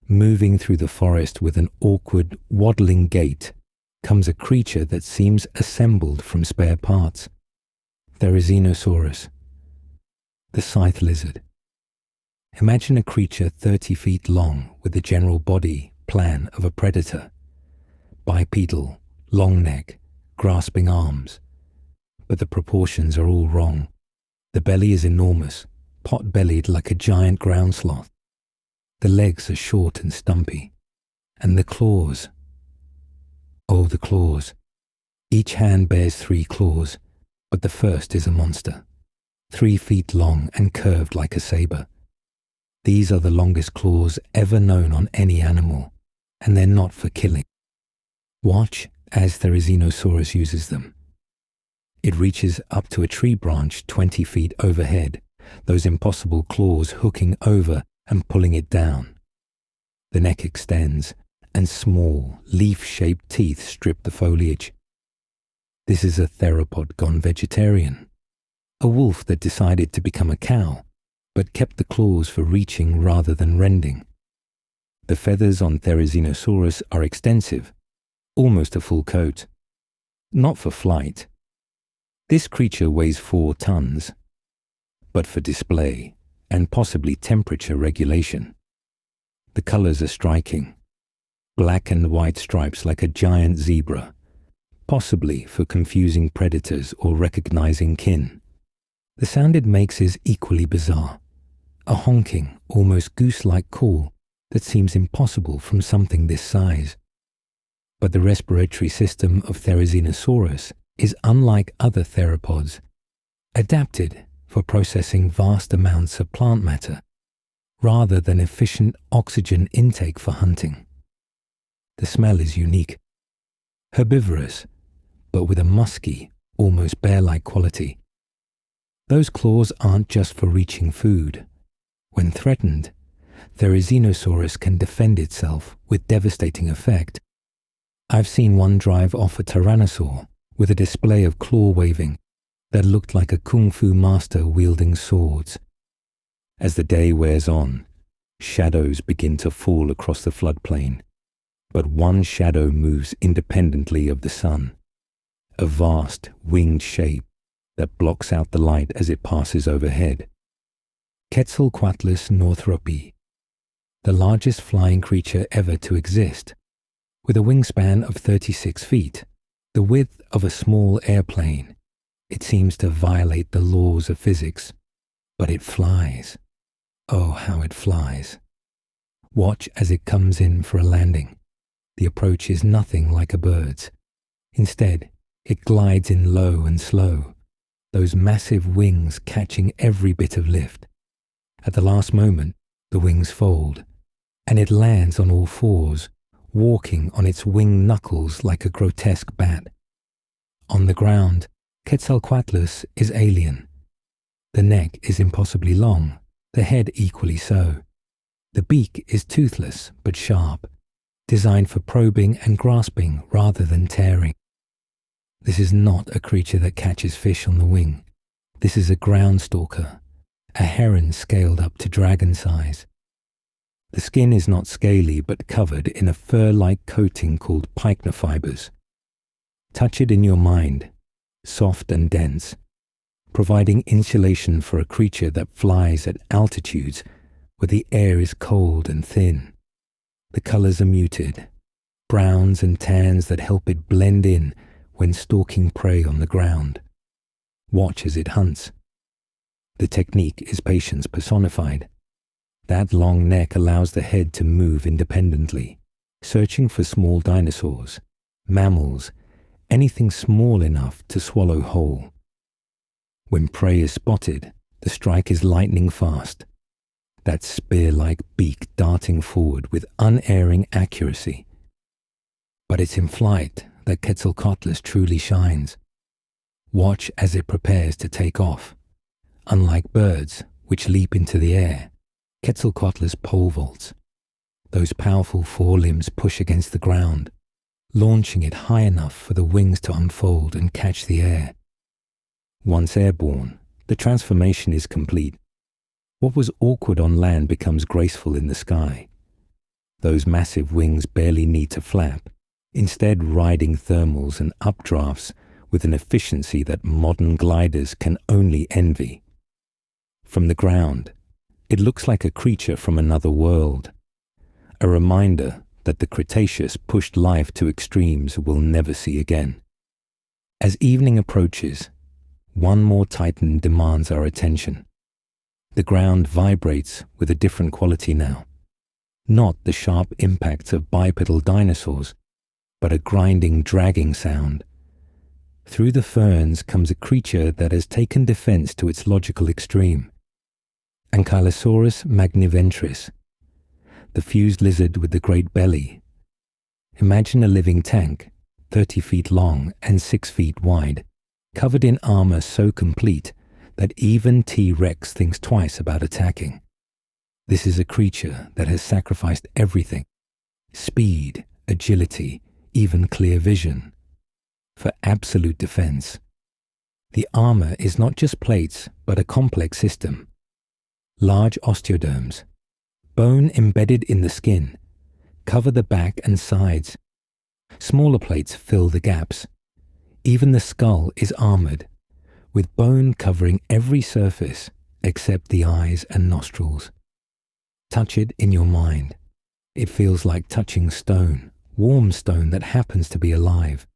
Moving through the forest with an awkward, waddling gait comes a creature that seems assembled from spare parts. Therizinosaurus, the scythe lizard. Imagine a creature 30 feet long with the general body plan of a predator. Bipedal, long neck, grasping arms. But the proportions are all wrong. The belly is enormous, pot-bellied like a giant ground sloth. The legs are short and stumpy. And the claws. Oh, the claws. Each hand bears 3 claws, but the first is a monster. 3 feet long and curved like a saber. These are the longest claws ever known on any animal, and they're not for killing. Watch as Therizinosaurus uses them. It reaches up to a tree branch 20 feet overhead, those impossible claws hooking over and pulling it down. The neck extends, and small, leaf-shaped teeth strip the foliage. This is a theropod gone vegetarian, a wolf that decided to become a cow, but kept the claws for reaching rather than rending. The feathers on Therizinosaurus are extensive, almost a full coat. Not for flight. This creature weighs 4 tons, but for display and possibly temperature regulation. The colors are striking. Black and white stripes like a giant zebra, possibly for confusing predators or recognizing kin. The sound it makes is equally bizarre, a honking, almost goose-like call that seems impossible from something this size. But the respiratory system of Therizinosaurus is unlike other theropods, adapted for processing vast amounts of plant matter, rather than efficient oxygen intake for hunting. The smell is unique, herbivorous, but with a musky, almost bear-like quality. Those claws aren't just for reaching food. When threatened, Therizinosaurus can defend itself with devastating effect. I've seen one drive off a tyrannosaur with a display of claw waving that looked like a kung fu master wielding swords. As the day wears on, shadows begin to fall across the floodplain, but one shadow moves independently of the sun, a vast winged shape that blocks out the light as it passes overhead. Quetzalcoatlus northropi, the largest flying creature ever to exist, with a wingspan of 36 feet, the width of a small airplane. It seems to violate the laws of physics, but it flies. Oh, how it flies. Watch as it comes in for a landing. The approach is nothing like a bird's. Instead, it glides in low and slow, those massive wings catching every bit of lift. At the last moment, the wings fold, and it lands on all fours, walking on its wing knuckles like a grotesque bat. On the ground, Quetzalcoatlus is alien. The neck is impossibly long, the head equally so. The beak is toothless but sharp, designed for probing and grasping rather than tearing. This is not a creature that catches fish on the wing. This is a ground stalker, a heron scaled up to dragon size. The skin is not scaly but covered in a fur-like coating called pycnofibers. Touch it in your mind, soft and dense, providing insulation for a creature that flies at altitudes where the air is cold and thin. The colors are muted, browns and tans that help it blend in when stalking prey on the ground. Watch as it hunts. The technique is patience personified. That long neck allows the head to move independently, searching for small dinosaurs, mammals, anything small enough to swallow whole. When prey is spotted, the strike is lightning fast, that spear-like beak darting forward with unerring accuracy. But it's in flight that Quetzalcoatlus truly shines. Watch as it prepares to take off. Unlike birds, which leap into the air, Quetzalcoatlus pole vaults. Those powerful forelimbs push against the ground, launching it high enough for the wings to unfold and catch the air. Once airborne, the transformation is complete. What was awkward on land becomes graceful in the sky. Those massive wings barely need to flap, instead riding thermals and updrafts with an efficiency that modern gliders can only envy. From the ground, it looks like a creature from another world, a reminder that the Cretaceous pushed life to extremes we'll never see again. As evening approaches, one more titan demands our attention. The ground vibrates with a different quality now, not the sharp impacts of bipedal dinosaurs, but a grinding, dragging sound. Through the ferns comes a creature that has taken defense to its logical extreme. Ankylosaurus magniventris, the fused lizard with the great belly. Imagine a living tank, 30 feet long and 6 feet wide, covered in armor so complete that even T-Rex thinks twice about attacking. This is a creature that has sacrificed everything: speed, agility, even clear vision. for absolute defense. The armor is not just plates, but a complex system. Large osteoderms, bone embedded in the skin, cover the back and sides. Smaller plates fill the gaps. Even the skull is armored, with bone covering every surface except the eyes and nostrils. Touch it in your mind. It feels like touching stone, warm stone that happens to be alive.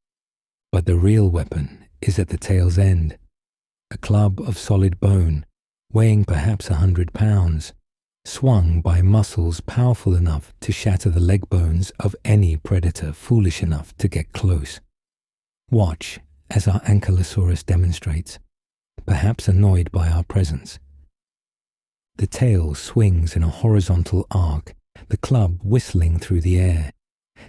But the real weapon is at the tail's end, a club of solid bone, weighing perhaps 100 pounds, swung by muscles powerful enough to shatter the leg bones of any predator foolish enough to get close. Watch as our Ankylosaurus demonstrates, perhaps annoyed by our presence. The tail swings in a horizontal arc, the club whistling through the air.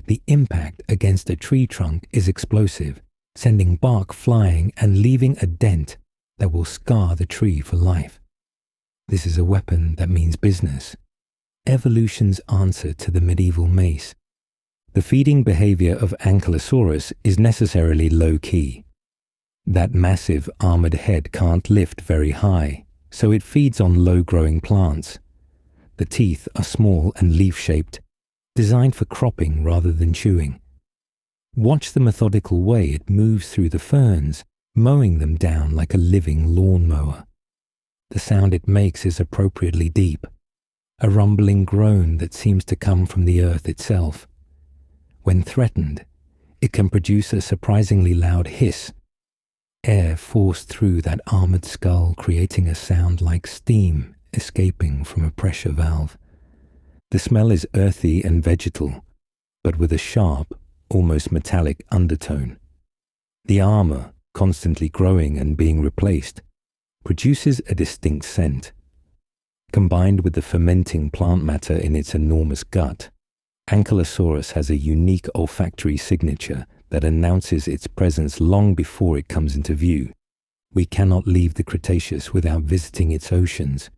The impact against a tree trunk is explosive, sending bark flying and leaving a dent that will scar the tree for life. This is a weapon that means business. Evolution's answer to the medieval mace. The feeding behavior of Ankylosaurus is necessarily low-key. That massive armored head can't lift very high, so it feeds on low-growing plants. The teeth are small and leaf-shaped, designed for cropping rather than chewing. Watch the methodical way it moves through the ferns, mowing them down like a living lawnmower. The sound it makes is appropriately deep, a rumbling groan that seems to come from the earth itself. When threatened, it can produce a surprisingly loud hiss, air forced through that armored skull, creating a sound like steam escaping from a pressure valve. The smell is earthy and vegetal, but with a sharp, almost metallic undertone. The armor, constantly growing and being replaced, produces a distinct scent. Combined with the fermenting plant matter in its enormous gut, Ankylosaurus has a unique olfactory signature that announces its presence long before it comes into view. We cannot leave the Cretaceous without visiting its oceans,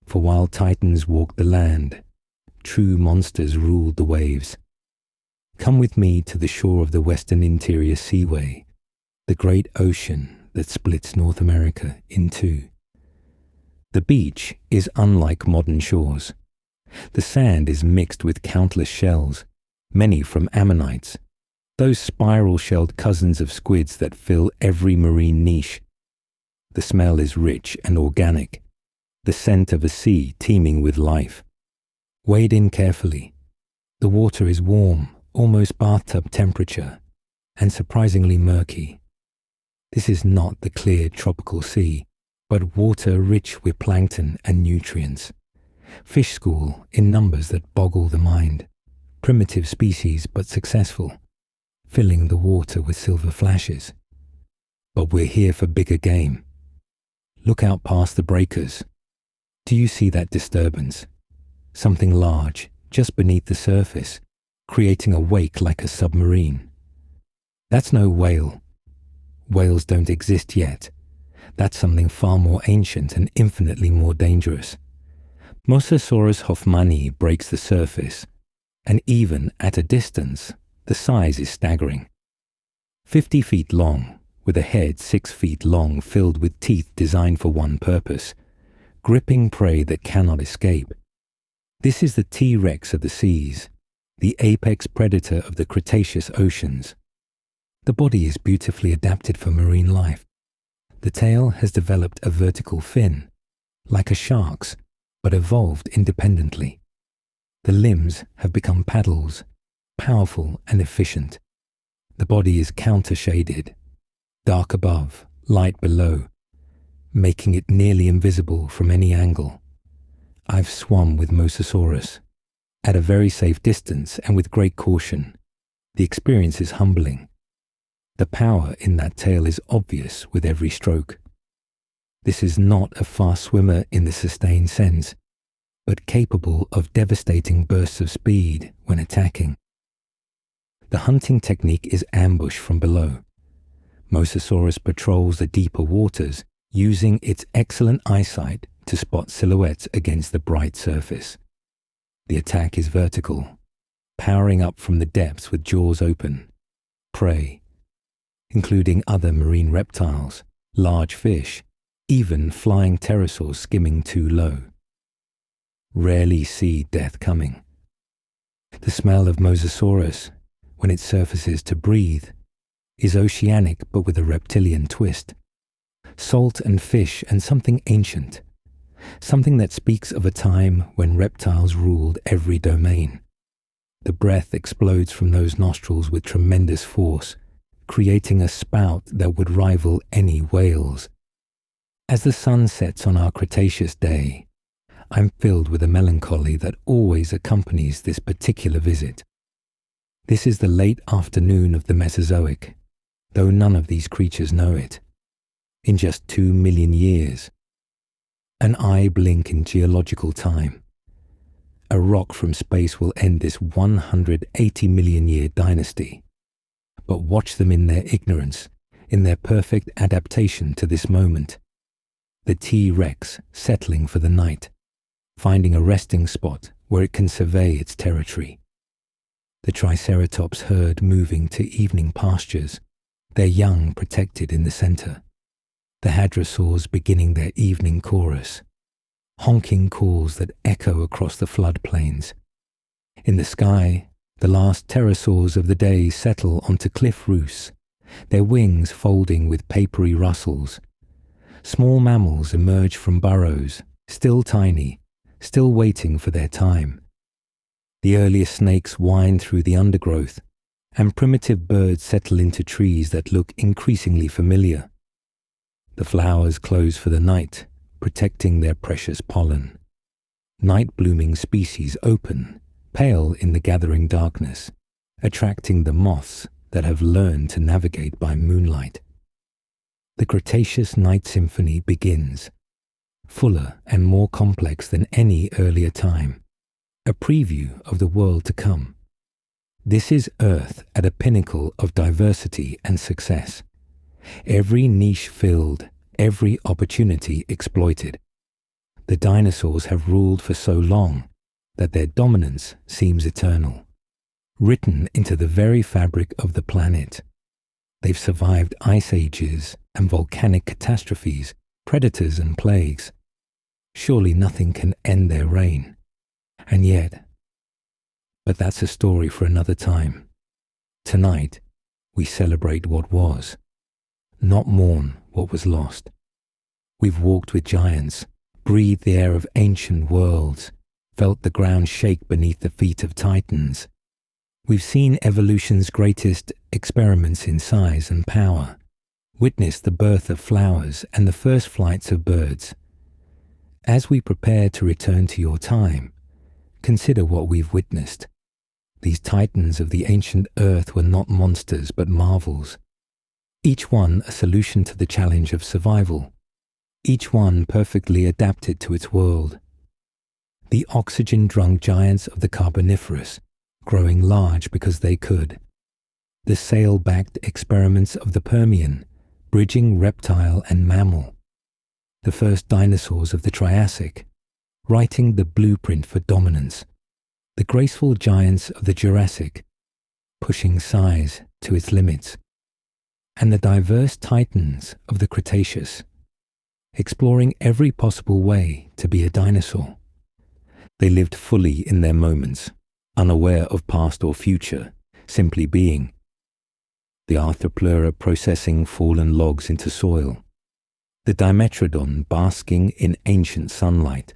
for while titans walked the land, true monsters ruled the waves. Come with me to the shore of the Western Interior Seaway, the great ocean that splits North America in two. The beach is unlike modern shores. The sand is mixed with countless shells, many from ammonites, those spiral-shelled cousins of squids that fill every marine niche. The smell is rich and organic, the scent of a sea teeming with life. Wade in carefully. The water is warm, almost bathtub temperature, and surprisingly murky. This is not the clear tropical sea, but water rich with plankton and nutrients. Fish school in numbers that boggle the mind. Primitive species but successful, filling the water with silver flashes. But we're here for bigger game. Look out past the breakers. Do you see that disturbance? Something large, just beneath the surface, creating a wake like a submarine. That's no whale. Whales don't exist yet. That's something far more ancient and infinitely more dangerous. Mosasaurus hoffmanni breaks the surface, and even at a distance, the size is staggering. 50 feet long, with a head 6 feet long filled with teeth designed for one purpose, gripping prey that cannot escape. This is the T-Rex of the seas, the apex predator of the Cretaceous oceans. The body is beautifully adapted for marine life. The tail has developed a vertical fin, like a shark's, but evolved independently. The limbs have become paddles, powerful and efficient. The body is counter-shaded, dark above, light below, making it nearly invisible from any angle. I've swum with Mosasaurus, at a very safe distance and with great caution. The experience is humbling. The power in that tail is obvious with every stroke. This is not a fast swimmer in the sustained sense, but capable of devastating bursts of speed when attacking. The hunting technique is ambush from below. Mosasaurus patrols the deeper waters, using its excellent eyesight to spot silhouettes against the bright surface. The attack is vertical, powering up from the depths with jaws open. Prey. including other marine reptiles, large fish, even flying pterosaurs skimming too low. Rarely see death coming. The smell of Mosasaurus, when it surfaces to breathe, is oceanic but with a reptilian twist. Salt and fish and something ancient, something that speaks of a time when reptiles ruled every domain. The breath explodes from those nostrils with tremendous force, creating a spout that would rival any whale's. As the sun sets on our Cretaceous day, I'm filled with a melancholy that always accompanies this particular visit. This is the late afternoon of the Mesozoic, though none of these creatures know it. In just 2 million years, an eye blink in geological time, a rock from space will end this 180 million year dynasty. But watch them in their ignorance, in their perfect adaptation to this moment. The T-Rex settling for the night, finding a resting spot where it can survey its territory. The Triceratops herd moving to evening pastures, their young protected in the center. The hadrosaurs beginning their evening chorus, honking calls that echo across the floodplains. In the sky, the last pterosaurs of the day settle onto cliff roofs, their wings folding with papery rustles. Small mammals emerge from burrows, still tiny, still waiting for their time. The earliest snakes wind through the undergrowth, and primitive birds settle into trees that look increasingly familiar. The flowers close for the night, protecting their precious pollen. Night-blooming species open, pale in the gathering darkness, attracting the moths that have learned to navigate by moonlight. The Cretaceous Night Symphony begins, fuller and more complex than any earlier time, a preview of the world to come. This is Earth at a pinnacle of diversity and success. Every niche filled, every opportunity exploited. The dinosaurs have ruled for so long that their dominance seems eternal, written into the very fabric of the planet. They've survived ice ages and volcanic catastrophes, predators and plagues. Surely nothing can end their reign. And yet, but that's a story for another time. Tonight, we celebrate what was, not mourn what was lost. We've walked with giants, breathed the air of ancient worlds, felt the ground shake beneath the feet of titans. We've seen evolution's greatest experiments in size and power, witnessed the birth of flowers and the first flights of birds. As we prepare to return to your time, consider what we've witnessed. These titans of the ancient earth were not monsters but marvels, each one a solution to the challenge of survival, each one perfectly adapted to its world. The oxygen-drunk giants of the Carboniferous, growing large because they could. The sail-backed experiments of the Permian, bridging reptile and mammal. The first dinosaurs of the Triassic, writing the blueprint for dominance. The graceful giants of the Jurassic, pushing size to its limits. And the diverse titans of the Cretaceous, exploring every possible way to be a dinosaur. They lived fully in their moments, unaware of past or future, simply being. The Arthropleura processing fallen logs into soil. The Dimetrodon basking in ancient sunlight.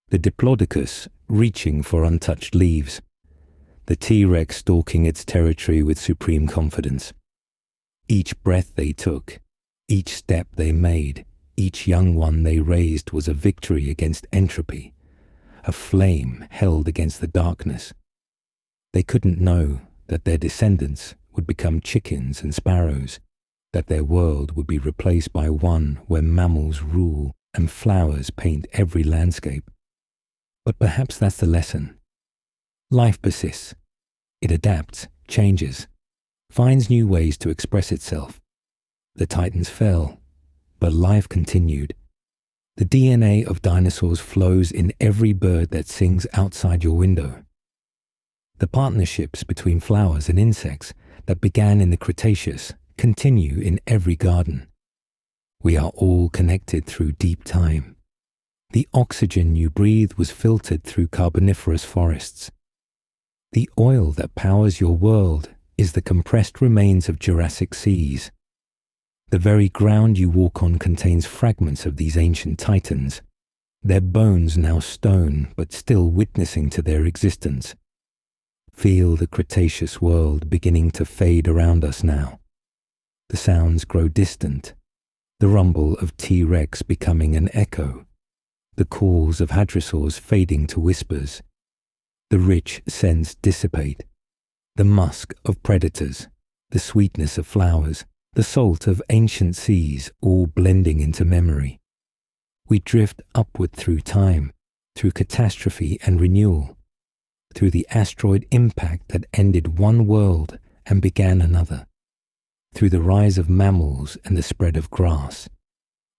The Diplodocus reaching for untouched leaves. The T-Rex stalking its territory with supreme confidence. Each breath they took, each step they made, each young one they raised was a victory against entropy, a flame held against the darkness. They couldn't know that their descendants would become chickens and sparrows, that their world would be replaced by one where mammals rule and flowers paint every landscape. But perhaps that's the lesson. Life persists. It adapts, changes, finds new ways to express itself. The titans fell, but life continued. The DNA of dinosaurs flows in every bird that sings outside your window. The partnerships between flowers and insects that began in the Cretaceous continue in every garden. We are all connected through deep time. The oxygen you breathe was filtered through Carboniferous forests. The oil that powers your world is the compressed remains of Jurassic seas. The very ground you walk on contains fragments of these ancient titans, their bones now stone but still witnessing to their existence. Feel the Cretaceous world beginning to fade around us now. The sounds grow distant, the rumble of T-Rex becoming an echo, the calls of hadrosaurs fading to whispers. The rich scents dissipate, the musk of predators, the sweetness of flowers, the salt of ancient seas all blending into memory. We drift upward through time, through catastrophe and renewal, through the asteroid impact that ended one world and began another, through the rise of mammals and the spread of grass,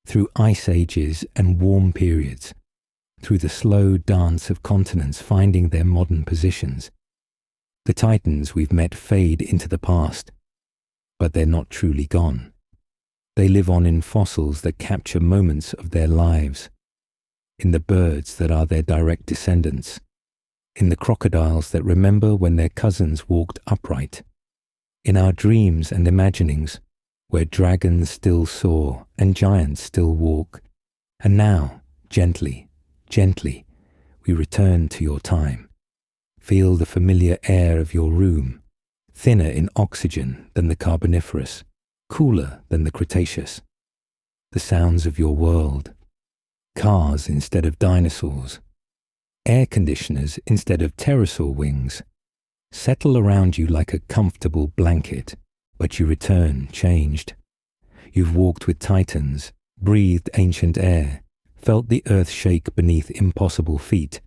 through ice ages and warm periods, through the slow dance of continents finding their modern positions. The titans we've met fade into the past, but they're not truly gone. They live on in fossils that capture moments of their lives, in the birds that are their direct descendants, in the crocodiles that remember when their cousins walked upright, in our dreams and imaginings, where dragons still soar and giants still walk. And now, gently, gently, we return to your time. Feel the familiar air of your room, thinner in oxygen than the Carboniferous, cooler than the Cretaceous. The sounds of your world, cars instead of dinosaurs, air conditioners instead of pterosaur wings, settle around you like a comfortable blanket, but you return changed. You've walked with titans, breathed ancient air, felt the earth shake beneath impossible feet.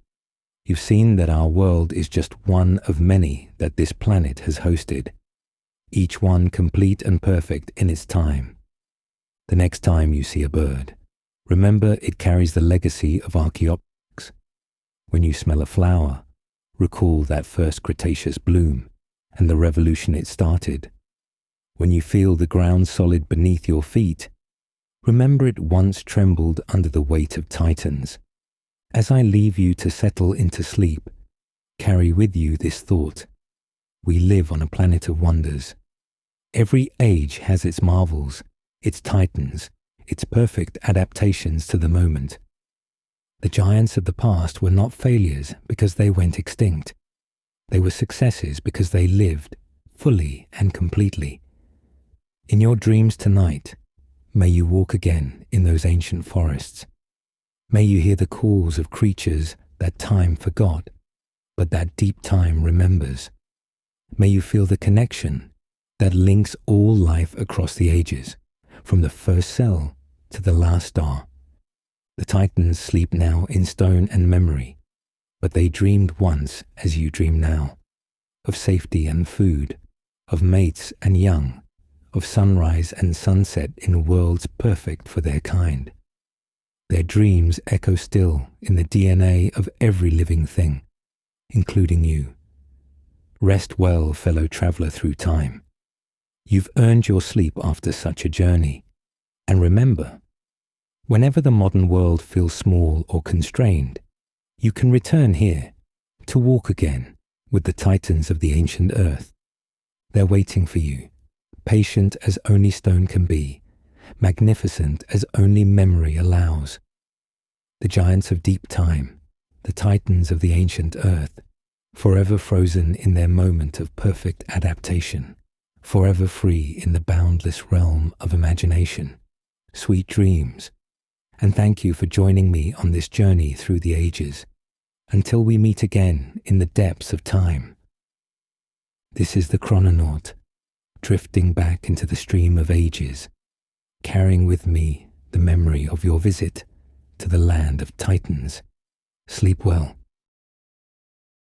You've seen that our world is just one of many that this planet has hosted, each one complete and perfect in its time. The next time you see a bird, remember it carries the legacy of Archaeopteryx. When you smell a flower, recall that first Cretaceous bloom and the revolution it started. When you feel the ground solid beneath your feet, remember it once trembled under the weight of titans. As I leave you to settle into sleep, carry with you this thought. We live on a planet of wonders. Every age has its marvels, its titans, its perfect adaptations to the moment. The giants of the past were not failures because they went extinct. They were successes because they lived fully and completely. In your dreams tonight, may you walk again in those ancient forests. May you hear the calls of creatures that time forgot, but that deep time remembers. May you feel the connection that links all life across the ages, from the first cell to the last star. The titans sleep now in stone and memory, but they dreamed once as you dream now, of safety and food, of mates and young, of sunrise and sunset in worlds perfect for their kind. Their dreams echo still in the DNA of every living thing, including you. Rest well, fellow traveler through time. You've earned your sleep after such a journey. And remember, whenever the modern world feels small or constrained, you can return here to walk again with the titans of the ancient earth. They're waiting for you, patient as only stone can be, magnificent as only memory allows. The giants of deep time, the titans of the ancient earth, forever frozen in their moment of perfect adaptation, forever free in the boundless realm of imagination. Sweet dreams, and thank you for joining me on this journey through the ages, until we meet again in the depths of time. This is the Chrononaut, drifting back into the stream of ages, carrying with me the memory of your visit to the land of titans. Sleep well.